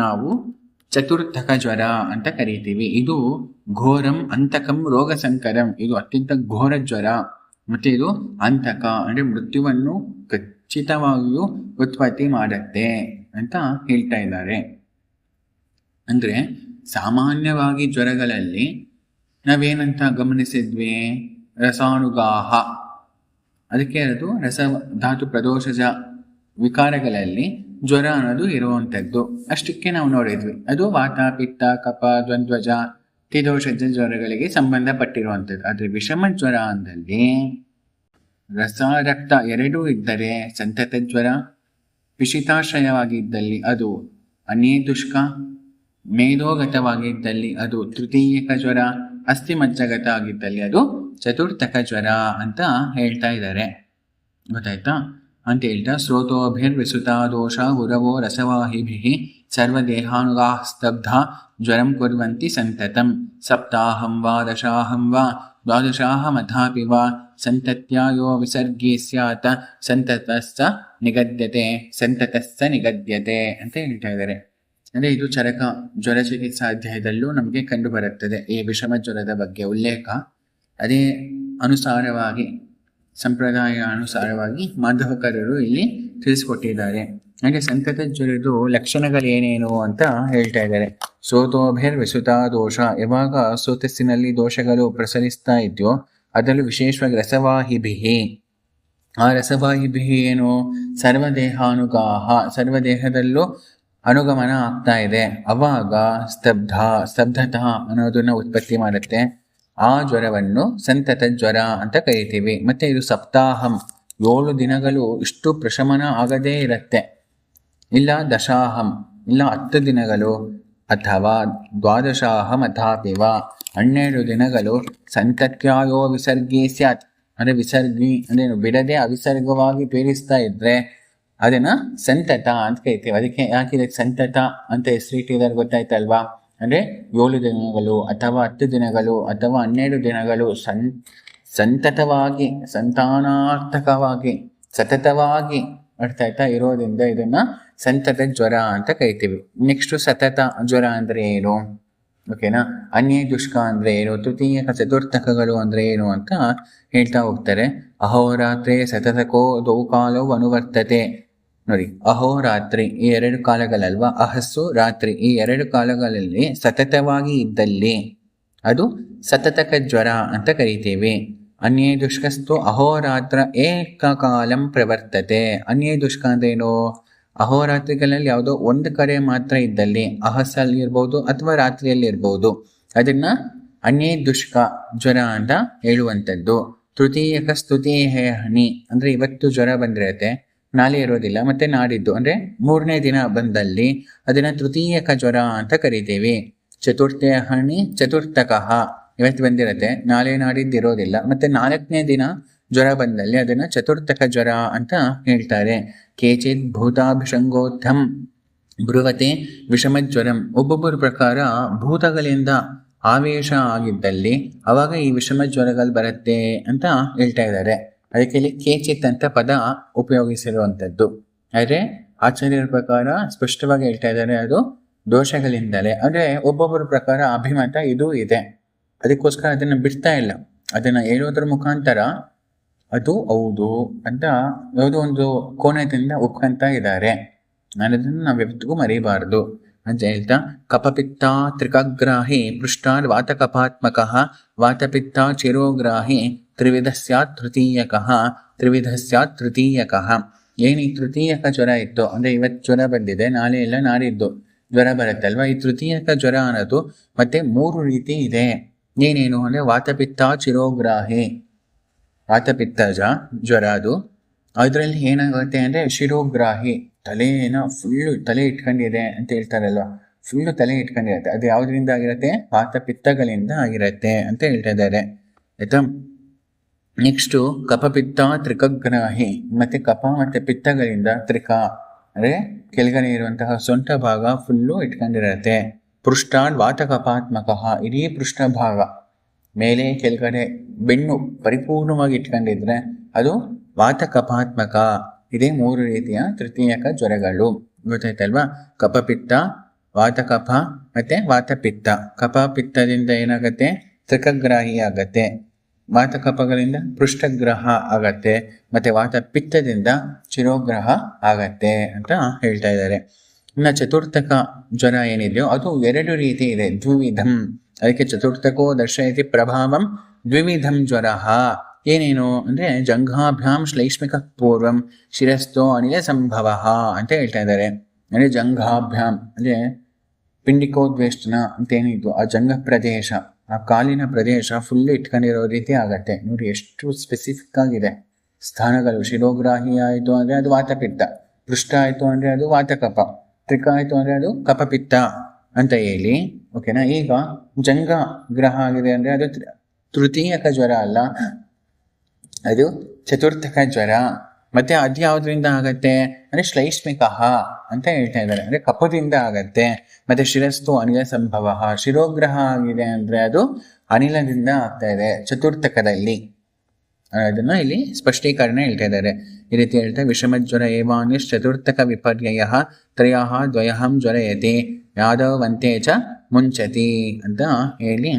ನಾವು ಚತುರ್ಥಕ ಜ್ವರ ಅಂತ ಕರೀತೀವಿ. ಇದು ಘೋರಂ ಅಂತಕಂ ರೋಗ ಸಂಕರಂ. ಇದು ಅತ್ಯಂತ ಘೋರ ಜ್ವರ ಮತ್ತು ಇದು ಅಂತಕ ಅಂದರೆ ಮೃತ್ಯುವನ್ನು ಖಚಿತವಾಗಿಯೂ ಉತ್ಪತ್ತಿ ಮಾಡುತ್ತೆ ಅಂತ ಹೇಳ್ತಾ ಇದ್ದಾರೆ. ಅಂದರೆ ಸಾಮಾನ್ಯವಾಗಿ ಜ್ವರಗಳಲ್ಲಿ ನಾವೇನಂತ ಗಮನಿಸಿದ್ವಿ? ರಸಾನುಗಾಹ. ಅದಕ್ಕೆ ಅದು ರಸ ಧಾತು ಪ್ರದೋಷಜ ವಿಕಾರಗಳಲ್ಲಿ ಜ್ವರ ಅನ್ನೋದು ಇರುವಂಥದ್ದು. ಅಷ್ಟಕ್ಕೆ ನಾವು ನೋಡಿದ್ವಿ. ಅದು ವಾತ, ಪಿತ್ತ, ಕಫ, ದ್ವಂದ್ವಜ, ತ್ರಿದೋಷಜ ಜ್ವರಗಳಿಗೆ ಸಂಬಂಧಪಟ್ಟಿರುವಂಥದ್ದು. ಆದರೆ ವಿಷಮ ಜ್ವರ ಅಂದಲ್ಲಿ ರಸ ರಕ್ತ ಎರಡೂ ಇದ್ದರೆ ಸಂತತ ಜ್ವರ, ಪಿಶಿತಾಶ್ರಯವಾಗಿದ್ದಲ್ಲಿ ಅದು ಅನ್ಯದುಷ್ಕ, ಮೇಧೋಗತವಾಗಿದ್ದಲ್ಲಿ ಅದು ತೃತೀಯಕ ಜ್ವರ, ಅಸ್ಥಿಮಜ್ಜಗತ ಆಗಿದ್ದಲ್ಲಿ ಅದು ಚತುರ್ಥಕ ಜ್ವರ ಅಂತ ಹೇಳ್ತಾ ಇದ್ದಾರೆ. ಗೊತ್ತಾಯ್ತಾ ಅಂತ ಹೇಳ್ತಾ, ಸ್ರೋತೋಭಿರ್ವಿಸುತಾ ದೋಷ ಗುರವೋ ರಸವಾಹಿಭಿಃ ಸರ್ವದೇಹಾನುಗಾ ಸ್ತಬ್ಧ ಜ್ವರಂ ಕುರ್ವಂತಿ ಸಂತತಂ ಸಪ್ತಾಹಂ ವಾ ದಶಾಹಂ ವಾ ದ್ವಾದಶಾಹಮಥಾಪಿ ವಾ ಸಂತತ್ಯಾಯೋ ವಿಸರ್ಗಿ ಸ್ಯಾತ್ ಸಂತತಸ್ಸ ನಿಗದ್ಯತೆ ಅಂತ ಹೇಳ್ತಾ ಇದ್ದಾರೆ. ಅಂದರೆ ಇದು ಚರಕ ಜ್ವರ ಚಿಕಿತ್ಸಾ ಅಧ್ಯಾಯದಲ್ಲೂ ನಮಗೆ ಕಂಡು ಬರುತ್ತದೆ ಈ ವಿಷಮ ಜ್ವರದ ಬಗ್ಗೆ ಉಲ್ಲೇಖ. ಅದೇ ಅನುಸಾರವಾಗಿ ಸಂಪ್ರದಾಯ ಅನುಸಾರವಾಗಿ ಮಾಧವಕರರು ಇಲ್ಲಿ ತಿಳಿಸ್ಕೊಟ್ಟಿದ್ದಾರೆ. ಹಾಗೆ ಸಂತತ ಜ್ವರದ್ದು ಲಕ್ಷಣಗಳೇನೇನು ಅಂತ ಹೇಳ್ತಾ ಇದ್ದಾರೆ. ಸೋತೋಭಿರ್ ವಿಸುತಾ ದೋಷ. ಯಾವಾಗ ಸೋತಸ್ಸಿನಲ್ಲಿ ದೋಷಗಳು ಪ್ರಸರಿಸ್ತಾ ಇದೆಯೋ ಅದರಲ್ಲೂ ವಿಶೇಷವಾಗಿ ರಸವಾಹಿಭಿಹಿ. ಆ ರಸವಾಹಿಭಿಹಿ ಏನು? ಸರ್ವದೇಹಾನುಗಾಹ, ಸರ್ವದೇಹದಲ್ಲೂ ಅನುಗಮನ ಆಗ್ತಾ ಇದೆ. ಅವಾಗ ಸ್ತಬ್ಧತ ಅನ್ನೋದನ್ನ ಉತ್ಪತ್ತಿ ಮಾಡುತ್ತೆ. ಆ ಜ್ವರವನ್ನು ಸಂತತ ಜ್ವರ ಅಂತ ಕರಿತೀವಿ. ಮತ್ತೆ ಇದು ಸಪ್ತಾಹಂ 7 ದಿನಗಳು ಇಷ್ಟು ಪ್ರಶಮನ ಆಗದೇ ಇರುತ್ತೆ. ಇಲ್ಲ ದಶಾಹಂ ಇಲ್ಲ 10 ದಿನಗಳು, ಅಥವಾ ದ್ವಾದಶಾಹಂ ಅಥಾಪಿವ 12 ದಿನಗಳು. ಸಂತತ್ಯಾಯೋ ವಿಸರ್ಗಿ ಸ್ಯಾತ್ ಅಂದರೆ ವಿಸರ್ಗಿ ಅಂದ್ರೆ ಬಿಡದೆ ಅವಿಸರ್ಗವಾಗಿ ಪೀಡಿಸ್ತಾ ಇದ್ರೆ ಅದನ್ನ ಸಂತತ ಅಂತ ಕರಿತೀವಿ. ಅದಕ್ಕೆ ಯಾಕೆ ಇದಕ್ಕೆ ಸಂತತ ಅಂತ ಹೆಸರಿಟ್ಟಿದ್ದಾರೆ ಗೊತ್ತಾಯ್ತಲ್ವಾ? ಅಂದರೆ 7 ದಿನಗಳು ಅಥವಾ 10 ದಿನಗಳು ಅಥವಾ 12 ದಿನಗಳು ಸಂತತವಾಗಿ ಸಂತಾನಾರ್ಥಕವಾಗಿ ಸತತವಾಗಿ ಅರ್ಥ ಇರೋದ್ರಿಂದ ಇದನ್ನ ಸಂತತ ಜ್ವರ ಅಂತ ಕರಿತೀವಿ. ನೆಕ್ಸ್ಟ್ ಸತತ ಜ್ವರ ಅಂದ್ರೆ ಏನು? ಓಕೆನಾ. ಅನ್ಯೇ ದುಷ್ಕ ಅಂದರೆ ಏನು, ತೃತೀಯಕ ಚತುರ್ಥಕಗಳು ಅಂದರೆ ಏನು ಅಂತ ಹೇಳ್ತಾ ಹೋಗ್ತಾರೆ. ಅಹೋರಾತ್ರಿ ಸತತಕೋ ದೌಕಾಲವು ಅನುವರ್ತತೆ. ನೋಡಿ, ಅಹೋರಾತ್ರಿ ಈ 2 ಕಾಲಗಳಲ್ವಾ, ಅಹಸ್ಸು ರಾತ್ರಿ ಈ 2 ಕಾಲಗಳಲ್ಲಿ ಸತತವಾಗಿ ಇದ್ದಲ್ಲಿ ಅದು ಸತತಕ ಜ್ವರ ಅಂತ ಕರಿತೀವಿ. ಅನ್ಯೇ ದುಷ್ಕಸ್ತು ಅಹೋರಾತ್ರ ಏಕಕಾಲಂ ಪ್ರವರ್ತತೆ. ಅನ್ಯೇ ದುಷ್ಕ ಅಂದ್ರೇನು, ಅಹೋರಾತ್ರಿಗಳಲ್ಲಿ ಯಾವುದೋ ಒಂದು ಕಡೆ ಮಾತ್ರ ಇದ್ದಲ್ಲಿ, ಅಹಸ್ಸಲ್ಲಿ ಇರ್ಬೋದು ಅಥವಾ ರಾತ್ರಿಯಲ್ಲಿ ಇರ್ಬೋದು, ಅದನ್ನ ಅನ್ಯೇ ದುಷ್ಕ ಜ್ವರ ಅಂತ ಹೇಳುವಂಥದ್ದು. ತೃತೀಯಕ ಸ್ತುತಿ ಹನಿ ಅಂದರೆ ಇವತ್ತು ಜ್ವರ ಬಂದಿರತ್ತೆ, ನಾಳೆ ಇರೋದಿಲ್ಲ, ಮತ್ತೆ ನಾಡಿದ್ದು ಅಂದರೆ 3ನೇ ದಿನ ಬಂದಲ್ಲಿ ಅದನ್ನ ತೃತೀಯಕ ಜ್ವರ ಅಂತ ಕರಿತೀವಿ. ಚತುರ್ಥೇ ಹನಿ ಚತುರ್ಥಕಃ, ಇವತ್ತು ಬಂದಿರತ್ತೆ, ನಾಳೆ ನಾಡಿದ್ದು ಇರೋದಿಲ್ಲ, ಮತ್ತೆ 4ನೇ ದಿನ ಜ್ವರ ಬಂದಲ್ಲಿ ಅದನ್ನ ಚತುರ್ಥಕ ಜ್ವರ ಅಂತ ಹೇಳ್ತಾರೆ. ಕೇಚಿತ್ ಭೂತಾಭಿಷಂಗೋತ್ಥಂ ಬ್ರುವತೆ ವಿಷಮಜ್ವರಂ. ಒಬ್ಬೊಬ್ಬರ ಪ್ರಕಾರ ಭೂತಗಳಿಂದ ಆವೇಶ ಆಗಿದ್ದಲ್ಲಿ ಅವಾಗ ಈ ವಿಷಮ ಜ್ವರಗಳು ಬರುತ್ತೆ ಅಂತ ಹೇಳ್ತಾ ಇದ್ದಾರೆ. ಅದಕ್ಕೆ ಇಲ್ಲಿ ಕೇಚಿತ್ ಅಂತ ಪದ ಉಪಯೋಗಿಸಿರುವಂಥದ್ದು. ಆದರೆ ಆಚಾರ್ಯರ ಪ್ರಕಾರ ಸ್ಪಷ್ಟವಾಗಿ ಹೇಳ್ತಾ ಇದ್ದಾರೆ, ಅದು ದೋಷಗಳಿಂದಲೇ. ಅಂದರೆ ಒಬ್ಬೊಬ್ಬರ ಪ್ರಕಾರ ಅಭಿಮತ ಇದು ಇದೆ, ಅದಕ್ಕೋಸ್ಕರ ಅದನ್ನು ಬಿಡ್ತಾ ಇಲ್ಲ. ಅದನ್ನು ಹೇಳೋದ್ರ ಮುಖಾಂತರ ಅದು ಹೌದು ಅಂತ ಯಾವುದೋ ಒಂದು ಕೋಣದಿಂದ ಒಪ್ಕೊಂತ ಇದ್ದಾರೆ. ಅದನ್ನು ನಾವು ಯಾವತ್ತಿಗೂ ಮರಿಬಾರ್ದು ಅಂತ ಹೇಳ್ತಾ, ಕಪಪಿತ್ತ ತ್ರಿಕಗ್ರಾಹಿ ಪೃಷ್ಠಾನ್ ವಾತಕಪಾತ್ಮಕ ವಾತಪಿತ್ತ ಚಿರೋಗ್ರಾಹಿ ತ್ರಿವಿಧ ಸ್ಯಾತ್ ತೃತೀಯಕಃ ತ್ರಿವಿಧ ಸ್ಯಾತ್ ತೃತೀಯಕಃ. ಏನು ಈ ತೃತೀಯಕ ಜ್ವರ ಇತ್ತು ಅಂದರೆ ಇವತ್ತು ಜ್ವರ ಬಂದಿದೆ, ನಾಳೆ ಎಲ್ಲ ನಾಡಿದ್ದು ಜ್ವರ ಬರುತ್ತಲ್ವ. ಈ ತೃತೀಯಕ ಜ್ವರ ಅನ್ನೋದು ಮತ್ತೆ 3 ರೀತಿ ಇದೆ. ಏನೇನು ಅಂದರೆ ವಾತಪಿತ್ತ ಚಿರೋಗ್ರಾಹಿ, ವಾತಪಿತ್ತಜ ಜ್ವರ ಅದು. ಅದರಲ್ಲಿ ಏನಾಗುತ್ತೆ ಅಂದರೆ ಶಿರೋಗ್ರಾಹಿ, ತಲೆನ ಫುಲ್ಲು ತಲೆ ಇಟ್ಕೊಂಡಿದೆ ಅಂತ ಹೇಳ್ತಾರಲ್ವ, ಫುಲ್ಲು ತಲೆ ಇಟ್ಕೊಂಡಿರುತ್ತೆ. ಅದು ಯಾವುದರಿಂದ ಆಗಿರುತ್ತೆ, ವಾತಪಿತ್ತಗಳಿಂದ ಆಗಿರುತ್ತೆ ಅಂತ ಹೇಳ್ತಾ ಇದ್ದಾರೆ. ಆಯ್ತಾ. ನೆಕ್ಸ್ಟು ಕಪಪಿತ್ತ ತ್ರಿಕಗ್ರಾಹಿ, ಮತ್ತೆ ಕಪ ಮತ್ತು ಪಿತ್ತಗಳಿಂದ ತ್ರಿಕ ಅಂದರೆ ಕೆಳಗಡೆ ಇರುವಂತಹ ಸೊಂಟ ಭಾಗ ಫುಲ್ಲು ಇಟ್ಕೊಂಡಿರುತ್ತೆ. ಪೃಷ್ಠಾನ್ ವಾತಕಪಾತ್ಮಕ, ಇಡೀ ಪೃಷ್ಠಭಾಗ ಮೇಲೆ ಕೆಳಗಡೆ ಬೆನ್ನು ಪರಿಪೂರ್ಣವಾಗಿ ಇಟ್ಕೊಂಡಿದ್ರೆ ಅದು ವಾತಕಪಾತ್ಮಕ. ಇದೇ 3 ರೀತಿಯ ತೃತೀಯಕ ಜ್ವರಗಳು, ಗೊತ್ತಾಯ್ತಲ್ವಾ. ಕಪಪಿತ್ತ, ವಾತಕಫ ಮತ್ತೆ ವಾತಪಿತ್ತ. ಕಪಪಿತ್ತದಿಂದ ಏನಾಗುತ್ತೆ, ತ್ರಿಕಗ್ರಾಹಿ ಆಗತ್ತೆ. ವಾತಕಫಗಳಿಂದ ಪೃಷ್ಠಗ್ರಹ ಆಗತ್ತೆ, ಮತ್ತೆ ವಾತಪಿತ್ತದಿಂದ ಚಿರೋಗ್ರಹ ಆಗತ್ತೆ ಅಂತ ಹೇಳ್ತಾ ಇದ್ದಾರೆ. ಇನ್ನು ಚತುರ್ಥಕ ಜ್ವರ ಏನಿದೆಯೋ ಅದು 2 ರೀತಿ ಇದೆ, ದ್ವಿವಿಧಂ. ಅದಕ್ಕೆ ಚತುರ್ಥಕೋ ದರ್ಶಯತಿ ಪ್ರಭಾವಂ ದ್ವಿವಿಧಂ ಜ್ವರ. ಏನೇನು ಅಂದರೆ ಜಂಘಾಭ್ಯಾಂ ಶ್ಲೈಷ್ಮಿಕ ಪೂರ್ವಂ ಶಿರಸ್ಥೋ ಅನಿಲ ಸಂಭವ ಅಂತ ಹೇಳ್ತಾ ಇದ್ದಾರೆ. ಅಂದರೆ ಜಂಘಾಭ್ಯಾಂ ಅಂದರೆ ಪಿಂಡಿಕೋದ್ವೇಷ್ಟನ ಅಂತೇನಿದ್ದು ಆ ಜಂಘ ಪ್ರದೇಶ, ಆ ಕಾಲಿನ ಪ್ರದೇಶ ಫುಲ್ಲು ಇಟ್ಕೊಂಡಿರೋ ರೀತಿ ಆಗತ್ತೆ. ನೋಡಿ ಎಷ್ಟು ಸ್ಪೆಸಿಫಿಕ್ ಆಗಿದೆ ಸ್ಥಾನಗಳು. ಶಿರೋಗ್ರಾಹಿ ಆಯಿತು ಅಂದರೆ ಅದು ವಾತಪಿತ್ತ, ಪೃಷ್ಠ ಆಯಿತು ಅಂದರೆ ಅದು ವಾತಕಪ, ತ್ರಿಕ ಆಯಿತು ಅಂದರೆ ಅದು ಕಪಪಿತ್ತ ಅಂತ ಹೇಳಿ. ಓಕೆನಾ. ಈಗ ಜಂಘ ಗ್ರಹ ಆಗಿದೆ ಅಂದರೆ ಅದು ತೃತೀಯಕ ಜ್ವರ ಅಲ್ಲ, ಅದು ಚತುರ್ಥಕ ಜ್ವರ. ಮತ್ತೆ ಅದು ಯಾವುದರಿಂದ ಆಗತ್ತೆ ಅಂದರೆ ಶ್ಲೈಷ್ಮಿಕ ಅಂತ ಹೇಳ್ತಾ ಇದ್ದಾರೆ, ಅಂದರೆ ಕಫದಿಂದ ಆಗತ್ತೆ. ಮತ್ತೆ ಶಿರಸ್ತು ಅನಿಲ ಸಂಭವ, ಶಿರೋಗ್ರಹ ಆಗಿದೆ ಅಂದರೆ ಅದು ಅನಿಲದಿಂದ ಆಗ್ತಾ ಇದೆ ಚತುರ್ಥಕದಲ್ಲಿ. ಅದನ್ನು ಇಲ್ಲಿ ಸ್ಪಷ್ಟೀಕರಣ ಹೇಳ್ತಾ ಇದ್ದಾರೆ. ಈ ರೀತಿ ಹೇಳ್ತಾ, ವಿಷಮಜ್ವರ ಏವಾನ್ಯಶ್ ಚತುರ್ಥಕ ವಿಪರ್ಯಯ ತ್ರಯಃ ದ್ವಯಹಂ ಜ್ವರಯತಿ ಯಾದವಂತೆ ಚ ಮುಂಚತಿ ಅಂತ ಹೇಳಿ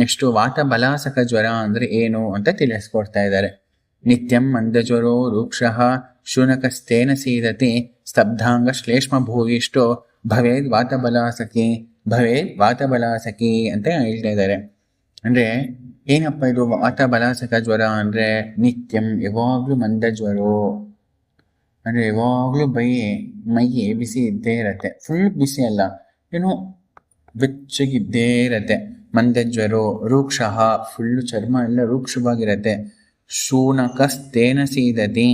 ನೆಕ್ಸ್ಟು ವಾತ ಬಲಾಸಕ ಜ್ವರ ಅಂದರೆ ಏನು ಅಂತ ತಿಳಿಸ್ಕೊಡ್ತಾ ಇದ್ದಾರೆ. ನಿತ್ಯಂ ಮಂದಜ್ವರೋ ರೂಕ್ಷಃ ಶೂನಕಸ್ತೇನ ಸೀದತಿ ಸ್ತಬ್ಧಾಂಗ ಶ್ಲೇಷ್ಮ ಭೂಯಿಷ್ಟೋ ಭವೇದ್ ವಾತಬಲಾಸಕಿ ಭವೇದ್ ವಾತಬಲಾಸಕಿ ಅಂತ ಹೇಳ್ತಾ ಇದ್ದಾರೆ. ಅಂದರೆ ಏನಪ್ಪ ಇದು ವಾತಬಲಾಸಕ ಜ್ವರ ಅಂದರೆ, ನಿತ್ಯಂ ಯಾವಾಗಲೂ ಮಂದಜ್ವರೋ ಅಂದರೆ ಯಾವಾಗಲೂ ಮೈ ಬಿಸಿ ಇದ್ದೇ ಇರತ್ತೆ, ಫುಲ್ ಬಿಸಿ ಅಲ್ಲ, ಏನೋ ಬೆಚ್ಚಗಿದ್ದೇ ಇರತ್ತೆ. ಮಂದಜ್ವರೋ ರೂಕ್ಷಃ, ಫುಲ್ಲು ಚರ್ಮ ಎಲ್ಲ ರೂಕ್ಷವಾಗಿರತ್ತೆ. ಶೂನಕಸ್ತೇನ ಸೀದತಿ,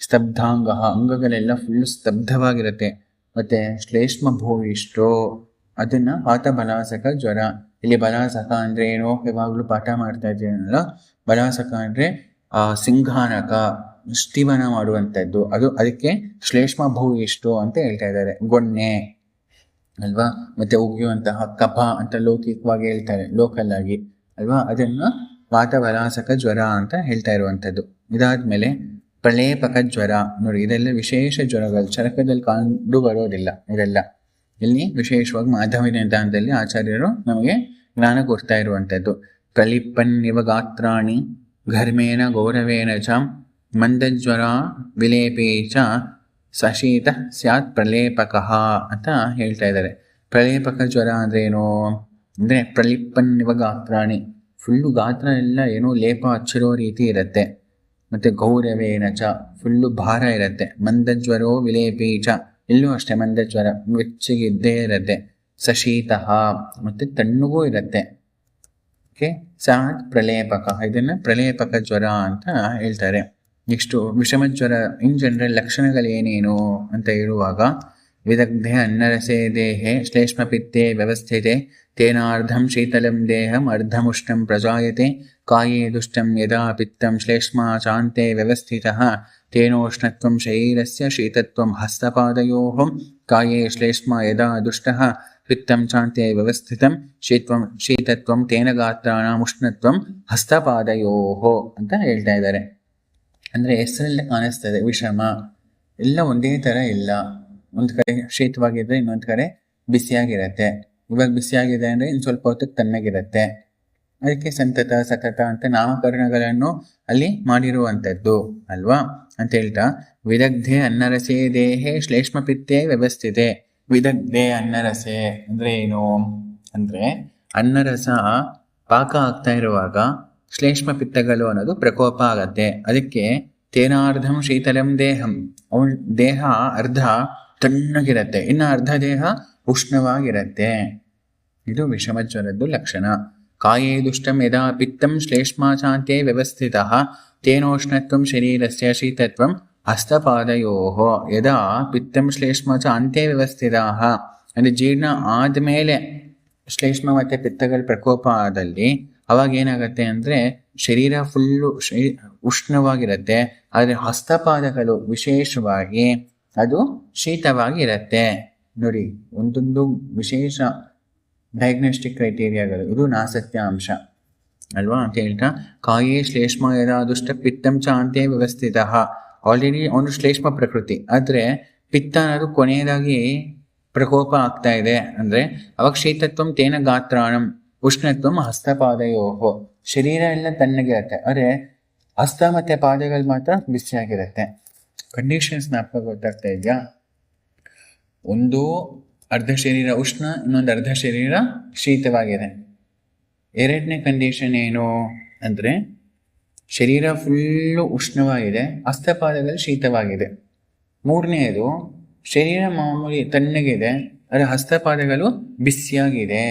ಸ್ತಬ್ಧಾಂಗ ಅಂಗಗಳೆಲ್ಲ ಫುಲ್ಲು ಸ್ತಬ್ಧವಾಗಿರುತ್ತೆ. ಮತ್ತು ಶ್ಲೇಷ್ಮ ಭೂಯಿಷ್ಟೋ, ಅದನ್ನು ವಾತಬಲಾಸಕ ಜ್ವರ. ಇಲ್ಲಿ ಬಲಾಸಕ ಅಂದರೆ ಏನೋ ಯಾವಾಗಲೂ ಪಾಠ ಮಾಡ್ತಾ ಇದ್ದೀನಲ್ಲ, ಬಲಾಸಕ ಅಂದರೆ ಸಿಂಘಾನಕ, ಸ್ಟಿವನ ಮಾಡುವಂಥದ್ದು ಅದು. ಅದಕ್ಕೆ ಶ್ಲೇಷ್ಮ ಭೂಯಿಷ್ಟೋ ಅಂತ ಹೇಳ್ತಾ ಇದ್ದಾರೆ. ಗೊಣ್ಣೆ ಅಲ್ವಾ, ಮತ್ತು ಉಗಿಯುವಂತಹ ಕಫ ಅಂತ ಲೌಕಿಕವಾಗಿ ಹೇಳ್ತಾರೆ, ಲೋಕಲ್ ಆಗಿ ಅಲ್ವಾ, ಅದನ್ನು ವಾತಬಲಾಸಕ ಜ್ವರ ಅಂತ ಹೇಳ್ತಾ ಇರುವಂಥದ್ದು. ಇದಾದ್ಮೇಲೆ ಪ್ರಲೇಪಕ ಜ್ವರ. ನೋಡಿ, ಇದೆಲ್ಲ ವಿಶೇಷ ಜ್ವರಗಳು, ಚರಕದಲ್ಲಿ ಕಂಡು ಬರೋದಿಲ್ಲ ಇದೆಲ್ಲ. ಇಲ್ಲಿ ವಿಶೇಷವಾಗಿ ಮಾಧವಿ ನಿಧಾನದಲ್ಲಿ ಆಚಾರ್ಯರು ನಮಗೆ ಜ್ಞಾನ ಕೊಡ್ತಾ ಇರುವಂಥದ್ದು. ಪ್ರಲಿಪ್ಪನ್ನಿವ ಗಾತ್ರಾಣಿ ಘರ್ಮೇಣ ಗೌರವೇಣ ಚ ಮಂದಜ್ವರ ವಿಲೇಪೇ ಚ ಸಶೀತ ಸ್ಯಾತ್ ಪ್ರಲೇಪಕಃ ಅಂತ ಹೇಳ್ತಾ ಇದ್ದಾರೆ. ಪ್ರಲೇಪಕ ಜ್ವರ ಅಂದ್ರೆ ಏನು ಅಂದರೆ ಪ್ರಲಿಪ್ಪನ್ನಿವ ಗಾತ್ರಾಣಿ, ಫುಲ್ಲು ಗಾತ್ರ ಎಲ್ಲ ಏನೋ ಲೇಪ ಹಚ್ಚಿರೋ ರೀತಿ ಇರುತ್ತೆ. ಮತ್ತು ಗೌರವೇಣ ಚ ಫುಲ್ಲು ಭಾರ ಇರುತ್ತೆ. ಮಂದಜ್ವರೋ ವಿಲೇಪಿ ಚ, ಇಲ್ಲೂ ಅಷ್ಟೇ ಮಂದಜ್ವರ ಬೆಚ್ಚಗಿದ್ದೇ ಇರುತ್ತೆ. ಸಶೀತಃ ಮತ್ತು ತಣ್ಣಗೂ ಇರುತ್ತೆ. ಓಕೆ, ಸಾತ್ ಪ್ರಲೇಪಕ, ಇದನ್ನು ಪ್ರಲೇಪಕ ಜ್ವರ ಅಂತ ಹೇಳ್ತಾರೆ. ನೆಕ್ಸ್ಟು ವಿಷಮಜ್ವರ ಇನ್ ಜನರಲ್ ಲಕ್ಷಣಗಳೇನೇನು ಅಂತ ಹೇಳುವಾಗ, ವಿದಗ್ಧೆ ಅನ್ನರಸೆ ದೇಹೆ ಶ್ಲೇಷ್ಮಪಿತ್ತೆ ವ್ಯವಸ್ಥಿತೆ ತೇನಾರ್ಧಂ ಶೀತಲಂ ದೇಹಂ ಅರ್ಧಮುಷ್ಣಂ ಪ್ರಜಾಯತೆ ಕಾಯೇ ದುಷ್ಟಂ ಯದಾ ಪಿತ್ತಂ ಶ್ಲೇಷ್ಮಾ ಚಾಂತೆ ವ್ಯವಸ್ಥಿತಃ ತೇನೋಷ್ಣತ್ವಂ ಶರೀರಸ್ಯ ಶೀತತ್ವಂ ಹಸ್ತಪಾದಯೋಃ ಕಾಯೇ ಶ್ಲೇಷ್ಮಾ ಯದಾ ದುಷ್ಟಃ ಪಿತ್ತಂ ಚಾಂತೆ ವ್ಯವಸ್ಥಿತಂ ಶೀತತ್ವಂ ತೇನ ಗಾತ್ರಾಣಾಂ ಉಷ್ಣತ್ವಂ ಹಸ್ತಪಾದಯೋಃ ಅಂತ ಹೇಳ್ತಾ ಇದ್ದಾರೆ. ಅಂದರೆ ಹೆಸರಲ್ಲೇ ಕಾಣಿಸ್ತದೆ ವಿಷಮ ಎಲ್ಲ ಒಂದೇ ಥರ ಇಲ್ಲ. ಒಂದು ಕಡೆ ಶೀತವಾಗಿದ್ದರೆ ಇನ್ನೊಂದು ಕಡೆ ಬಿಸಿಯಾಗಿರುತ್ತೆ. ಇವಾಗ ಬಿಸಿಯಾಗಿದೆ ಅಂದರೆ ಇನ್ನು ಸ್ವಲ್ಪ ಹೊತ್ತಿಗೆ ತಣ್ಣಗಿರುತ್ತೆ. ಅದಕ್ಕೆ ಸಂತತ ಸತತ ಅಂತ ನಾಮಕರಣಗಳನ್ನು ಅಲ್ಲಿ ಮಾಡಿರುವಂಥದ್ದು ಅಲ್ವಾ ಅಂತ ಹೇಳ್ತಾ, ವಿದಗ್ಧೆ ಅನ್ನರಸೆ ದೇಹೆ ಶ್ಲೇಷ್ಮಪಿತ್ತೆ ವ್ಯವಸ್ಥಿತೆ. ವಿದಗ್ಧೆ ಅನ್ನರಸೆ ಅಂದರೆ ಏನು ಅಂದರೆ, ಅನ್ನರಸ ಪಾಕ ಆಗ್ತಾ ಇರುವಾಗ ಶ್ಲೇಷ್ಮ ಪಿತ್ತಗಳು ಅನ್ನೋದು ಪ್ರಕೋಪ ಆಗತ್ತೆ. ಅದಕ್ಕೆ ತೇನಾರ್ಧಂ ಶೀತಲಂ ದೇಹಂ, ಅವನ ದೇಹ ಅರ್ಧ ತಣ್ಣಗಿರುತ್ತೆ, ಇನ್ನು ಅರ್ಧ ದೇಹ ಉಷ್ಣವಾಗಿರುತ್ತೆ. ಇದು ವಿಷಮಜ್ವರದ್ದು ಲಕ್ಷಣ. ಕಾಯೇ ದುಷ್ಟಂ ಯದಾ ಪಿತ್ತಂ ಶ್ಲೇಷ್ಮಾಚಾಂತೆ ವ್ಯವಸ್ಥಿತಃ ತೇನೋಷ್ಣತ್ವಂ ಶರೀರಸ್ಯ ಶೀತತ್ವಂ ಹಸ್ತಪಾದಯೋಃ. ಯದಾ ಪಿತ್ತಂ ಶ್ಲೇಷ್ಮ ಚ ಅಂತೆ ವ್ಯವಸ್ಥಿತಃ, ಅಂದರೆ ಜೀರ್ಣ ಆದಮೇಲೆ ಶ್ಲೇಷ್ಮ ಮತ್ತು ಪಿತ್ತಗಳ ಪ್ರಕೋಪ ಆದಲ್ಲಿ ಅವಾಗ ಏನಾಗುತ್ತೆ ಅಂದರೆ ಶರೀರ ಫುಲ್ಲು ಉಷ್ಣವಾಗಿರುತ್ತೆ, ಆದರೆ ಹಸ್ತಪಾದಗಳು ವಿಶೇಷವಾಗಿ ಅದು ಶೀತವಾಗಿರುತ್ತೆ. ನೋಡಿ, ಒಂದೊಂದು ವಿಶೇಷ ಡಯಾಗ್ನೋಸ್ಟಿಕ್ ಕ್ರೈಟೀರಿಯಾಗಳು, ಇದು ನಾಸತ್ಯಾಂಶ ಅಲ್ವಾ ಅಂತ ಹೇಳ್ತಾ, ಕಾಯೇ ಶ್ಲೇಷ್ಮ ಯದಾ ದುಷ್ಟ ಪಿತ್ತಂ ಚ ಅಂತೆ ವ್ಯವಸ್ಥಿತಃ. ಆಲ್ರೆಡಿ ಅವನು ಶ್ಲೇಷ್ಮ ಪ್ರಕೃತಿ, ಆದರೆ ಪಿತ್ತ ಅನ್ನೋದು ಕೊನೆಯದಾಗಿ ಪ್ರಕೋಪ ಆಗ್ತಾ ಇದೆ ಅಂದರೆ ಅವಾಗ ಶೀತತ್ವಂ ತೇನ ಗಾತ್ರಾಣಂ ಉಷ್ಣತ್ವಂ ಹಸ್ತಪಾದಯೋಹೋ. ಶರೀರ ಎಲ್ಲ ತಣ್ಣಗಿರುತ್ತೆ, ಆದರೆ ಹಸ್ತ ಮತ್ತು ಪಾದಗಳು ಮಾತ್ರ ಬಿಸಿಯಾಗಿರುತ್ತೆ. ಕಂಡೀಷನ್ಸ್ ಜ್ಞಾಪಕ ಗೊತ್ತಾಗ್ತಾ ಇದೆಯಾ? ಒಂದು ಅರ್ಧ ಶರೀರ ಉಷ್ಣ, ಇನ್ನೊಂದು ಅರ್ಧ ಶರೀರ ಶೀತವಾಗಿದೆ. ಎರಡನೇ ಕಂಡೀಷನ್ ಏನು ಅಂದರೆ ಶರೀರ ಫುಲ್ಲು ಉಷ್ಣವಾಗಿದೆ, ಹಸ್ತಪಾದಗಳು ಶೀತವಾಗಿದೆ. ಮೂರನೆಯದು ಶರೀರ ಮಾಮೂಲಿ ತಣ್ಣಗಿದೆ, ಆದರೆ ಹಸ್ತಪಾದಗಳು ಬಿಸಿಯಾಗಿದೆ.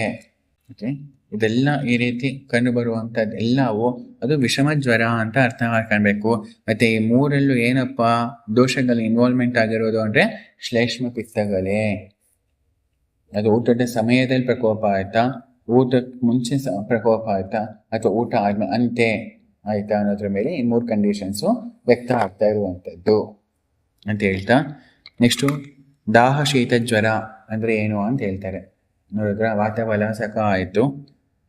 ಓಕೆ, ಇದೆಲ್ಲ ಈ ರೀತಿ ಕಂಡುಬರುವಂಥದ್ದು ಎಲ್ಲವೂ ಅದು ವಿಷಮ ಜ್ವರ ಅಂತ ಅರ್ಥ ಮಾಡ್ಕೊಳ್ಬೇಕು. ಮತ್ತು ಈ ಮೂರಲ್ಲೂ ಏನಪ್ಪ ದೋಷಗಳು ಇನ್ವಾಲ್ವ್ಮೆಂಟ್ ಆಗಿರೋದು ಅಂದರೆ ಶ್ಲೇಷ್ಮ ಪಿತ್ತಗಳೇ. ಅದು ಊಟದ ಸಮಯದಲ್ಲಿ ಪ್ರಕೋಪ ಆಯಿತಾ, ಊಟಕ್ಕೆ ಮುಂಚೆ ಪ್ರಕೋಪ ಆಯಿತಾ, ಅಥವಾ ಊಟ ಆದ್ಮೇಲೆ ಅಂತೆ ಆಯಿತಾ ಅನ್ನೋದ್ರ ಮೇಲೆ ಈ ಮೂರು ಕಂಡೀಷನ್ಸು ವ್ಯಕ್ತ ಆಗ್ತಾ ಇರುವಂಥದ್ದು ಅಂತ ಹೇಳ್ತಾ, ನೆಕ್ಸ್ಟು ದಾಹ ಶೀತ ಜ್ವರ ಅಂದರೆ ಏನು ಅಂತ ಹೇಳ್ತಾರೆ. ನೋಡಿದ್ರ ವಾತವಲಾಸಕ ಆಯಿತು,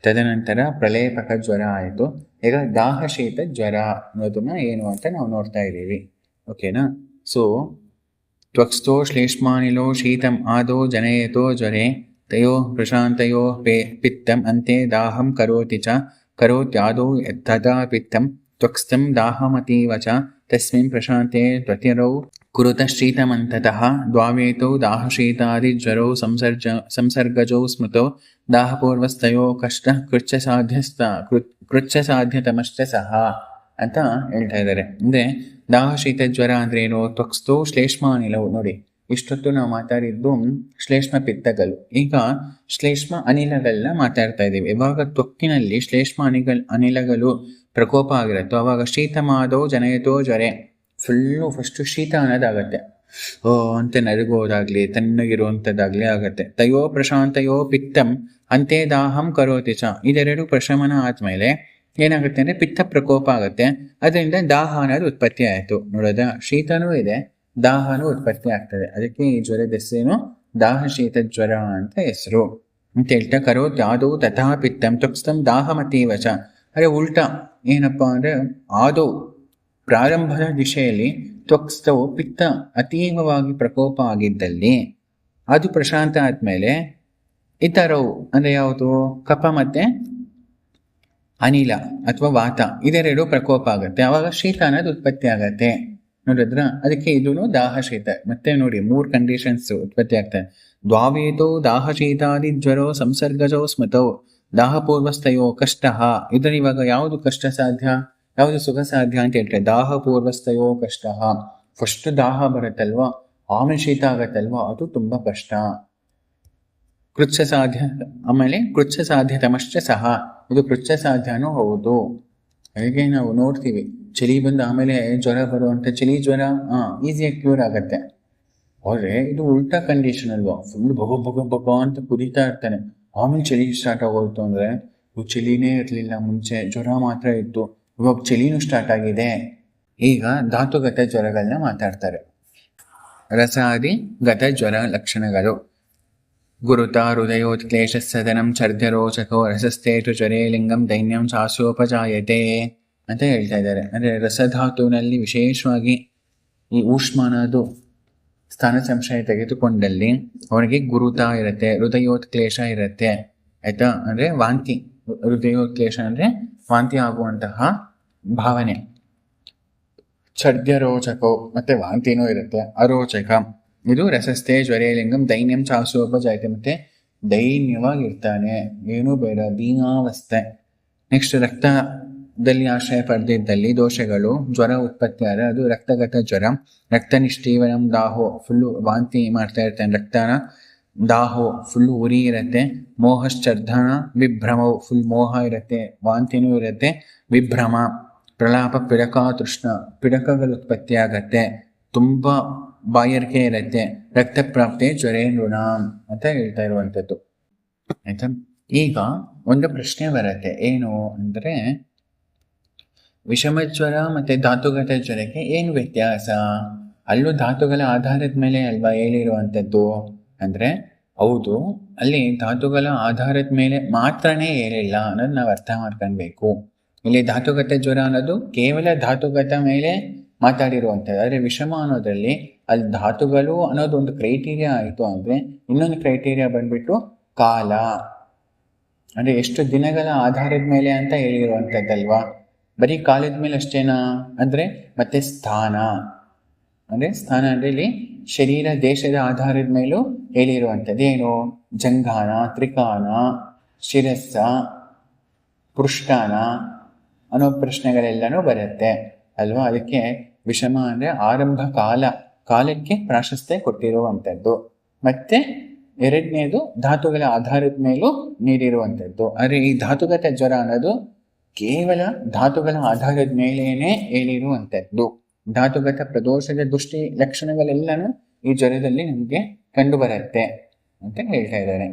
ತದನಂತರ ಪ್ರಲೇಪಕ ಜ್ವರ ಆಯಿತು. ಈಗ ದಾಹ ಶೀತ ಜ್ವರ ಅನ್ನೋದನ್ನ ಏನು ಅಂತ ನಾವು ನೋಡ್ತಾ ಇದ್ದೀವಿ. ಓಕೆನಾ? ಸೊ ತ್ವಕ್ಸ್ಥೋ ಶ್ಲೇಷ್ಮಾನಿಲೋ ಶೀತಂ ಆದೋ ಜನಯತೋ ಜ್ವರೆ ತಯೋ ಪ್ರಶಾಂತಯೋ ಪಿತ್ತಂ ಅಂತೆ ದಾಹಂ ಕರೋತಿ ಚ ಕರೋತ್ಯಾದೋ ತದಾ ಪಿತ್ತಂ ತ್ವಕ್ಸ್ಥಂ ದಾಹಮತೀವ ಚ ತಸ್ಮಿನ್ ಪ್ರಶಾಂತೆ ತ್ವತಿರೌ ಕುರುತ ಶೀತಮಂತತಃ ದ್ವಾವೇತೌ ದಾಹಶೀತಾದಿಜ್ವರೌ ಸಂಸರ್ಗಜೌ ಸ್ಮೃತೌ ದಾಹಪೂರ್ವಸ್ಥಯೋ ಕಷ್ಟ ಕೃಚ್ಛಸಾಧ್ಯತಮಶ್ಚ ಸಹ ಅಂತ ಹೇಳ್ತಾ ಇದ್ದಾರೆ. ಅಂದರೆ ದಾಹಶೀತ ಜ್ವರ ಅಂದ್ರೆ ಏನು? ತ್ವಕ್ಸ್ಥೋ ಶ್ಲೇಷ್ಮ ಅನಿಲವು. ನೋಡಿ, ಇಷ್ಟೊತ್ತು ನಾವು ಮಾತಾಡಿದ್ದು ಶ್ಲೇಷ್ಮ ಪಿತ್ತಗಳು, ಈಗ ಶ್ಲೇಷ್ಮ ಅನಿಲಗಳನ್ನ ಮಾತಾಡ್ತಾ ಇದ್ದೀವಿ. ಯಾವಾಗ ತ್ವಕ್ಕಿನಲ್ಲಿ ಶ್ಲೇಷ್ಮ ಅನಿಲಗಳು ಪ್ರಕೋಪ ಆಗಿರುತ್ತೋ ಅವಾಗ ಶೀತಮಾದೋ ಜನಯತೋ ಜ್ವರೆ, ಫಸ್ಟು ಶೀತ ಅನ್ನೋದಾಗತ್ತೆ, ಅಂತ ನರಗೋದಾಗ್ಲಿ ತಣ್ಣಗಿರುವಂಥದ್ದಾಗಲಿ ಆಗತ್ತೆ. ತಯೋ ಪ್ರಶಾಂತಯೋ ಪಿತ್ತಂ ಅಂತೆ ದಾಹಂ ಕರೋತಿ ಚ, ಇದೆರಡು ಪ್ರಶಮನ ಆದಮೇಲೆ ಏನಾಗುತ್ತೆ ಅಂದರೆ ಪಿತ್ತ ಪ್ರಕೋಪ ಆಗುತ್ತೆ, ಅದರಿಂದ ದಾಹ ಅನ್ನೋದು ಉತ್ಪತ್ತಿ ಆಯಿತು. ನೋಡೋದ, ಶೀತನೂ ಇದೆ, ದಾಹನೂ ಉತ್ಪತ್ತಿ ಆಗ್ತದೆ. ಅದಕ್ಕೆ ಈ ಜ್ವರದ ಹೆಸರೇನು? ದಾಹ ಶೀತ ಜ್ವರ ಅಂತ ಹೆಸರು ಅಂತ ಹೇಳ್ತಾ, ಕರೋತಿ ಆದೌ ತಥಾ ಪಿತ್ತಂ ತ್ವಕ್ಸ್ಥಂ ದಾಹಮತೀವ ಚ. ಅದೇ ಉಲ್ಟಾ ಏನಪ್ಪ ಅಂದರೆ ಆದೌ ಪ್ರಾರಂಭದ ದಿಶೆಯಲ್ಲಿ ತ್ವಕ್ಸ್ಥವು ಪಿತ್ತ ಅತೀವವಾಗಿ ಪ್ರಕೋಪ ಆಗಿದ್ದಲ್ಲಿ ಅದು ಪ್ರಶಾಂತ ಆದ್ಮೇಲೆ ಇತರವು ಅಂದ್ರೆ ಯಾವುದು, ಕಫ ಮತ್ತೆ ಅನಿಲ ಅಥವಾ ವಾತ ಇದೆರಡು ಪ್ರಕೋಪ ಆಗುತ್ತೆ, ಅವಾಗ ಶೀತ ಅನ್ನೋದು ಉತ್ಪತ್ತಿ ಆಗತ್ತೆ. ನೋಡಿದ್ರ, ಅದಕ್ಕೆ ಇದೂ ದಾಹ ಶೀತ. ಮತ್ತೆ ನೋಡಿ 3 ಕಂಡೀಷನ್ಸ್ ಉತ್ಪತ್ತಿ ಆಗ್ತದೆ. ದ್ವಾವೇತೋ ದಾಹ ಶೀತಾದಿ ಜ್ವರೋ ಸಂಸರ್ಗಜೋ ಸ್ಮೃತೋ ದಾಹಪೂರ್ವಸ್ಥಯೋ ಕಷ್ಟ. ಇದ್ರ ಇವಾಗ ಯಾವುದು ಕಷ್ಟ ಸಾಧ್ಯ, ಯಾವುದು ಸುಖ ಸಾಧ್ಯ ಅಂತ ಹೇಳ್ತಾರೆ. ದಾಹಪೂರ್ವಸ್ಥಯೋ ಕಷ್ಟ, ಫಸ್ಟ್ ದಾಹ ಬರುತ್ತಲ್ವ, ಆಮೇಲೆ ಶೀತ ಆಗತ್ತಲ್ವ, ಅದು ತುಂಬಾ ಕಷ್ಟ. ಕೃಚ್ಛ ಸಾಧ್ಯ, ಆಮೇಲೆ ಕೃಚ್ಛ ಸಾಧ್ಯ ತಮಶ್ಚ ಸಹ, ಇದು ಕೃಚ್ಛ ಸಾಧ್ಯನೂ ಹೌದು. ಹಾಗೆ ನಾವು ನೋಡ್ತೀವಿ, ಚಳಿ ಬಂದು ಆಮೇಲೆ ಜ್ವರ ಬರುವಂತ ಚಳಿ ಜ್ವರ ಈಸಿಯಾಗಿ ಕ್ಯೂರ್ ಆಗತ್ತೆ. ಆದ್ರೆ ಇದು ಉಲ್ಟಾ ಕಂಡೀಷನ್ ಅಲ್ವಾ, ಫುಲ್ ಭಗ ಅಂತ ಕುದೀತಾ ಇರ್ತಾನೆ, ಆಮೇಲೆ ಚಳಿ ಸ್ಟಾರ್ಟ್ ಆಗೋಯ್ತು ಅಂದ್ರೆ ಚಳಿನೇ ಇರ್ಲಿಲ್ಲ ಮುಂಚೆ, ಜ್ವರ ಮಾತ್ರ ಇತ್ತು, ಇವಾಗ ಚಳಿನೂ ಸ್ಟಾರ್ಟ್ ಆಗಿದೆ. ಈಗ ಧಾತುಗತ ಜ್ವರಗಳನ್ನ ಮಾತಾಡ್ತಾರೆ. ರಸಾದಿ ಗತ ಜ್ವರ ಲಕ್ಷಣಗಳು. ಗುರುತ ಹೃದಯೋತ್ಕ್ಲೇಶ ಸದನಂ ಛರ್ದ್ಯರೋಚಕೋ ರಸಸ್ಥೇಟು ಜ್ವರೇ ಲಿಂಗಂ ದೈನ್ಯಂ ಸಾಸ್ಯೋಪಜಾಯತೆ ಅಂತ ಹೇಳ್ತಾ ಇದ್ದಾರೆ. ಅಂದ್ರೆ ರಸಧಾತುವಿನಲ್ಲಿ ವಿಶೇಷವಾಗಿ ಈ ಊಷ್ಮಾನದು ಸ್ಥಾನ ಸಂಶಯ ತೆಗೆದುಕೊಂಡಲ್ಲಿ ಅವನಿಗೆ ಗುರುತ ಇರುತ್ತೆ, ಹೃದಯೋತ್ಕ್ಲೇಶ ಇರುತ್ತೆ, ಆಯ್ತಾ. ಅಂದ್ರೆ ವಾಂತಿ, ಹೃದಯೋತ್ಕ್ಲೇಶ ಅಂದ್ರೆ ವಾಂತಿ ಆಗುವಂತಹ ಭಾವನೆ. ಛರ್ದ್ಯರೋಚಕೋ ಮತ್ತೆ ವಾಂತಿನೂ ಇರುತ್ತೆ. ಅರೋಚಕ ಇದು ರಸಸ್ಥೆ ಜ್ವರೇ ಲಿಂಗಂ ದೈನ್ಯಂ ಚಾಸೋಪಜಾಯತೆ, ಮತ್ತೆ ದೈನ್ಯವಾಗಿರ್ತಾನೆ, ಏನೂ ಬೇಡ, ದೀನಾವಸ್ಥೆ. ನೆಕ್ಸ್ಟ್ ರಕ್ತದಲ್ಲಿ ಆಶ್ರಯ ಪಡೆದಿದ್ದಲ್ಲಿ ದೋಷಗಳು, ಜ್ವರ ಉತ್ಪತ್ತಿ ಆದರೆ ಅದು ರಕ್ತಗತ ಜ್ವರ. ರಕ್ತನಿಷ್ಠೀವನಂ ದಾಹೋ, ಫುಲ್ಲು ವಾಂತಿ ಮಾಡ್ತಾ ಇರ್ತಾನೆ, ರಕ್ತನ ದಾಹೋ ಫುಲ್ಲು ಉರಿ ಇರುತ್ತೆ. ಮೋಹಶ್ಚರ್ಧನ ವಿಭ್ರಮವು, ಫುಲ್ ಮೋಹ ಇರುತ್ತೆ, ವಾಂತಿನೂ ಇರುತ್ತೆ, ವಿಭ್ರಮ. ಪ್ರಲಾಪ ಪಿಡಕ ತೃಷ್ಣ, ಪಿಡಕಗಳು ಉತ್ಪತ್ತಿ ಆಗತ್ತೆ, ತುಂಬಾ ಬಾಯಾರಿಕೆ ಇರುತ್ತೆ. ರಕ್ತ ಪ್ರಾಪ್ತಿ ಜ್ವರೇಂದ್ರುಣ ಅಂತ ಹೇಳ್ತಾ ಇರುವಂಥದ್ದು, ಆಯ್ತಾ. ಈಗ ಒಂದು ಪ್ರಶ್ನೆ ಬರುತ್ತೆ, ಏನು ಅಂದ್ರೆ ವಿಷಮ ಜ್ವರ ಮತ್ತೆ ಧಾತುಗತ ಜ್ವರಕ್ಕೆ ಏನು ವ್ಯತ್ಯಾಸ? ಅಲ್ಲೂ ಧಾತುಗಳ ಆಧಾರದ ಮೇಲೆ ಅಲ್ವಾ ಹೇಳಿರುವಂಥದ್ದು ಅಂದ್ರೆ ಹೌದು, ಅಲ್ಲಿ ಧಾತುಗಳ ಆಧಾರದ ಮೇಲೆ ಮಾತ್ರನೇ ಹೇಳಿಲ್ಲ ಅನ್ನೋದು ನಾವು ಅರ್ಥ ಮಾಡ್ಕೊಳ್ಬೇಕು. ಇಲ್ಲಿ ಧಾತುಗತ ಜ್ವರ ಅನ್ನೋದು ಕೇವಲ ಧಾತುಗತ ಮೇಲೆ ಮಾತಾಡಿರುವಂಥದ್ದು. ಆದರೆ ವಿಷಮ ಅನ್ನೋದ್ರಲ್ಲಿ ಅಲ್ಲಿ ಧಾತುಗಳು ಅನ್ನೋದು ಒಂದು ಕ್ರೈಟೀರಿಯಾ ಆಯಿತು ಅಂದರೆ ಇನ್ನೊಂದು ಕ್ರೈಟೀರಿಯಾ ಬಂದ್ಬಿಟ್ಟು ಕಾಲ, ಅಂದರೆ ಎಷ್ಟು ದಿನಗಳ ಆಧಾರದ ಮೇಲೆ ಅಂತ ಹೇಳಿರುವಂಥದ್ದಲ್ವಾ. ಬರೀ ಕಾಲದ ಮೇಲೆ ಅಷ್ಟೇನಾ ಅಂದರೆ ಮತ್ತೆ ಸ್ಥಾನ, ಅಂದರೆ ಸ್ಥಾನ ಅಂದರೆ ಇಲ್ಲಿ ಶರೀರ ದೇಶದ ಆಧಾರದ ಮೇಲೂ ಹೇಳಿರುವಂಥದ್ದು. ಏನು ಜಂಘಾನ, ತ್ರಿಕಾನ, ಶಿರಸ್ಸ, ಪೃಷ್ಠಾನ ಅನ್ನೋ ಪ್ರಶ್ನೆಗಳೆಲ್ಲನೂ ಬರುತ್ತೆ ಅಲ್ವಾ. ಅದಕ್ಕೆ ವಿಷಮ ಅಂದರೆ ಆರಂಭ ಕಾಲಕ್ಕೆ ಪ್ರಾಶಸ್ತ್ಯ ಕೊಟ್ಟಿರುವಂಥದ್ದು. ಮತ್ತೆ ಎರಡನೇದು ಧಾತುಗಳ ಆಧಾರದ ಮೇಲೂ ನೀಡಿರುವಂಥದ್ದು. ಆದರೆ ಈ ಧಾತುಗತ ಜ್ವರ ಅನ್ನೋದು ಕೇವಲ ಧಾತುಗಳ ಆಧಾರದ ಮೇಲೇನೆ ಹೇಳಿರುವಂಥದ್ದು. ಧಾತುಗತ ಪ್ರದೋಷದ ದೃಷ್ಟಿ ಲಕ್ಷಣಗಳೆಲ್ಲನೂ ಈ ಜ್ವರದಲ್ಲಿ ನಮಗೆ ಕಂಡು ಬರುತ್ತೆ ಅಂತ ಹೇಳ್ತಾ ಇದ್ದಾರೆ.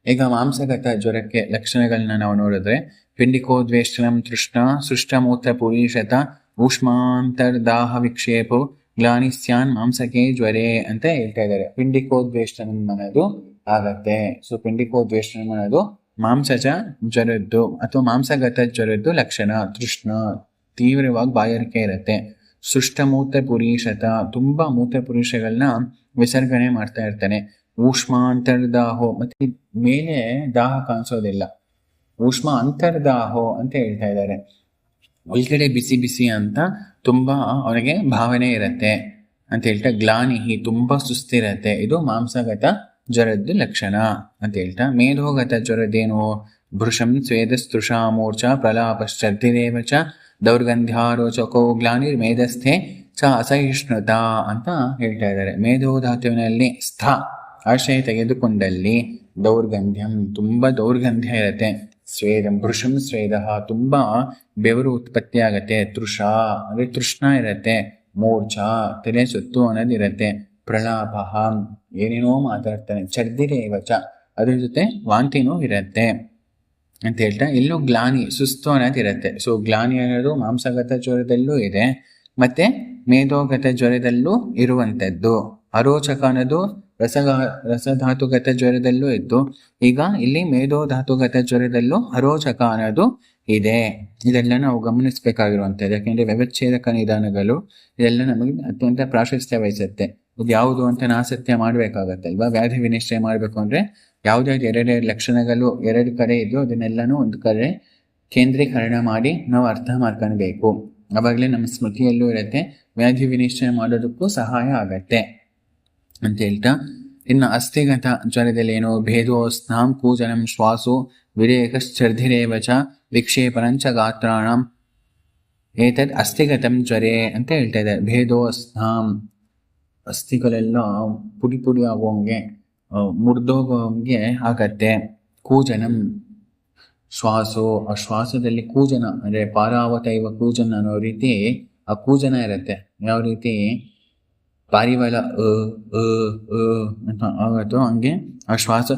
ಈಗ ಮಾಂಸಗತ ಜ್ವರಕ್ಕೆ ಲಕ್ಷಣಗಳನ್ನ ನಾವು ನೋಡಿದ್ರೆ ಪಿಂಡಿಕೋದ್ವೇಷ್ಟನಂ ತೃಷ್ಣ ಸೃಷ್ಟಮೂತ್ರ ಪುರೀಷತ ಊಷ್ಮಾಂತರ್ದಾಹ ವಿಕ್ಷೇಪು ಗ್ಲಾನಿಸ್ಯಾನ್ ಮಾಂಸಕ್ಕೆ ಜ್ವರೇ ಅಂತ ಹೇಳ್ತಾ ಇದ್ದಾರೆ. ಪಿಂಡಿಕೋದ್ವೇಷ್ಟನಂ ಅನ್ನೋದು ಆಗತ್ತೆ. ಸೊ ಪಿಂಡಿಕೋದ್ವೇಷ್ಟನಂ ಅನ್ನೋದು ಮಾಂಸಜ ಜ್ವರದ್ದು ಅಥವಾ ಮಾಂಸಗತ ಜ್ವರದ್ದು ಲಕ್ಷಣ. ತೃಷ್ಣ, ತೀವ್ರವಾಗಿ ಬಾಯಾರಿಕೆ ಇರುತ್ತೆ. ಸೃಷ್ಟ ಮೂತ್ರ ಪುರೀಷತ, ತುಂಬಾ ಮೂತ್ರ ಪುರುಷಗಳನ್ನ ವಿಸರ್ಜನೆ ಮಾಡ್ತಾ ಇರ್ತಾನೆ. ಊಷ್ಮಾಂತರ್ದಾಹೋ, ಮತ್ತೆ ಮೇಲೆ ದಾಹ ಕಾಣಿಸೋದಿಲ್ಲ, ಊಷ್ಮ ಅಂತರ್ದಾಹೋ ಅಂತ ಹೇಳ್ತಾ ಇದ್ದಾರೆ. ಒಳಗಡೆ ಬಿಸಿ ಬಿಸಿ ಅಂತ ತುಂಬಾ ಅವನಿಗೆ ಭಾವನೆ ಇರತ್ತೆ ಅಂತ ಹೇಳ್ತಾ. ಗ್ಲಾನಿಹಿ, ತುಂಬಾ ಸುಸ್ತಿರತ್ತೆ, ಇದು ಮಾಂಸಗತ ಜ್ವರದ್ದು ಲಕ್ಷಣ ಅಂತ ಹೇಳ್ತಾ. ಮೇಧೋಗತ ಜ್ವರದ್ದೇನು? ಭೃಶಂ ಸ್ವೇದಸ್ತೃಷಾ ಮೂರ್ಛ ಪ್ರಲಾಪಶ್ಚರ್ದಿರೇವ ಚ ದೌರ್ಗಂಧ್ಯಾರೋಚಕೋ ಗ್ಲಾನಿರ್ ಮೇಧಸ್ಥೆ ಚ ಅಸಹಿಷ್ಣುತ ಅಂತ ಹೇಳ್ತಾ ಇದ್ದಾರೆ. ಮೇಧೋಧಾತುವಿನಲ್ಲಿ ಸ್ಥ ಆಶ್ರಯ ತೆಗೆದುಕೊಂಡಲ್ಲಿ ದೌರ್ಗಂಧ್ಯಂ, ತುಂಬಾ ದೌರ್ಗಂಧ್ಯ ಇರತ್ತೆ. ಸ್ವೇದಂ, ಭೃಶಂ ಸ್ವೇದ, ತುಂಬಾ ಬೆವರು ಉತ್ಪತ್ತಿ ಆಗತ್ತೆ. ತೃಷಾ ಅಂದ್ರೆ ತೃಷ್ಣ ಇರತ್ತೆ. ಮೂರ್ಛ, ತಲೆ ಸುತ್ತು ಅನ್ನೋದಿರತ್ತೆ. ಪ್ರಲಾಪ, ಏನೇನೋ ಮಾತಾಡ್ತಾನೆ. ಛರ್ದಿರೇವಚ, ಅದ್ರ ಜೊತೆ ವಾಂತಿನೂ ಇರತ್ತೆ ಅಂತ ಹೇಳ್ತಾ. ಇಲ್ಲೂ ಗ್ಲಾನಿ, ಸುಸ್ತು ಅನ್ನೋದಿರತ್ತೆ. ಸೊ ಗ್ಲಾನಿ ಅನ್ನೋದು ಮಾಂಸಗತ ಜ್ವರದಲ್ಲೂ ಇದೆ, ಮತ್ತೆ ಮೇಧೋಗತ ಜ್ವರದಲ್ಲೂ ಇರುವಂಥದ್ದು. ಅರೋಚಕ ಅನ್ನೋದು ರಸಧಾತುಗತ ಜ್ವರದಲ್ಲೂ ಇದ್ದು, ಈಗ ಇಲ್ಲಿ ಮೇಧೋಧಾತುಗತ ಜ್ವರದಲ್ಲೂ ಅರೋಚಕ ಅನ್ನೋದು ಇದೆ. ಇದೆಲ್ಲ ನಾವು ಗಮನಿಸಬೇಕಾಗಿರುವಂಥದ್ದು. ಯಾಕೆಂದರೆ ವ್ಯವಚ್ಛೇದಕ ನಿಧಾನಗಳು ಇದೆಲ್ಲ ನಮಗೆ ಅತ್ಯಂತ ಪ್ರಾಶಸ್ತ್ಯ ವಹಿಸುತ್ತೆ. ಇದು ಯಾವುದು ಅಂತ ನಾಸತ್ಯ ಮಾಡಬೇಕಾಗತ್ತಲ್ವಾ. ವ್ಯಾಧಿ ವಿನಿಶ್ಚಯ ಮಾಡಬೇಕು ಅಂದರೆ ಯಾವುದ್ಯಾವ್ದು ಎರಡೆರಡು ಲಕ್ಷಣಗಳು ಎರಡು ಕಡೆ ಇದೆಯೋ ಅದನ್ನೆಲ್ಲನೂ ಒಂದು ಕಡೆ ಕೇಂದ್ರೀಕರಣ ಮಾಡಿ ನಾವು ಅರ್ಥ ಮಾಡ್ಕೊಳ್ಬೇಕು. ಆವಾಗಲೇ ನಮ್ಮ ಸ್ಮೃತಿಯಲ್ಲೂ ಇರುತ್ತೆ, ವ್ಯಾಧಿ ವಿನಿಶ್ಚಯ ಮಾಡೋದಕ್ಕೂ ಸಹಾಯ ಆಗತ್ತೆ ಅಂತ ಹೇಳ್ತಾ, ಇನ್ನು ಅಸ್ಥಿಗತ ಜ್ವರದಲ್ಲಿ ಏನು ಭೇದೋ ಸ್ನಾಂ ಕೂಜನಂ ಶ್ವಾಸೋ ವಿರೇಕಶ್ಚರ್ಧಿರೇವ ಚ ವಿಕ್ಷೇಪಣಂಚ ಗಾತ್ರಾಣಂ ಏತದ್ ಅಸ್ಥಿಗತಂ ಜ್ವರೇ ಅಂತ ಹೇಳ್ತಾ ಇದ್ದಾರೆ. ಭೇದೋ ಸ್ನಾಂ ಅಸ್ಥಿಗಳೆಲ್ಲ ಪುಡಿ ಪುಡಿ ಆಗೋಂಗೆ ಮುರಿದೋಗೋಂಗೆ ಆಗತ್ತೆ. ಕೂಜನಂ ಶ್ವಾಸೋ, ಆ ಶ್ವಾಸದಲ್ಲಿ ಕೂಜನ ಅಂದರೆ ಪಾರಾವತೈವ ಕೂಜನ ಅನ್ನೋ ರೀತಿ ಆ ಕೂಜನ ಇರುತ್ತೆ. ಯಾವ ರೀತಿ ಪಾರಿವಾಳ ಅಂತ ಆಗತ್ತೋ ಹಂಗೆ ಆ ಶ್ವಾಸ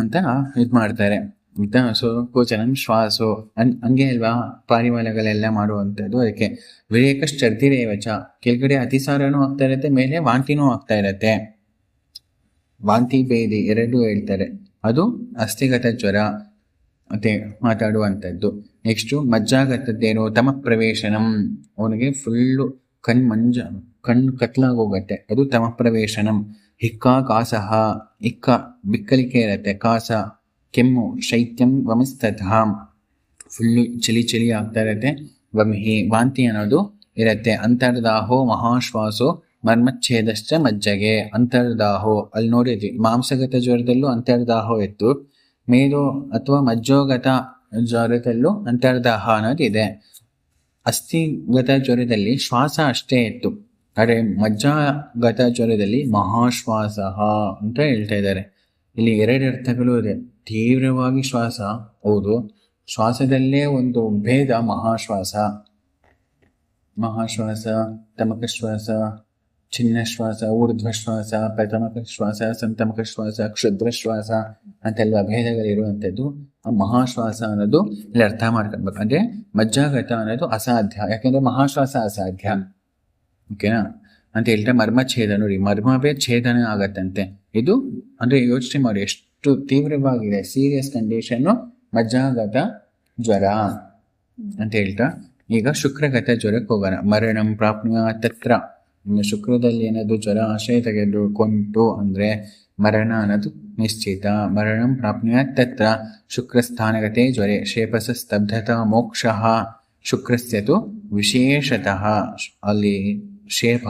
ಅಂತ ಇದು ಮಾಡ್ತಾರೆ ಅಂತ. ಸೊ ಕೂಚನಂ ಶ್ವಾಸೋ ಹಂಗೆ ಅಲ್ವಾ ಪಾರಿವಾಳಗಳೆಲ್ಲ ಮಾಡುವಂಥದ್ದು. ಅದಕ್ಕೆ ವಿರೇಕಶ್ಚರ್ಧಿರೇವಚ, ಕೆಳಗಡೆ ಅತಿಸಾರನೂ ಆಗ್ತಾ ಇರುತ್ತೆ, ಮೇಲೆ ವಾಂತಿನೂ ಆಗ್ತಾ ಇರತ್ತೆ. ವಾಂತಿ ಭೇದಿ ಎರಡೂ ಹೇಳ್ತಾರೆ. ಅದು ಅಸ್ಥಿಗತ ಜ್ವರ ಮತ್ತೆ ಮಾತಾಡುವಂಥದ್ದು. ನೆಕ್ಸ್ಟು ಮಜ್ಜಾಗತದ್ದೇನು ತಮ ಪ್ರವೇಶನಂ, ಅವನಿಗೆ ಫುಲ್ಲು ಕಣ್ಣು ಕತ್ಲಾಗೋಗತ್ತೆ, ಅದು ತಮ ಪ್ರವೇಶನಂ. ಹಿಕ್ಕ ಕಾಸಹ, ಇಕ್ಕ ಬಿಕ್ಕಲಿಕೆ ಇರತ್ತೆ, ಕಾಸ ಕೆಮ್ಮು, ಶೈತ್ಯಂ ವಮಸ್ತತಃ ಫುಲ್ಲು ಚಳಿ ಆಗ್ತಾ ಇರತ್ತೆ, ವಮಿಹಿ ವಾಂತಿ ಅನ್ನೋದು ಇರತ್ತೆ. ಅಂತರ್ದಾಹೋ ಮಹಾಶ್ವಾಸೋ ಮರ್ಮಚ್ಛೇದಶ್ಚ ಮಜ್ಜಗೆ. ಅಂತರ್ದಾಹೋ ಅಲ್ಲಿ ನೋಡಿದ್ವಿ, ಮಾಂಸಗತ ಜ್ವರದಲ್ಲೂ ಅಂತರ್ದಾಹೋ ಇತ್ತು, ಮೇದು ಅಥವಾ ಮಜ್ಜೋಗತ ಜ್ವರದಲ್ಲೂ ಅಂತರ್ದಾಹ ಅನ್ನೋದು ಇದೆ. ಅಸ್ಥಿಗತ ಜ್ವರದಲ್ಲಿ ಶ್ವಾಸ ಅಷ್ಟೇ ಇತ್ತು, ಆದರೆ ಮಜ್ಜಾಗತ ಜ್ವರದಲ್ಲಿ ಮಹಾಶ್ವಾಸ ಅಂತ ಹೇಳ್ತಾ ಇದ್ದಾರೆ. ಇಲ್ಲಿ ಎರಡು ಅರ್ಥಗಳು ಇದೆ. ತೀವ್ರವಾಗಿ ಶ್ವಾಸ, ಹೌದು, ಶ್ವಾಸದಲ್ಲೇ ಒಂದು ಭೇದ ಮಹಾಶ್ವಾಸ, ತಮಕ ಶ್ವಾಸ, ಚಿನ್ನ ಶ್ವಾಸ, ಊರ್ಧ್ವ ಶ್ವಾಸ, ಪ್ರಥಮಕ ಶ್ವಾಸ, ಸಂತಮಕ ಶ್ವಾಸ, ಕ್ಷುದ್ರ ಶ್ವಾಸ ಅಂತೆಲ್ಲ ಭೇದಗಳಿರುವಂಥದ್ದು. ಆ ಮಹಾಶ್ವಾಸ ಅನ್ನೋದು ಇಲ್ಲಿ ಅರ್ಥ ಮಾಡ್ಕೊಳ್ಬೇಕು. ಅಂದರೆ ಮಜ್ಜಾಗತ ಅನ್ನೋದು ಅಸಾಧ್ಯ, ಯಾಕೆಂದರೆ ಮಹಾಶ್ವಾಸ ಅಸಾಧ್ಯ. ಓಕೆನಾ ಅಂತ ಹೇಳ್ತಾ ಮರ್ಮಛೇದ ನೋಡಿ, ಮರ್ಮವೇ ಛೇದನ ಆಗತ್ತಂತೆ. ಇದು ಅಂದರೆ ಯೋಚನೆ ಮಾಡಿ ಎಷ್ಟು ತೀವ್ರವಾಗಿದೆ, ಸೀರಿಯಸ್ ಕಂಡೀಷನ್ನು ಮಜ್ಜಾಗತ ಜ್ವರ ಅಂತ ಹೇಳ್ತಾ, ಈಗ ಶುಕ್ರಗತ ಜ್ವರಕ್ಕೆ ಹೋಗೋಣ. ಮರಣಂ ಪ್ರಾಪ್ನುಯ ತತ್ರ, ಇನ್ನು ಶುಕ್ರದಲ್ಲಿ ಏನಾದ್ರು ಜ್ವರ ಆಶ್ರಯ ತೆಗೆದುಕೊಂಡು ಅಂದರೆ ಮರಣ ಅನ್ನೋದು ನಿಶ್ಚಿತ. ಮರಣಂ ಪ್ರಾಪ್ನುಯ ತತ್ರ ಶುಕ್ರಸ್ಥಾನಗತೆ ಜ್ವರೆ ಶೇಪಸ ಸ್ತಬ್ಧತಾ ಮೋಕ್ಷ. ಶುಕ್ರಸ್ಯತು ವಿಶೇಷತಃ ಅಲ್ಲಿ ಶೇಪ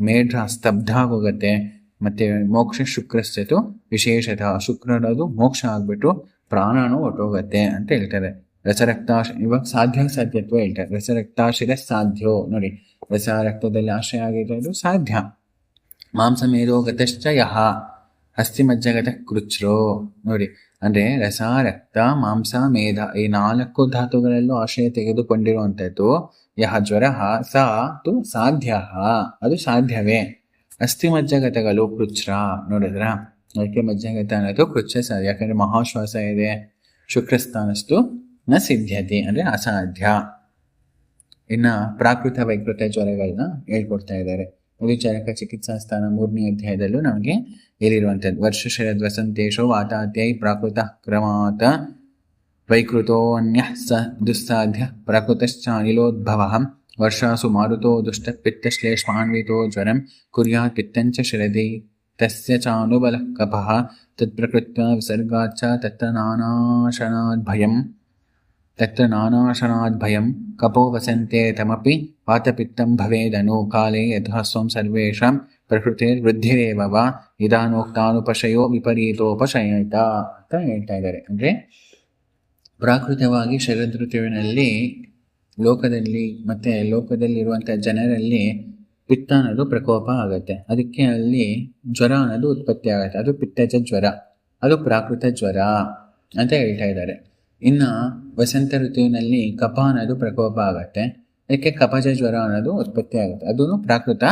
ಮೇಢ್ರ ಸ್ತಬ್ಧ ಆಗೋಗುತ್ತೆ, ಮತ್ತೆ ಮೋಕ್ಷ ಶುಕ್ರಸ್ಯತು ವಿಶೇಷತಃ ಶುಕ್ರ ಅನ್ನೋದು ಮೋಕ್ಷ ಆಗ್ಬಿಟ್ಟು ಪ್ರಾಣನೂ ಹೊಟ್ಟೋಗತ್ತೆ ಅಂತ ಹೇಳ್ತಾರೆ. ರಸರಕ್ತಾಶ ಇವಾಗ ಸಾಧ್ಯತ್ವ ಹೇಳ್ತಾರೆ. ರಸರಕ್ತಾಶಿರ ಸಾಧ್ಯ ನೋಡಿ, ರಸ ರಕ್ತದಲ್ಲಿ ಆಶ್ರಯ ಆಗಿರೋದು ಸಾಧ್ಯ. ಮಾಂಸ ಮೇಧೋಗತಶ್ಚ ಯಹ ಅಸ್ಥಿ ಮಜ್ಜಗತ ಕೃಚ್ರೋ ನೋಡಿ, ಅಂದರೆ ರಸ ರಕ್ತ ಮಾಂಸ ಮೇಧ ಈ 4 ಧಾತುಗಳಲ್ಲೂ ಆಶ್ರಯ ತೆಗೆದುಕೊಂಡಿರುವಂಥದ್ದು. ಯಹ ಜ್ವರ ಸಾ ತು ಸಾಧ್ಯ, ಅದು ಸಾಧ್ಯವೇ. ಅಸ್ಥಿ ಮಜ್ಜಗತಗಳು ಕೃಚ್ರ ನೋಡಿದ್ರ, ಅದಕ್ಕೆ ಮಜ್ಜಗತ ಅನ್ನೋದು ಕೃಚ್ಛ ಸಾಧ್ಯ, ಯಾಕಂದರೆ ಮಹಾಶ್ವಾಸ ಇದೆ. ಶುಕ್ರಸ್ಥಾನಸ್ತು ನ ಸಿದ್ಧ್ಯತೆ ಅಂದರೆ ಅಸಾಧ್ಯ. ಇನ್ನು ಪ್ರಾಕೃತ ವೈಕೃತ ಜ್ವರಗಳನ್ನ ಹೇಳ್ಕೊಡ್ತಾ ಇದ್ದಾರೆ. ಉದಿಚಾರಕ ಚಿಕಿತ್ಸಾ ಸ್ಥಾನ 3ನೇ ಅಧ್ಯಾಯದಲ್ಲೂ ನಮಗೆ ಹೇಳಿರುವಂಥದ್ದು. ವರ್ಷ ಶರದ್ ವಸಂತೇಶೋ ವಾತಾತ್ಯೈ ಪ್ರಾಕೃತ ಕ್ರಮಾತ ವೈಕೃತೋನ್ಯ ಸ ದುಸ್ಸಾಧ್ಯ ಪ್ರಾಕೃತಶ್ಚ ಅನಿಲೋದ್ಭವ. ವರ್ಷಾಸು ಮಾರುತೋ ದುಷ್ಟ ಪಿತ್ತಶ್ಲೇಷ್ಮಾನ್ವಿತೋ ಜ್ವರಂ ಕುರ್ಯಾತ್ ಪಿತ್ತಂಚ ಶರದಿ ತಸ್ಯ ಚಾನುಬಲ ಕಪಃ ತತ್ಪ್ರಕೃತ್ಯ ವಿಸರ್ಗಾಚ್ಚ ತತ್ರ ನಾನಾಶನಾದ್ಭಯಂ ಕಪೋ ವಸಂತೆ ತಮಪಿ ವಾತಪಿತ್ತಂ ಭವೇದನು ಕಾಲೇ ಯಥಾ ಸ್ವಂ ಸರ್ವೇಷಾಂ ಪ್ರಕೃತಿರ್ವೃದ್ಧಿರೇವ ವಾ ಇದಾನೋಕ್ತಾನುಪಶಯೋ ವಿಪರೀತೋಪಶಯತ ಅಂತ ಹೇಳ್ತಾ ಇದ್ದಾರೆ. ಅಂದರೆ ಪ್ರಾಕೃತವಾಗಿ ಶರದ್ ಋತುವಿನಲ್ಲಿ ಲೋಕದಲ್ಲಿರುವಂಥ ಜನರಲ್ಲಿ ಪಿತ್ತ ಅನ್ನೋದು ಪ್ರಕೋಪ ಆಗುತ್ತೆ, ಅದಕ್ಕೆ ಅಲ್ಲಿ ಜ್ವರ ಅನ್ನೋದು ಉತ್ಪತ್ತಿ ಆಗುತ್ತೆ. ಅದು ಪಿತ್ತಜ ಜ್ವರ, ಅದು ಪ್ರಾಕೃತ ಜ್ವರ ಅಂತ ಹೇಳ್ತಾ ಇದ್ದಾರೆ. ಇನ್ನು ವಸಂತ ಋತುವಿನಲ್ಲಿ ಕಫ ಅನ್ನೋದು ಪ್ರಕೋಪ ಆಗುತ್ತೆ, ಅದಕ್ಕೆ ಕಫಜ ಜ್ವರ ಅನ್ನೋದು ಉತ್ಪತ್ತಿ ಆಗುತ್ತೆ, ಅದೂ ಪ್ರಾಕೃತ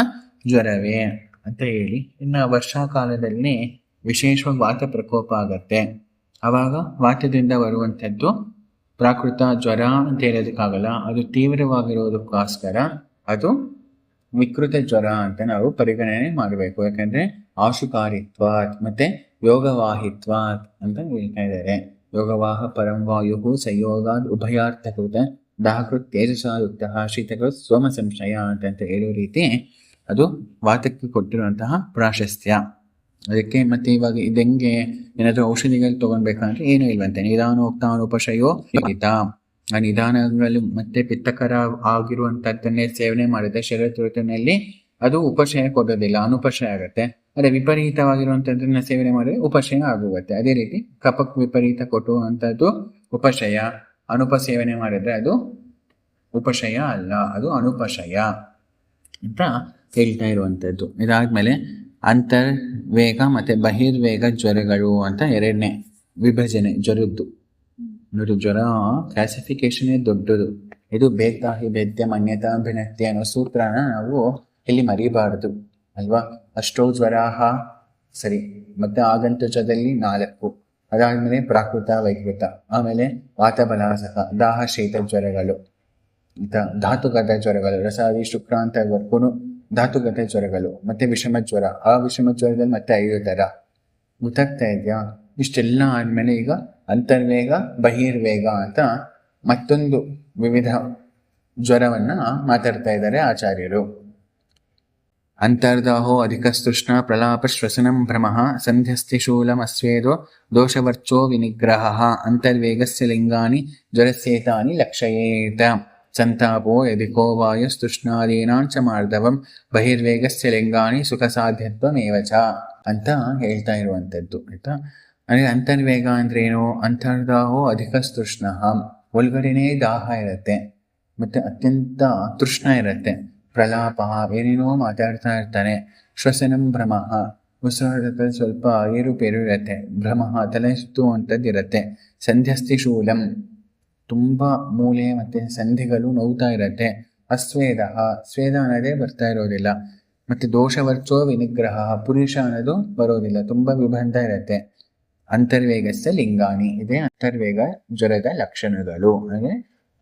ಜ್ವರವೇ ಅಂತ ಹೇಳಿ. ಇನ್ನು ವರ್ಷಾಕಾಲದಲ್ಲಿ ವಿಶೇಷವಾಗಿ ವಾತ ಪ್ರಕೋಪ ಆಗುತ್ತೆ, ಆವಾಗ ವಾತದಿಂದ ಬರುವಂಥದ್ದು ಪ್ರಾಕೃತ ಜ್ವರ ಅಂತ ಹೇಳೋದಕ್ಕಾಗಲ್ಲ, ಅದು ತೀವ್ರವಾಗಿರೋದಕ್ಕೋಸ್ಕರ ಅದು ವಿಕೃತ ಜ್ವರ ಅಂತ ನಾವು ಪರಿಗಣನೆ ಮಾಡಬೇಕು. ಯಾಕಂದರೆ ಆಶುಕಾರಿತ್ವಾತ್ ಮತ್ತು ಯೋಗವಾಹಿತ್ವಾತ್ ಅಂತ ಹೇಳ್ತಾ ಇದ್ದಾರೆ. ಯೋಗವಾಹ ಪರಂ ವಾಯು ಸಂಯೋಗಾದ್ ಉಭಯಾರ್ಥಕೃತ ದಾಹಕೃತ್ ತೇಜಸಾಯುಕ್ತ ಶೀತಕೃತ್ ಸೋಮ ಸಂಶಯ ಅಂತ ಹೇಳೋ ರೀತಿ ಅದು ವಾತಕ್ಕೆ ಕೊಟ್ಟಿರುವಂತಹ ಪ್ರಾಶಸ್ತ್ಯ. ಅದಕ್ಕೆ ಮತ್ತೆ ಇವಾಗ ಇದೆಂಗೆ ಏನಾದರೂ ಔಷಧಿಗಳು ತೊಗೊಳ್ಬೇಕಂದ್ರೆ ಏನೂ ಇಲ್ವಂತೆ. ನಿಧಾನೋಕ್ತಾನುಪಶಯೋ ನಿಹಿತ. ಆ ನಿಧಾನಗಳು ಮತ್ತೆ ಪಿತ್ತಕರ ಆಗಿರುವಂಥದ್ದನ್ನೇ ಸೇವನೆ ಮಾಡಿದ್ರೆ ಶರೀರ ಋತುವಿನಲ್ಲಿ ಅದು ಉಪಶಯ ಕೊಡೋದಿಲ್ಲ, ಅನುಪಶಯ ಆಗುತ್ತೆ. ಅದೇ ವಿಪರೀತವಾಗಿರುವಂಥದ್ದನ್ನ ಸೇವನೆ ಮಾಡಿದ್ರೆ ಉಪಶಯ ಆಗುತ್ತೆ. ಅದೇ ರೀತಿ ಕಫಕ್ಕೆ ವಿಪರೀತ ಕೊಟ್ಟುವಂಥದ್ದು ಉಪಶಯ, ಅನುಪಸೇವನೆ ಮಾಡಿದ್ರೆ ಅದು ಉಪಶಯ ಅಲ್ಲ, ಅದು ಅನುಪಶಯ ಅಂತ ಹೇಳ್ತಾ ಇರುವಂಥದ್ದು. ಇದಾದ್ಮೇಲೆ ಅಂತರ್ವೇಗ ಮತ್ತೆ ಬಹಿರ್ವೇಗ ಜ್ವರಗಳು ಅಂತ ಎರಡನೇ ವಿಭಜನೆ ಜ್ವರದ್ದು. ನೋಡಿ, ಜ್ವರ ಕ್ಲಾಸಿಫಿಕೇಶನ್ ದೊಡ್ಡದು. ಇದು ಬೇದಾಹಿ ಭೇದ್ಯ ಮನ್ಯತಾ ಭಿನ್ನತೆ ಅನ್ನೋ ಸೂತ್ರನ ನಾವು ಇಲ್ಲಿ ಮರಿಬಾರದು ಅಲ್ವಾ. ಅಷ್ಟೋ ಜ್ವರಾಹ ಸರಿ, ಮತ್ತೆ ಆಗಂತುಜದಲ್ಲಿ 4, ಅದಾದ್ಮೇಲೆ ಪ್ರಾಕೃತ ವೈಕೃತ, ಆಮೇಲೆ ವಾತಬಲಾಸಕ, ದಾಹ ಶೀತ ಜ್ವರಗಳು, ಧಾತುಗತ ಜ್ವರಗಳು, ರಸಾದಿ ಶುಕ್ರಾಂತವರೆಗೂ ಧಾತುಗತ ಜ್ವರಗಳು, ಮತ್ತೆ ವಿಷಮ ಜ್ವರ. ಆ ವಿಷಮ ಜ್ವರದಲ್ಲಿ ಮತ್ತೆ 5 ಥರ. ಗೊತ್ತಾಗ್ತಾ ಇದೆಯಾ? ಇಷ್ಟೆಲ್ಲ ಆದ್ಮೇಲೆ ಈಗ ಅಂತರ್ವೇಗ ಬಹಿರ್ವೇಗ ಅಂತ ಮತ್ತೊಂದು ವಿವಿಧ ಜ್ವರವನ್ನ ಮಾತಾಡ್ತಾ ಇದ್ದಾರೆ ಆಚಾರ್ಯರು. ಅಂತರ್ದಾಹೋ ಅಧಿಕಸ್ತೃಷ್ಣ ಪ್ರಲಾಪ ಶ್ವಸನಂ ಭ್ರಮಃ ಸಂಧ್ಯಸ್ತಿಶೂಲಂ ಅಸ್ವೇದೋ ದೋಷವರ್ಚೋ ವಿನಿಗ್ರಹಃ ಅಂತರ್ವೇಗಸ್ಯ ಲಿಂಗಾನಿ ಜ್ವರಸ್ಯೇತಾನಿ ಲಕ್ಷಯೇತ ಸಂತಾಪೋ ಯದಿಕೋ ವಾಯುಸ್ತೃಷ್ಣಾದೀನಾಂಚ ಮಾರ್ಧವಂ ಬಹಿರ್ವೇಗಸ್ಯ ಲಿಂಗಾನಿ ಸುಖ ಸಾಧ್ಯತ್ವಮೇವ ಚ ಅಂತ ಹೇಳ್ತಾ ಇರುವಂಥದ್ದು ಆಯ್ತಾ. ಅಂದರೆ ಅಂತರ್ವೇಗ ಅಂದ್ರೆ ಏನು? ಅಂತರ್ದಾಹೋ ಅಧಿಕಸ್ತೃಷ್ಣ, ಒಳಗಡೆನೇ ದಾಹ ಇರುತ್ತೆ ಮತ್ತೆ ಅತ್ಯಂತ ತೃಷ್ಣ ಇರುತ್ತೆ. ಪ್ರಲಾಪ, ಏನೇನೋ ಮಾತಾಡ್ತಾ ಇರ್ತಾನೆ. ಶ್ವಸನಂ ಭ್ರಮಃ, ಉಸಿರಾಟದಲ್ಲಿ ಸ್ವಲ್ಪ ಏರುಪೇರು ಇರುತ್ತೆ. ಭ್ರಮಃ, ತಲೆ ಸುತ್ತುವಂಥದ್ದು ಇರುತ್ತೆ. ಸಂಧ್ಯಸ್ತಿ ಶೂಲಂ, ತುಂಬ ಮೂಲೆ ಮತ್ತು ಸಂಧಿಗಳು ನೋವ್ತಾ ಇರುತ್ತೆ. ಅಸ್ವೇದ, ಸ್ವೇದ ಅನ್ನೋದೇ ಬರ್ತಾ ಇರೋದಿಲ್ಲ. ಮತ್ತು ದೋಷವರ್ಚೋ ವಿನಿಗ್ರಹ, ಪುರುಷ ಅನ್ನೋದು ಬರೋದಿಲ್ಲ, ತುಂಬ ವಿಬಂಧ ಇರುತ್ತೆ. ಅಂತರ್ವೇಗಸ್ಯ ಲಿಂಗಾನಿ, ಇದೇ ಅಂತರ್ವೇಗ ಜ್ವರದ ಲಕ್ಷಣಗಳು. ಅಂದರೆ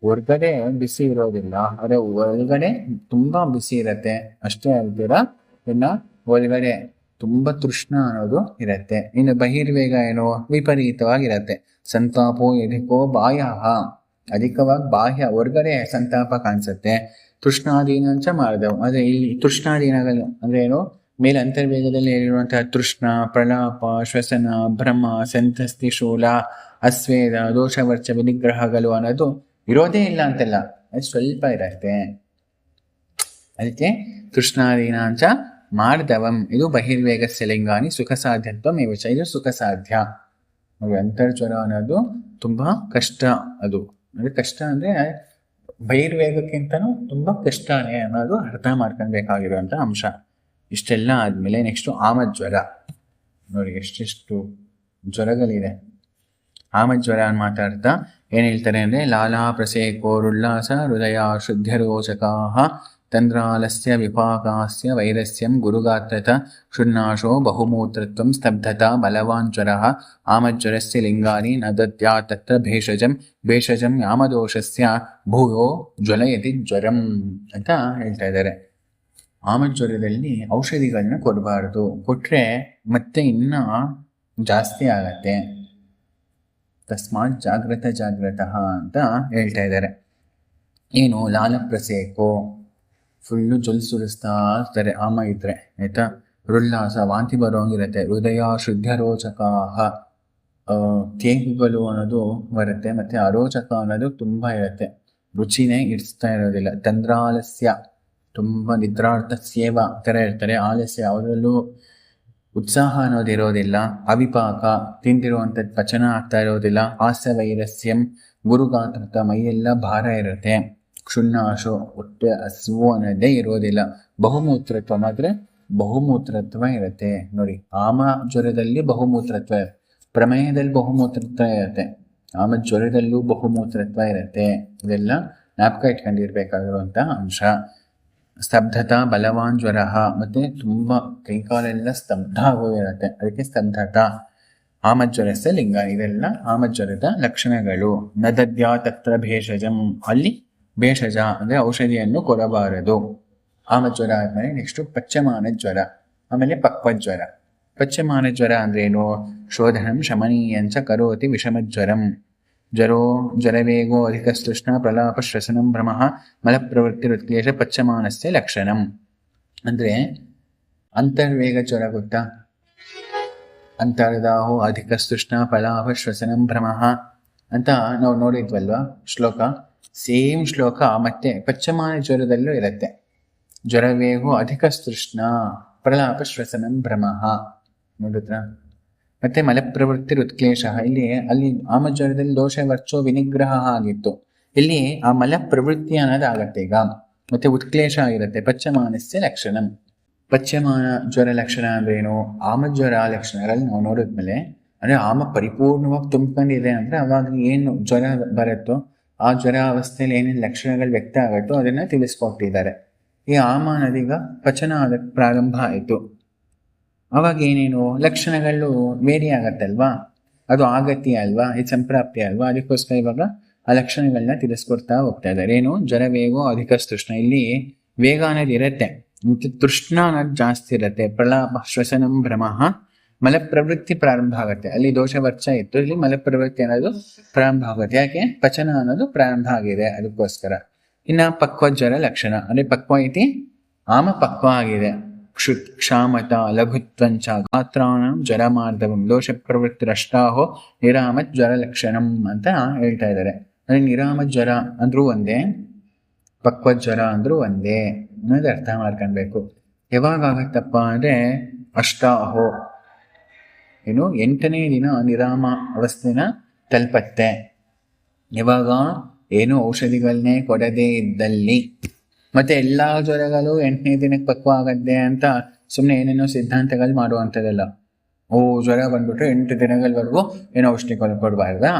ಹೊರ್ಗಡೆ ಬಿಸಿ ಇರೋದಿಲ್ಲ, ಆದರೆ ಒಳಗಡೆ ತುಂಬಾ ಬಿಸಿ ಇರತ್ತೆ ಅಷ್ಟೇ ಅಲ್ದಿರ, ಇನ್ನು ಒಳಗಡೆ ತುಂಬ ತೃಷ್ಣ ಅನ್ನೋದು ಇರತ್ತೆ. ಇನ್ನು ಬಹಿರ್ವೇಗ ಏನೋ ವಿಪರೀತವಾಗಿರತ್ತೆ. ಸಂತಾಪೋ ಎದಿಕೋ ಬಾಹ್ಯ, ಅಧಿಕವಾಗಿ ಬಾಹ್ಯ ಹೊರ್ಗಡೆ ಸಂತಾಪ ಕಾಣಿಸುತ್ತೆ. ತೃಷ್ಣಾದೀನಂಚ ಮಾಡಿದವು, ಅದೇ ಇಲ್ಲಿ ತೃಷ್ಣಾದೀನಗಳು ಅಂದ್ರೆ ಏನು? ಮೇಲೆ ಅಂತರ್ವೇಗದಲ್ಲಿ ಹೇಳಿರುವಂತಹ ತೃಷ್ಣ, ಪ್ರಲಾಪ, ಶ್ವಸನ, ಭ್ರಮ, ಸಂತಸ್ತಿ ಶೂಲ, ಅಸ್ವೇದ, ದೋಷವರ್ಚ ವಿನಿಗ್ರಹಗಳು ಅನ್ನೋದು ಇರೋದೇ ಇಲ್ಲ ಅಂತಲ್ಲ, ಅದು ಸ್ವಲ್ಪ ಇರತ್ತೆ. ಅದಕ್ಕೆ ತೃಷ್ಣಾದೀನಾಂಚ ಮಾರ್ಧವಂ, ಇದು ಬಹಿರ್ವೇಗಸ್ಯ ಲಿಂಗಾನಿ ಸುಖ ಸಾಧ್ಯತ್ವ ಮೇವಚ, ಇದು ಸುಖ ಸಾಧ್ಯ. ಅಂತರ್ಜ್ವರ ಅನ್ನೋದು ತುಂಬಾ ಕಷ್ಟ. ಅದು ಅಂದ್ರೆ ಕಷ್ಟ ಅಂದ್ರೆ ಬಹಿರ್ವೇಗಕ್ಕಿಂತನೂ ತುಂಬಾ ಕಷ್ಟನೇ ಅನ್ನೋದು ಅರ್ಥ ಮಾಡ್ಕೊಳ್ಬೇಕಾಗಿರುವಂತ ಅಂಶ. ಇಷ್ಟೆಲ್ಲ ಆದ್ಮೇಲೆ ನೆಕ್ಸ್ಟ್ ಆಮಜ್ವರ. ನೋಡಿ ಎಷ್ಟೆಷ್ಟು ಜ್ವರಗಳಿದೆ. ಆಮಜ್ವರ ಅಂತ ಮಾತಾಡ್ತಾ ಏನ್ ಹೇಳ್ತಾರೆ ಅಂದ್ರೆ ಲಾಲಾ ಪ್ರಸೇಕೋರುಲ್ಲಾಸ ಹೃದಯ ಶುದ್ಧರೋಚಕಾಹ ತಂದ್ರಾಲಸ್ಯ ವಿಪಾಕಾಸ್ಯ ವೈರಸ್ಯಂ ಗುರುಗಾತ್ರತ ಕ್ಷುನ್ನಾಶೋ ಬಹುಮೂತ್ರತ್ವಂ ಸ್ತಬ್ಧತಾ ಬಲವಾನ್ ಜ್ವರಃ ಆಮಜ್ವರಸ್ಯ ಲಿಂಗಾನಿ ನ ದದ್ಯಾ ತತ್ರ ಭೇಷಜಂ ಯಾಮದೋಷಸ್ಯ ಭೂಯೋ ಜ್ವಲಯತಿ ಜ್ವರಂ ಅಂತ ಹೇಳ್ತಾ ಇದ್ದಾರೆ. ಆಮಜ್ವರದಲ್ಲಿ ಔಷಧಿಗಳನ್ನ ಕೊಡಬಾರ್ದು, ಕೊಟ್ರೆ ಮತ್ತೆ ಇನ್ನ ಜಾಸ್ತಿ ಆಗತ್ತೆ. ತಸ್ಮಾತ್ ಜಾಗ್ರತ ಅಂತ ಹೇಳ್ತಾ ಇದ್ದಾರೆ. ಏನು ಲಾಲಪ್ರಸೇಕೋ, ಫುಲ್ಲು ಸುರಿಸ್ತಾ ಇರ್ತಾರೆ ಆಮ ಇದ್ರೆ ಆಯ್ತಾ. ಉಲ್ಲಾಸ, ವಾಂತಿ ಬರೋಂಗಿರುತ್ತೆ. ಹೃದಯ ಶುದ್ಧರೋಚಕಾಹ, ಕೇಕುಗಳು ಅನ್ನೋದು ಬರುತ್ತೆ. ಮತ್ತೆ ಅರೋಚಕ ಅನ್ನೋದು ತುಂಬಾ ಇರುತ್ತೆ, ರುಚಿನೇ ಇಡಿಸ್ತಾ ಇರೋದಿಲ್ಲ. ತಂದ್ರಾಲಸ್ಯ, ತುಂಬ ನಿದ್ರಾರ್ಥ ಸೇವಾ ಥರ ಇರ್ತಾರೆ. ಆಲಸ್ಯ, ಯಾವುದರಲ್ಲೂ ಉತ್ಸಾಹ ಅನ್ನೋದು ಇರೋದಿಲ್ಲ. ಅವಿಪಾಕ, ತಿಂದಿರುವಂಥದ್ದು ಪಚನ ಆಗ್ತಾ ಇರೋದಿಲ್ಲ. ಹಾಸ್ಯ ವೈರಸ್ಯಂ ಗುರುಗಾತ್ರತ, ಮೈಯೆಲ್ಲ ಭಾರ ಇರುತ್ತೆ. ಕ್ಷುನ್ನಾಶೋ, ಹೊಟ್ಟೆ ಹಸಿವು ಅನ್ನೋದೇ ಇರೋದಿಲ್ಲ. ಬಹುಮೂತ್ರತ್ವ ಮಾತ್ರ ಬಹುಮೂತ್ರತ್ವ ಇರುತ್ತೆ. ನೋಡಿ, ಆಮ ಜ್ವರದಲ್ಲಿ ಬಹುಮೂತ್ರತ್ವ ಇರುತ್ತೆ, ಪ್ರಮೇಯದಲ್ಲಿ ಬಹುಮೂತ್ರತ್ವ ಇರುತ್ತೆ, ಆಮ ಜ್ವರದಲ್ಲೂ ಬಹುಮೂತ್ರತ್ವ ಇರುತ್ತೆ. ಇದೆಲ್ಲ ಜ್ಞಾಪಕ ಇಟ್ಕೊಂಡಿರ್ಬೇಕಾಗಿರುವಂಥ ಅಂಶ. ಸ್ತಬ್ಧತಾ ಬಲವಾನ್ ಜ್ವರ, ಮತ್ತೆ ತುಂಬ ಕೈಕಾಲೆಲ್ಲ ಸ್ತಬ್ಧ ಆಗೋಗಿರುತ್ತೆ, ಅದಕ್ಕೆ ಸ್ತಬ್ಧತಾ. ಆಮಜ್ವರಸ್ಯ ಲಿಂಗ, ಇದೆಲ್ಲ ಆಮಜ್ವರದ ಲಕ್ಷಣಗಳು. ನದದ್ಯಾ ತತ್ರ ಭೇಷಜಂ, ಅಲ್ಲಿ ಭೇಷಜ ಅಂದ್ರೆ ಔಷಧಿಯನ್ನು ಕೊಡಬಾರದು. ಆಮಜ್ವರ ಆದ್ಮೇಲೆ ನೆಕ್ಸ್ಟ್ ಪಚ್ಚಮಾನ ಜ್ವರ, ಆಮೇಲೆ ಪಕ್ವಜ್ವರ. ಪಚ್ಚಮಾನ ಜ್ವರ ಅಂದ್ರೆ ಏನು? ಶೋಧನಂ ಶಮನೀಯಂಚ ಕರೋತಿ ವಿಷಮಜ್ವರಂ. ಜ್ವರವೇಗೋ ಅಧಿಕಸ್ತೃಷ್ಣ ಪ್ರಲಾಪ ಶ್ವಸನಂ ಭ್ರಮಃ ಮಲಪ್ರವೃತ್ತಿರುತ್ಕ್ಲೇಶ ಪಚ್ಚಮಾನಸ್ಯ ಲಕ್ಷಣಂ. ಅಂದರೆ ಅಂತರ್ವೇಗ ಜ್ವರ ಗೊತ್ತಾ? ಅಂತರ್ದಾಹೋ ಅಧಿಕ ಸ್ತುಷ್ಣ ಫಲಾಹ ಶ್ವಸನಂ ಭ್ರಮಃ ಅಂತ ನಾವು ನೋಡಿದ್ವಲ್ವ ಶ್ಲೋಕ. ಸೇಮ್ ಶ್ಲೋಕ ಮತ್ತೆ ಪಚ್ಚಮಾನ ಜ್ವರದಲ್ಲೂ ಇರುತ್ತೆ. ಜ್ವರವೇಗೋ ಅಧಿಕ ಸ್ತೃಷ್ಣ ಪ್ರಲಾಪ ಶ್ವಸನಂ ಭ್ರಮಃ ನೋಡಿದ್ರ. ಮತ್ತೆ ಮಲಪ್ರವೃತ್ತಿ ಉತ್ಕ್ಲೇಶ, ಅಲ್ಲಿ ಆಮಜ್ವರದಲ್ಲಿ ದೋಷ ವರ್ಚೋ ವಿನಿಗ್ರಹ ಆಗಿತ್ತು. ಇಲ್ಲಿ ಆ ಮಲಪ್ರವೃತ್ತಿ ಅನ್ನೋದು ಆಗತ್ತೆ ಈಗ. ಮತ್ತೆ ಉತ್ಕ್ಲೇಶ ಆಗಿರುತ್ತೆ. ಪಚ್ಚಮಾನಸ್ಯ ಲಕ್ಷಣ. ಪಚ್ಚಮಾನ ಜ್ವರ ಲಕ್ಷಣ ಅಂದ್ರೇನು? ಆಮಜ್ವರ ಲಕ್ಷಣಗಳಲ್ಲಿ ನಾವು ನೋಡಿದ್ಮೇಲೆ ಅಂದ್ರೆ ಆಮ ಪರಿಪೂರ್ಣವಾಗಿ ತುಂಬಿಕೊಂಡಿದೆ ಅಂದ್ರೆ ಅವಾಗ ಏನು ಜ್ವರ ಬರುತ್ತೋ ಆ ಜ್ವರ ಅವಸ್ಥೆಯಲ್ಲಿ ಏನೇನು ಲಕ್ಷಣಗಳು ವ್ಯಕ್ತ ಆಗುತ್ತೋ ಅದನ್ನ ತಿಳಿಸ್ಕೊಟ್ಟಿದ್ದಾರೆ. ಈ ಆಮ ಅನ್ನೋದೀಗ ಪಚನ ಅದಕ್ಕೆ ಪ್ರಾರಂಭ ಆಯಿತು. ಅವಾಗ ಏನೇನು ಲಕ್ಷಣಗಳು ವೇರಿ ಆಗತ್ತಲ್ವಾ, ಅದು ಆಗತ್ಯ ಅಲ್ವಾ, ಇದು ಸಂಪ್ರಾಪ್ತಿ ಅಲ್ವಾ. ಅದಕ್ಕೋಸ್ಕರ ಇವಾಗ ಆ ಲಕ್ಷಣಗಳನ್ನ ತಿಳಿಸ್ಕೊಡ್ತಾ ಹೋಗ್ತಾ ಇದ್ದಾರೆ. ಏನು? ಜ್ವರ ವೇಗೋ ಅಧಿಕ ತೃಷ್ಣ. ಇಲ್ಲಿ ವೇಗ ಅನ್ನೋದು ಇರುತ್ತೆ, ಮತ್ತೆ ತೃಷ್ಣ ಅನ್ನೋದು ಜಾಸ್ತಿ ಇರುತ್ತೆ. ಪ್ರಲಾಪ ಶ್ವಸನಂ ಭ್ರಮಃ, ಮಲಪ್ರವೃತ್ತಿ ಪ್ರಾರಂಭ ಆಗುತ್ತೆ. ಅಲ್ಲಿ ದೋಷ ವರ್ಚ ಇತ್ತು, ಇಲ್ಲಿ ಮಲಪ್ರವೃತ್ತಿ ಅನ್ನೋದು ಪ್ರಾರಂಭ ಆಗುತ್ತೆ. ಯಾಕೆ? ಪಚನ ಅನ್ನೋದು ಪ್ರಾರಂಭ ಆಗಿದೆ, ಅದಕ್ಕೋಸ್ಕರ. ಇನ್ನ ಪಕ್ವ ಜ್ವರ ಲಕ್ಷಣ ಅಂದ್ರೆ ಪಕ್ವ ಐತಿ, ಆಮ ಪಕ್ವ ಆಗಿದೆ. ಕ್ಷಾಮತ ಲಘುತ್ವಂಚ ಗಾತ್ರಾಣಂ ಜ್ವರ ಮಾರ್ಧವಂ ದೋಷ ಪ್ರವೃತ್ತಿರಷ್ಟಾಹೋ ನಿರಾಮತ್ ಜ್ವರ ಲಕ್ಷಣಂ ಅಂತ ಹೇಳ್ತಾ ಇದ್ದಾರೆ. ಅಂದ್ರೆ ನಿರಾಮತ್ ಜ್ವರ ಅಂದ್ರೂ ಒಂದೇ, ಪಕ್ವ ಜ್ವರ ಅಂದ್ರೂ ಒಂದೇ ಅನ್ನೋದು ಅರ್ಥ ಮಾಡ್ಕೊಳ್ಬೇಕು. ಯಾವಾಗ ಆಗತ್ತಪ್ಪ ಅಂದ್ರೆ ಅಷ್ಟಾಹೋ, ಏನು 8ನೇ ದಿನ ನಿರಾಮ ಅವಸ್ಥೆನ ತಲುಪತ್ತೆ. ಯಾವಾಗ? ಏನು ಔಷಧಿಗಳನ್ನೇ ಕೊಡದೇ ಇದ್ದಲ್ಲಿ. ಮತ್ತೆ ಎಲ್ಲಾ ಜ್ವರಗಳು 8ನೇ ದಿನಕ್ಕೆ ಪಕ್ವ ಆಗತ್ತೆ ಅಂತ ಸುಮ್ಮನೆ ಏನೇನೋ ಸಿದ್ಧಾಂತಗಳು ಮಾಡುವಂಥದ್ದಲ್ಲ. ಜ್ವರ ಬಂದ್ಬಿಟ್ರೆ 8 ದಿನಗಳವರೆಗೂ ಏನೋ ಔಷಧಿಗಳು ಕೊಡಬಾರ್ದಾ?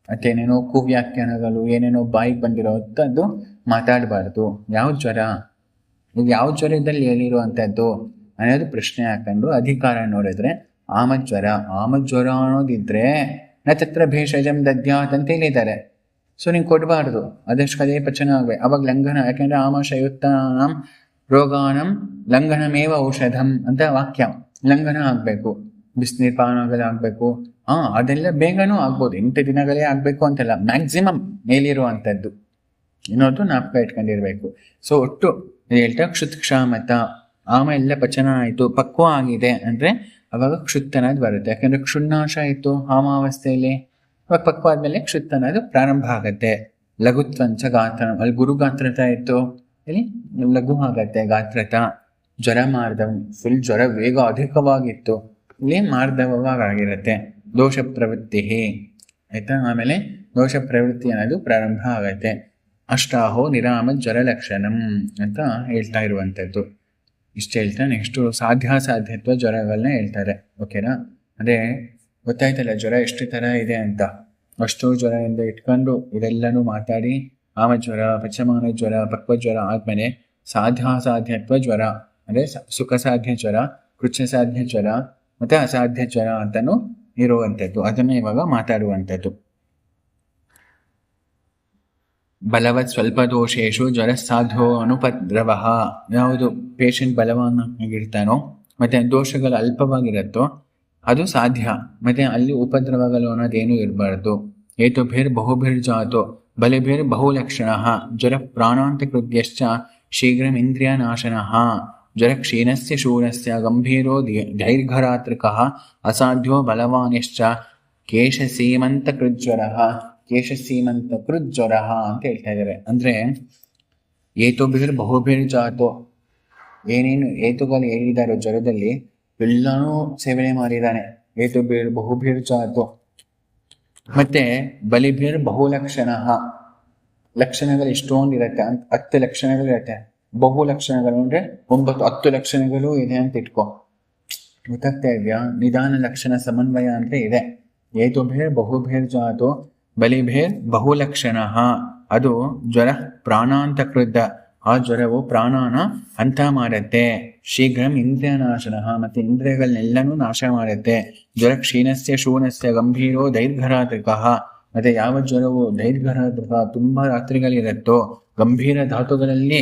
ಮತ್ತೇನೇನೋ ಕುವ್ಯಾಖ್ಯಾನಗಳು, ಏನೇನೋ ಬಾಯಿಗೆ ಬಂದಿರೋಂಥದ್ದು ಮಾತಾಡಬಾರ್ದು. ಯಾವ ಜ್ವರ, ಇದು ಯಾವ ಜ್ವರದಲ್ಲಿ ಹೇಳಿರುವಂಥದ್ದು ಅನ್ನೋದು ಪ್ರಶ್ನೆ ಹಾಕೊಂಡು ಅಧಿಕಾರ ನೋಡಿದ್ರೆ ಆಮಜ್ವರ ಅನ್ನೋದಿದ್ರೆ ನತ್ರ ಭೇಷಜಂ ದದ್ಯಾತ್ ಅಂತ ಹೇಳಿದ್ದಾರೆ. ಸೊ ನೀವು ಕೊಡಬಾರ್ದು, ಅದಷ್ಟು ಕದೇ ಪಚನ ಆಗ್ಬೇಕು. ಅವಾಗ ಲಂಘನ, ಯಾಕೆಂದ್ರೆ ಆಮಶಯುಕ್ತಾನಾಂ ರೋಗಾನಂ ಲಂಘನಮೇವ ಔಷಧಂ ಅಂತ ವಾಕ್ಯ. ಲಂಘನ ಆಗ್ಬೇಕು, ಬಿಸಿನೀರು ಪಾನಗಳಾಗಬೇಕು. ಅದೆಲ್ಲ ಬೇಗನೂ ಆಗ್ಬೋದು, 8 ದಿನಗಳೇ ಆಗ್ಬೇಕು ಅಂತೆಲ್ಲ, ಮ್ಯಾಕ್ಸಿಮಮ್ ಮೇಲಿರುವಂಥದ್ದು ಇನ್ನೊಂದು ನಾಪಕ ಇಟ್ಕೊಂಡಿರ್ಬೇಕು. ಸೊ ಒಟ್ಟು ಹೇಳ್ತಾ ಕ್ಷುತ್ಕ್ಷಾಮತ, ಆಮ ಎಲ್ಲ ಪಚನ ಆಯಿತು, ಪಕ್ವ ಆಗಿದೆ ಅಂದ್ರೆ ಅವಾಗ ಕ್ಷುತ್ ಅನ್ನೋದು ಬರುತ್ತೆ. ಯಾಕಂದ್ರೆ ಕ್ಷುನ್ನಾಶ ಆಯಿತು ಆಮಾವಸ್ಥೆಯಲ್ಲಿ, ಅವಾಗ ಪಕ್ವ ಆದ್ಮೇಲೆ ಕ್ಷುತ್ ಅನ್ನೋದು ಪ್ರಾರಂಭ ಆಗತ್ತೆ. ಲಘುತ್ವಂಚ ಗಾತ್ರ, ಅಲ್ಲಿ ಗುರು ಗಾತ್ರತ ಇತ್ತು, ಇಲ್ಲಿ ಲಘು ಆಗತ್ತೆ ಗಾತ್ರತ. ಜ್ವರ ಮಾರ್ಧವ, ಫುಲ್ ಜ್ವರ ವೇಗ ಅಧಿಕವಾಗಿತ್ತು, ಇಲ್ಲಿ ಮಾರ್ಧವವಾಗಿರುತ್ತೆ. ದೋಷ ಪ್ರವೃತ್ತಿ ಆಯ್ತಾ. ಆಮೇಲೆ ದೋಷ ಪ್ರವೃತ್ತಿ ಅನ್ನೋದು ಪ್ರಾರಂಭ ಆಗತ್ತೆ. ಅಷ್ಟಾಹೋ ನಿರಾಮ ಜ್ವರ ಲಕ್ಷಣಂ ಅಂತ ಹೇಳ್ತಾ ಇರುವಂಥದ್ದು. ಇಷ್ಟು ಹೇಳ್ತಾ ನೆಕ್ಸ್ಟು ಸಾಧ್ಯಾಸಾಧ್ಯತ್ವ ಜ್ವರಗಳನ್ನ ಹೇಳ್ತಾರೆ. ಓಕೆನಾ? ಅದೇ ಗೊತ್ತಾಯ್ತಲ್ಲ ಜ್ವರ ಎಷ್ಟು ಥರ ಇದೆ ಅಂತ. ಅಷ್ಟು ಜ್ವರದಿಂದ ಇಟ್ಕೊಂಡು ಇದೆಲ್ಲನೂ ಮಾತಾಡಿ ಆಮಜ್ವರ, ಪಚ್ಚಮಾನ ಜ್ವರ, ಪಕ್ವ ಜ್ವರ ಆದ್ಮೇಲೆ ಸಾಧ್ಯಾಸಾಧ್ಯತ್ವ ಜ್ವರ ಅಂದರೆ ಸುಖ ಸಾಧ್ಯ ಜ್ವರ, ಕೃಚ್ಛ ಸಾಧ್ಯ ಜ್ವರ ಮತ್ತು ಅಸಾಧ್ಯ ಜ್ವರ ಅಂತಲೂ ಇರುವಂಥದ್ದು. ಅದನ್ನು ಇವಾಗ ಮಾತಾಡುವಂಥದ್ದು. ಬಲವತ್ ಸ್ವಲ್ಪ ದೋಷೇಶು ಜ್ವರ ಸಾಧೋ ಅನುಪದ್ರವ. ಯಾವುದು ಪೇಷಂಟ್ ಬಲವಾಗಿರ್ತಾನೋ ಮತ್ತೆ ದೋಷಗಳು ಅಲ್ಪವಾಗಿರುತ್ತೋ ಅದು ಸಾಧ್ಯ. ಮತ್ತೆ ಅಲ್ಲಿ ಉಪದ್ರವಗಳು ಅನ್ನೋದೇನು ಇರಬಾರ್ದು. ಏತುಭಿರ್ ಬಹುಭಿರ್ಜಾತೋ ಬಲಿಭಿರ್ ಬಹುಲಕ್ಷಣ ಜ್ವರ ಪ್ರಾಣಾಂತಕೃತ್ಯಶ್ಚ ಶೀಘ್ರಂ ಇಂದ್ರಿಯ ನಾಶನಃ ಜ್ವರ ಕ್ಷೀಣಸ್ಯ ಶೂರಸ್ಯ ಗಂಭೀರೋ ದೈರ್ಘರಾತ್ರಿಕಃ ಅಸಾಧ್ಯ ಬಲವಾನಿಶ್ಚ ಕೇಶಸೀಮಂತಕೃಜ್ವರ ಕೇಶಸೀಮಂತಕೃಜ್ವರ ಅಂತ ಹೇಳ್ತಾ ಇದ್ದಾರೆ. ಅಂದ್ರೆ ಏತುಭಿರ್ ಬಹುಭಿರ್ ಜಾತೋ, ಏನೇನು ಏತುಗಳು ಹೇಳಿದಾರೋ ಜ್ವರದಲ್ಲಿ ಎಲ್ಲನೂ ಸೇವನೆ ಮಾಡಿದ್ದಾನೆ. ಏತುಭಿರ್ ಬಹುಭಿರ್ ಜಾತೋ. ಮತ್ತೆ ಬಲಿಭಿರ್ ಬಹುಲಕ್ಷಣ, ಲಕ್ಷಣಗಳು ಎಷ್ಟೊಂದಿರತ್ತೆ, 10 ಲಕ್ಷಣಗಳಿರತ್ತೆ. ಬಹು ಲಕ್ಷಣಗಳು ಅಂದ್ರೆ 9-10 ಲಕ್ಷಣಗಳು ಇದೆ ಅಂತ ಇಟ್ಕೋ. ಗೊತ್ತಾಗ್ತಾ ಇದೆಯಾ? ನಿಧಾನ ಲಕ್ಷಣ ಸಮನ್ವಯ ಅಂತ ಇದೆ. ಏತುಭಿರ್ ಬಹುಭಿರ್ ಜಾತೋ ಬಲಿಭಿರ್ ಬಹುಲಕ್ಷಣ, ಅದು ಜ್ವರ ಪ್ರಾಣಾಂತಕೃತ, ಆ ಜ್ವರವು ಪ್ರಾಣಾನ ಅಂತ ಮಾಡುತ್ತೆ. ಶೀಘ್ರಂ ಇಂದ್ರಿಯ ನಾಶನ, ಮತ್ತೆ ಇಂದ್ರಿಯಗಳನ್ನೆಲ್ಲನೂ ನಾಶ ಮಾಡುತ್ತೆ. ಜ್ವರ ಕ್ಷೀಣಸ್ಯ ಶೂನಸ್ಯ ಗಂಭೀರೋ ದೈರ್ಘರಾತ್ರಿಕ, ಮತ್ತೆ ಯಾವ ಜ್ವರವು ದೈರ್ಘರಾತ್ರಿಕ ತುಂಬಾ ರಾತ್ರಿಗಳಿರುತ್ತೋ, ಗಂಭೀರ ಧಾತುಗಳಲ್ಲಿ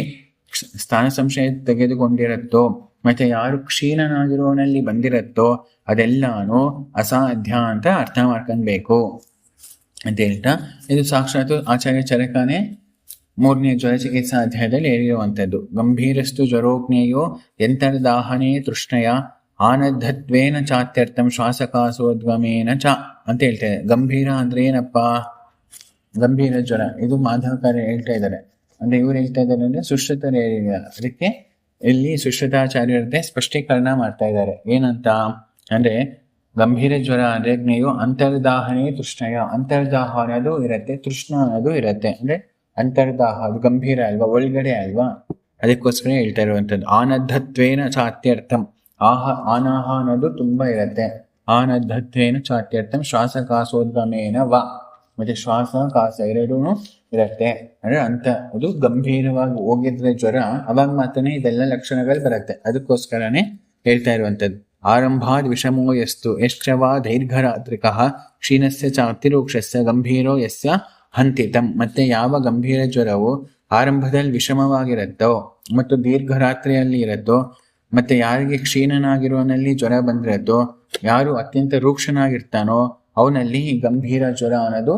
ಸ್ಥಾನ ಸಂಶಯ ತೆಗೆದುಕೊಂಡಿರುತ್ತೋ, ಮತ್ತೆ ಯಾರು ಕ್ಷೀಣನಾಗಿರೋನಲ್ಲಿ ಬಂದಿರುತ್ತೋ ಅದೆಲ್ಲಾನು ಅಸಾಧ್ಯ ಅಂತ ಅರ್ಥ ಮಾಡ್ಕೊಳ್ಬೇಕು ಅಂತ ಹೇಳ್ತಾ, ಇದು ಸಾಕ್ಷಾತ್ ಆಚಾರ್ಯ ಚರಕನೇ ಮೂರನೇ ಜ್ವರ ಚಿಕಿತ್ಸಾ ಅಧ್ಯಾಯದಲ್ಲಿ ಹೇಳಿರುವಂಥದ್ದು. ಗಂಭೀರಸ್ತು ಜ್ವರೋಜ್ಞೇಯೋ ಯಂತರ್ದಾಹನೇ ತೃಷ್ಣಯ ಆನದ್ಧತ್ವೇನ ಚಾತ್ಯರ್ಥಂ ಶ್ವಾಸಕಾಸೋದ್ಗಮೇನ ಚ ಅಂತ ಹೇಳ್ತಾ ಇದೆ. ಗಂಭೀರ ಅಂದ್ರೆ ಏನಪ್ಪ? ಗಂಭೀರ ಜ್ವರ, ಇದು ಮಾಧವಕಾರ್ಯ ಹೇಳ್ತಾ ಇದ್ದಾರೆ. ಅಂದ್ರೆ ಇವ್ರು ಹೇಳ್ತಾ ಇದ್ದಾರೆ ಅಂದ್ರೆ ಸುಶ್ರುತರು ಹೇಳಿದ್ದಾರೆ. ಅದಕ್ಕೆ ಇಲ್ಲಿ ಸುಶ್ರುತಾಚಾರ್ಯರದ್ದೇ ಸ್ಪಷ್ಟೀಕರಣ ಮಾಡ್ತಾ ಇದ್ದಾರೆ. ಏನಂತ ಅಂದ್ರೆ ಗಂಭೀರ ಜ್ವರ ಅಂದ್ರೆ ಜ್ಞೇಯೋ ಅಂತರ್ದಾಹನೇ ತೃಷ್ಣಯ. ಅಂತರ್ದಾಹ ಅನ್ನೋದು ಇರತ್ತೆ, ತೃಷ್ಣ ಅನ್ನೋದು ಇರತ್ತೆ. ಅಂದ್ರೆ ಅಂತರ್ದಾಹ ಅದು ಗಂಭೀರ ಅಲ್ವಾ, ಒಳಗಡೆ ಅಲ್ವಾ, ಅದಕ್ಕೋಸ್ಕರ ಹೇಳ್ತಾ ಇರುವಂಥದ್ದು. ಆನದ್ಧತ್ವೇನ ಚಾತ್ಯರ್ಥಂ, ಆನಾಹ ಅನ್ನೋದು ತುಂಬಾ ಇರತ್ತೆ. ಆನದ್ಧತ್ವೇನ ಚಾತ್ಯರ್ಥಂ ಶ್ವಾಸಕಾಸೋದ್ಗಮೇನ ವ, ಮತ್ತೆ ಶ್ವಾಸ ಕಾಸ ಎರಡೂ ಇರತ್ತೆ. ಅಂದ್ರೆ ಅದು ಗಂಭೀರವಾಗಿ ಹೋಗಿದ್ರೆ ಜ್ವರ, ಅವಾಗ ಮಾತ್ರನೇ ಇದೆಲ್ಲ ಲಕ್ಷಣಗಳು ಬರುತ್ತೆ. ಅದಕ್ಕೋಸ್ಕರನೇ ಹೇಳ್ತಾ ಇರುವಂಥದ್ದು. ಆರಂಭಾದ್ ವಿಷಮೋ ಯಸ್ತು ಯಶ್ಚವಾ ದೈರ್ಘರಾತ್ರಿಕಃ ಕ್ಷೀಣಸ್ಯ ಚ ಅತಿರೋಕ್ಷಸ್ಯ ಗಂಭೀರೋ ಯಸ್ಯ ಹಂತಿತಂ. ಮತ್ತೆ ಯಾವ ಗಂಭೀರ ಜ್ವರವು ಆರಂಭದಲ್ಲಿ ವಿಷಮವಾಗಿರುತ್ತೋ ಮತ್ತು ದೀರ್ಘರಾತ್ರಿಯಲ್ಲಿ ಇರುತ್ತೋ, ಮತ್ತೆ ಯಾರಿಗೆ ಕ್ಷೀಣನಾಗಿರುವನಲ್ಲಿ ಜ್ವರ ಬಂದಿರತ್ತೋ, ಯಾರು ಅತ್ಯಂತ ರೂಕ್ಷನಾಗಿರ್ತಾನೋ ಅವನಲ್ಲಿ ಗಂಭೀರ ಜ್ವರ ಅನ್ನೋದು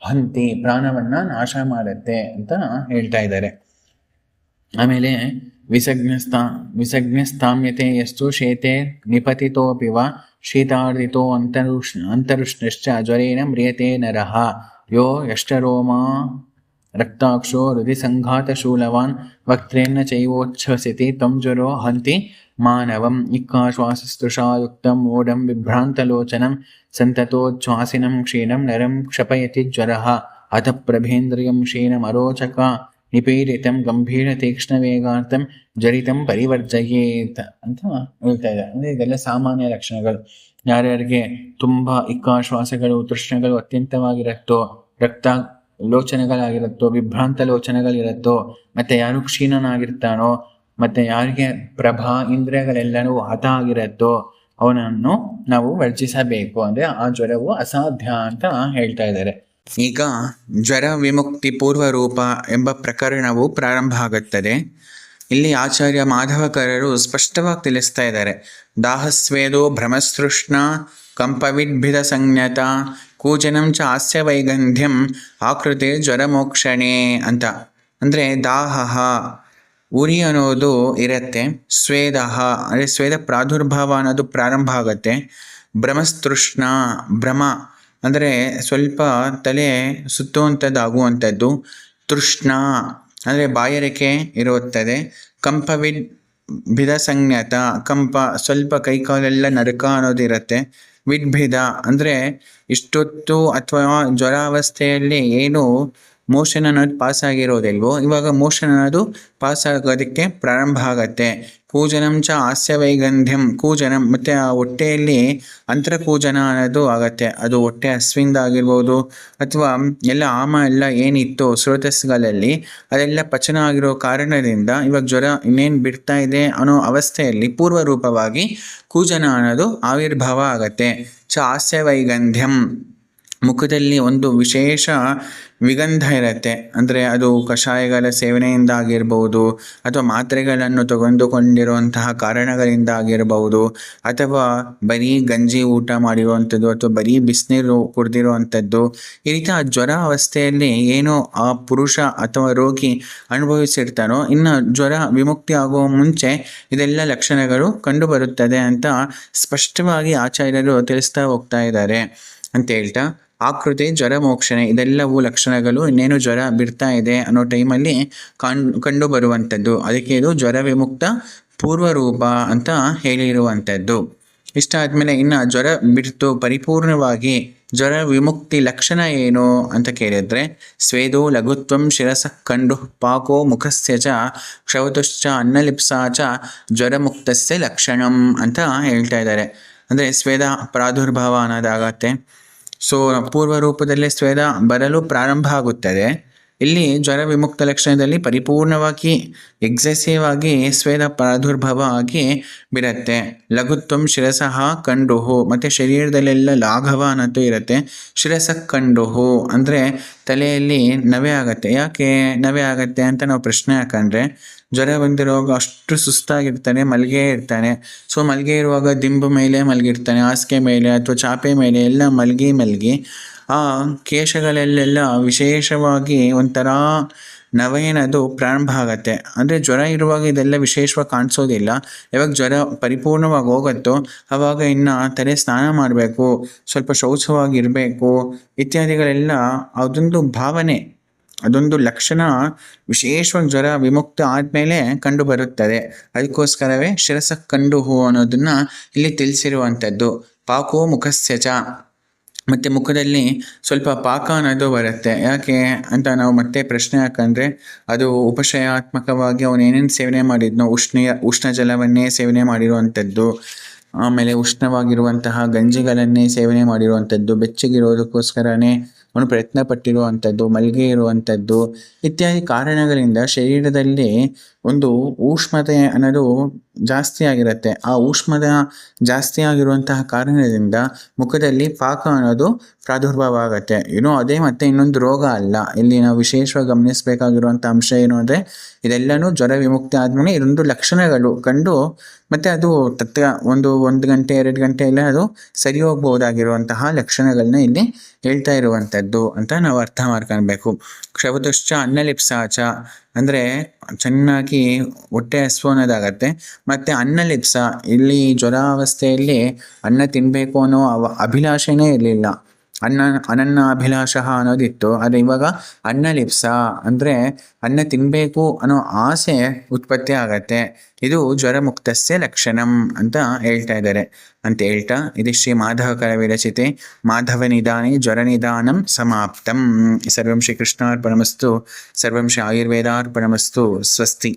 ಹಂತಿ, ಪ್ರಾಣವನ್ನ ನಾಶ ಮಾಡುತ್ತೆ ಅಂತ ಹೇಳ್ತಾ ಇದ್ದಾರೆ. ಆಮೇಲೆ ವಿಸಜ್ಞಸ್ತಾಮ್ಯತೆ ಯಸ್ತು ಶೇತೆ ನಿಪತಿತೋಪಿ ವ ಶೀತಾರ್ದಿತೋ ಅಂತರುಷ್ಣಶ್ಚ ಜ್ವರೇನ ಮ್ರಿಯತೆ ನರಃ ಯೋ ಯಷ್ಟರೋಮ ರಕ್ತಾಕ್ಷೋ ಹೃದಯ ಸಂಘಾತ ಶೂಲವಾನ್ ವಕ್ತ್ರೇಣ ಚೈವೋಚ್ಛ್ವಸಿತಿ ತ್ವಂ ಜ್ವರೋ ಹಂತಿ ಮಾನವಂ. ಇಕ್ಕಾಶ್ವಾಸಸ್ತೃಷಾಯುಕ್ತಂ ಓಡಂ ವಿಭ್ರಾಂತಲೋಚನಂ ಸಂತತೋಚ್ಛ್ವಾಸಿನಂ ಕ್ಷೀಣಂ ನರಂ ಕ್ಷಪಯತಿ ಜ್ವರಃ ಅಥ ಪ್ರಭೇಂದ್ರಿಯಂ ಕ್ಷೀಣಮರೋಚಕ ನಿಪೀಡಿತಂ ಗಂಭೀರ ತೀಕ್ಷ್ಣ ವೇಗಾರ್ಥಂ ಜರಿತಂ ಪರಿವರ್ಜಯೇತ್ ಅಂತ ಹೇಳ್ತಾ ಇದೆ. ಅಂದ್ರೆ ಇದೆಲ್ಲ ಸಾಮಾನ್ಯ ಲಕ್ಷಣಗಳು. ಯಾರ್ಯಾರಿಗೆ ತುಂಬಾ ಇಕ್ಕಾಶ್ವಾಸಗಳು ತೃಷ್ಣಗಳು ಅತ್ಯಂತವಾಗಿರುತ್ತೋ, ರಕ್ತ ಲೋಚನೆಗಳಾಗಿರುತ್ತೋ, ವಿಭ್ರಾಂತ ಲೋಚನೆಗಳಿರುತ್ತೋ, ಮತ್ತೆ ಯಾರು ಕ್ಷೀಣನಾಗಿರ್ತಾನೋ, ಮತ್ತೆ ಯಾರಿಗೆ ಪ್ರಭಾ ಇಂದ್ರಿಯಗಳೆಲ್ಲನೂ ಹತ ಆಗಿರುತ್ತೋ ಅವನನ್ನು ನಾವು ವರ್ಜಿಸಬೇಕು. ಅಂದ್ರೆ ಆ ಜ್ವರವು ಅಸಾಧ್ಯ ಅಂತ ಹೇಳ್ತಾ ಇದ್ದಾರೆ. ಈಗ ಜ್ವರ ವಿಮುಕ್ತಿ ಪೂರ್ವ ರೂಪ ಎಂಬ ಪ್ರಕರಣವು ಪ್ರಾರಂಭ ಆಗುತ್ತದೆ. ಇಲ್ಲಿ ಆಚಾರ್ಯ ಮಾಧವಕರರು ಸ್ಪಷ್ಟವಾಗಿ ತಿಳಿಸ್ತಾ ಇದ್ದಾರೆ. ದಾಹಸ್ವೇದೋ ಭ್ರಮಸ್ತೃಷ್ಣ ಕಂಪವಿದ್ಭಿದ ಸಂಜ್ಞತ ಕೂಜನಂ ಚ ಹಾಸ್ಯ ವೈಗಂಧ್ಯಂ ಆಕೃತಿ ಜ್ವರ ಮೋಕ್ಷಣೆ ಅಂತ. ಅಂದರೆ ದಾಹ ಉರಿ ಅನ್ನೋದು ಇರತ್ತೆ, ಸ್ವೇದ ಅಂದರೆ ಸ್ವೇದ ಪ್ರಾದುರ್ಭಾವ ಅನ್ನೋದು ಪ್ರಾರಂಭ ಆಗುತ್ತೆ. ಭ್ರಮಸ್ತೃಷ್ಣ, ಭ್ರಮ ಅಂದರೆ ಸ್ವಲ್ಪ ತಲೆ ಸುತ್ತುವಂಥದ್ದಾಗುವಂಥದ್ದು. ತೃಷ್ಣ ಅಂದರೆ ಬಾಯಾರಿಕೆ ಇರುತ್ತದೆ. ಕಂಪವಿದ್ಭಿದ ಸಂಜ್ಞತ, ಕಂಪ ಸ್ವಲ್ಪ ಕೈಕಾಲೆಲ್ಲ ನರಕ ಅನ್ನೋದು ಇರುತ್ತೆ. ವಿದ್ಭಿದ ಅಂದರೆ ಇಷ್ಟೊತ್ತು ಅಥವಾ ಜ್ವರಾವಸ್ಥೆಯಲ್ಲಿ ಏನು ಮೋಷನ್ ಅನ್ನೋದು ಪಾಸ್ ಆಗಿರೋದಿಲ್ವೋ, ಇವಾಗ ಮೋಷನ್ ಅನ್ನೋದು ಪಾಸ್ ಆಗೋದಕ್ಕೆ ಪ್ರಾರಂಭ ಆಗತ್ತೆ. ಕೂಜನಂ ಚ ಹಾಸ್ಯ ವೈಗಂಧ್ಯಂ, ಕೂಜನಂ ಮತ್ತು ಆ ಹೊಟ್ಟೆಯಲ್ಲಿ ಅಂತರಕೂಜನ ಅನ್ನೋದು ಆಗತ್ತೆ. ಅದು ಹೊಟ್ಟೆ ಹಸ್ವಿಂದ ಆಗಿರ್ಬೋದು, ಅಥವಾ ಎಲ್ಲ ಆಮ ಎಲ್ಲ ಏನಿತ್ತು ಸ್ರೋತಸ್ಗಳಲ್ಲಿ ಅದೆಲ್ಲ ಪಚನ ಆಗಿರೋ ಕಾರಣದಿಂದ ಇವಾಗ ಜ್ವರ ಇನ್ನೇನು ಬಿಡ್ತಾ ಇದೆ ಅನ್ನೋ ಅವಸ್ಥೆಯಲ್ಲಿ ಪೂರ್ವರೂಪವಾಗಿ ಕೂಜನ ಅನ್ನೋದು ಆವಿರ್ಭಾವ ಆಗತ್ತೆ. ಚ ಹಾಸ್ಯ ವೈಗಂಧ್ಯಂ, ಮುಖದಲ್ಲಿ ಒಂದು ವಿಶೇಷ ವಿಗಂಧ ಇರುತ್ತೆ. ಅಂದರೆ ಅದು ಕಷಾಯಗಳ ಸೇವನೆಯಿಂದ ಆಗಿರ್ಬೋದು, ಅಥವಾ ಮಾತ್ರೆಗಳನ್ನು ತೆಗೆದುಕೊಂಡಿರುವಂತಹ ಕಾರಣಗಳಿಂದ ಆಗಿರಬಹುದು, ಅಥವಾ ಬರೀ ಗಂಜಿ ಊಟ ಮಾಡಿರುವಂಥದ್ದು, ಅಥವಾ ಬರೀ ಬಿಸಿನೀರು ಕುಡಿದಿರುವಂಥದ್ದು. ಈ ರೀತಿ ಆ ಜ್ವರ ಅವಸ್ಥೆಯಲ್ಲಿ ಏನೋ ಆ ಪುರುಷ ಅಥವಾ ರೋಗಿ ಅನುಭವಿಸಿರ್ತಾನೋ, ಇನ್ನು ಜ್ವರ ವಿಮುಕ್ತಿ ಆಗುವ ಮುಂಚೆ ಇದೆಲ್ಲ ಲಕ್ಷಣಗಳು ಕಂಡುಬರುತ್ತದೆ ಅಂತ ಸ್ಪಷ್ಟವಾಗಿ ಆಚಾರ್ಯರು ತಿಳಿಸ್ತಾ ಹೋಗ್ತಾ ಇದ್ದಾರೆ ಅಂತ ಹೇಳ್ತಾ, ಆಕೃತಿ ಜ್ವರ ಮೋಕ್ಷಣೆ ಇದೆಲ್ಲವೂ ಲಕ್ಷಣಗಳು ಇನ್ನೇನು ಜ್ವರ ಬಿಡ್ತಾ ಇದೆ ಅನ್ನೋ ಟೈಮಲ್ಲಿ ಕಂಡು ಬರುವಂಥದ್ದು. ಅದಕ್ಕೆ ಇದು ಜ್ವರ ವಿಮುಕ್ತ ಪೂರ್ವರೂಪ ಅಂತ ಹೇಳಿರುವಂಥದ್ದು. ಇಷ್ಟ ಆದಮೇಲೆ ಇನ್ನು ಜ್ವರ ಬಿಡ್ತು ಪರಿಪೂರ್ಣವಾಗಿ ಜ್ವರ ವಿಮುಕ್ತಿ ಲಕ್ಷಣ ಏನು ಅಂತ ಕೇಳಿದ್ರೆ, ಸ್ವೇದೋ ಲಘುತ್ವಂ ಶಿರಸ ಕಂಡು ಪಾಕೋ ಮುಖಸ್ಯ ಚ ಕ್ಷೌತಶ್ಚ ಅನ್ನಲಿಪ್ಸಾ ಚ ಜ್ವರ ಮುಕ್ತಸ್ಯ ಲಕ್ಷಣಂ ಅಂತ ಹೇಳ್ತಾ ಇದ್ದಾರೆ. ಅಂದರೆ ಸ್ವೇದ ಪ್ರಾದುರ್ಭಾವ ಅನ್ನೋದಾಗತ್ತೆ. ಸೊ ಪೂರ್ವ ರೂಪದಲ್ಲೇ ಸ್ವೇದ ಬರಲು ಪ್ರಾರಂಭ ಆಗುತ್ತದೆ. ಇಲ್ಲಿ ಜ್ವರ ವಿಮುಕ್ತ ಲಕ್ಷಣದಲ್ಲಿ ಪರಿಪೂರ್ಣವಾಗಿ ಎಕ್ಸೆಸಿವ್ ಆಗಿ ಸ್ವೇದ ಪ್ರಾದುರ್ಭಾವ ಆಗಿ ಬಿಡತ್ತೆ. ಲಘುತ್ವಂ ಶಿರಸಃ ಕಂಡುಹು, ಮತ್ತು ಶರೀರದಲ್ಲೆಲ್ಲ ಲಾಘವ ಅನ್ನೋದು ಇರುತ್ತೆ. ಶಿರಸ ಕಂಡುಹು ಅಂದರೆ ತಲೆಯಲ್ಲಿ ನವೆ ಆಗತ್ತೆ. ಯಾಕೆ ನವೆ ಆಗತ್ತೆ ಅಂತ ನಾವು ಪ್ರಶ್ನೆ ಹಾಕೊಂಡ್ರೆ, ಜ್ವರ ಬಂದಿರುವಾಗ ಅಷ್ಟು ಸುಸ್ತಾಗಿರ್ತಾನೆ, ಮಲ್ಗೆ ಇರ್ತಾನೆ. ಸೊ ಮಲ್ಗೆ ಇರುವಾಗ ದಿಂಬು ಮೇಲೆ ಮಲಗಿರ್ತಾನೆ, ಹಾಸಿಗೆ ಮೇಲೆ ಅಥವಾ ಚಾಪೆ ಮೇಲೆ ಎಲ್ಲ ಮಲಗಿ ಆ ಕೇಶಗಳಲ್ಲೆಲ್ಲ ವಿಶೇಷವಾಗಿ ಒಂಥರ ನವೇನದು ಪ್ರಾರಂಭ ಆಗತ್ತೆ. ಅಂದರೆ ಜ್ವರ ಇರುವಾಗ ಇದೆಲ್ಲ ವಿಶೇಷವಾಗಿ ಕಾಣಿಸೋದಿಲ್ಲ. ಯಾವಾಗ ಜ್ವರ ಪರಿಪೂರ್ಣವಾಗಿ ಹೋಗುತ್ತೋ ಆವಾಗ ಇನ್ನು ತಲೆ ಸ್ನಾನ ಮಾಡಬೇಕು, ಸ್ವಲ್ಪ ಶೌಚವಾಗಿರಬೇಕು ಇತ್ಯಾದಿಗಳೆಲ್ಲ ಅದೊಂದು ಭಾವನೆ, ಅದೊಂದು ಲಕ್ಷಣ ವಿಶೇಷವಾಗಿ ಜ್ವರ ವಿಮುಕ್ತ ಆದಮೇಲೆ ಕಂಡು ಬರುತ್ತದೆ. ಅದಕ್ಕೋಸ್ಕರವೇ ಶಿರಸ ಕಂಡು ಅನ್ನೋದನ್ನ ಇಲ್ಲಿ ತಿಳಿಸಿರುವಂಥದ್ದು. ಪಾಕೋ ಮುಖಸ್ಯಚ, ಮತ್ತು ಮುಖದಲ್ಲಿ ಸ್ವಲ್ಪ ಪಾಕ ಅನ್ನೋದು ಬರುತ್ತೆ. ಯಾಕೆ ಅಂತ ನಾವು ಮತ್ತೆ ಪ್ರಶ್ನೆ ಹಾಕಂದ್ರೆ, ಅದು ಉಪಶಯಾತ್ಮಕವಾಗಿ ಅವನೇನೇನು ಸೇವನೆ ಮಾಡಿದ್ನೋ ಉಷ್ಣ ಜಲವನ್ನೇ ಸೇವನೆ ಮಾಡಿರುವಂಥದ್ದು, ಆಮೇಲೆ ಉಷ್ಣವಾಗಿರುವಂತಹ ಗಂಜಿಗಳನ್ನೇ ಸೇವನೆ ಮಾಡಿರುವಂಥದ್ದು, ಬೆಚ್ಚಗಿರೋದಕ್ಕೋಸ್ಕರನೇ ಅವನು ಪ್ರಯತ್ನ ಪಟ್ಟಿರುವಂಥದ್ದು, ಮಲ್ಲಿಗೆ ಇರುವಂಥದ್ದು ಇತ್ಯಾದಿ ಕಾರಣಗಳಿಂದ ಶರೀರದಲ್ಲಿ ಒಂದು ಊಷ್ಮತೆ ಅನ್ನೋದು ಜಾಸ್ತಿ ಆಗಿರುತ್ತೆ. ಆ ಊಷ್ಮದ ಜಾಸ್ತಿ ಆಗಿರುವಂತಹ ಕಾರಣದಿಂದ ಮುಖದಲ್ಲಿ ಪಾಕ ಅನ್ನೋದು ಪ್ರಾದುರ್ಭಾವ ಆಗುತ್ತೆ. ಅದೇ ಮತ್ತೆ ಇನ್ನೊಂದು ರೋಗ ಅಲ್ಲ. ಇಲ್ಲಿ ನಾವು ವಿಶೇಷವಾಗಿ ಗಮನಿಸಬೇಕಾಗಿರುವಂಥ ಅಂಶ ಏನು ಅಂದರೆ, ಇದೆಲ್ಲನೂ ಜ್ವರ ವಿಮುಕ್ತಿ ಆದಮೇಲೆ ಇದೊಂದು ಲಕ್ಷಣಗಳು ಕಂಡು ಮತ್ತು ಅದು ಒಂದು ಗಂಟೆ 2 ಗಂಟೆ ಎಲ್ಲ ಅದು ಸರಿ ಹೋಗ್ಬೋದಾಗಿರುವಂತಹ ಲಕ್ಷಣಗಳನ್ನ ಇಲ್ಲಿ ಹೇಳ್ತಾ ಇರುವಂಥದ್ದು ಅಂತ ನಾವು ಅರ್ಥ ಮಾಡ್ಕೊಳ್ಬೇಕು. ಕ್ಷವತುಶ್ಚ ಅನ್ನಲಿಪ್ಸಾಚ ಅಂದರೆ ಚೆನ್ನಾಗಿ ಹೊಟ್ಟೆ ಹಸ್ವು ಅನ್ನೋದಾಗತ್ತೆ. ಮತ್ತು ಅನ್ನಲಿಪ್ಸ, ಇಲ್ಲಿ ಜ್ವರಾವಸ್ಥೆಯಲ್ಲಿ ಅನ್ನ ತಿನ್ನಬೇಕು ಅನ್ನೋ ಅಭಿಲಾಷೆನೇ ಇರಲಿಲ್ಲ. ಅನನ್ನ ಅಭಿಲಾಷ ಅನ್ನೋದಿತ್ತು. ಆದರೆ ಇವಾಗ ಅನ್ನಲಿಪ್ಸ ಅಂದರೆ ಅನ್ನ ತಿನ್ನಬೇಕು ಅನ್ನೋ ಆಸೆ ಉತ್ಪತ್ತಿ ಆಗತ್ತೆ. ಇದು ಜ್ವರಮುಕ್ತಸ್ಯ ಲಕ್ಷಣಂ ಅಂತ ಹೇಳ್ತಾ ಇದ್ದಾರೆ. ಅಂತ ಹೇಳ್ತಾ ಇದು ಶ್ರೀ ಮಾಧವ ಕರವಿರಚಿತೆ ಮಾಧವ ನಿಧಾನೆ ಜ್ವರ ನಿಧಾನಂ ಸಮಾಪ್ತಂ. ಸರ್ವಂ ಶ್ರೀ ಕೃಷ್ಣಾರ್ಪಣಮಸ್ತು, ಸರ್ವಂ ಶ್ರೀ ಆಯುರ್ವೇದಾರ್ಪಣಮಸ್ತು. ಸ್ವಸ್ತಿ.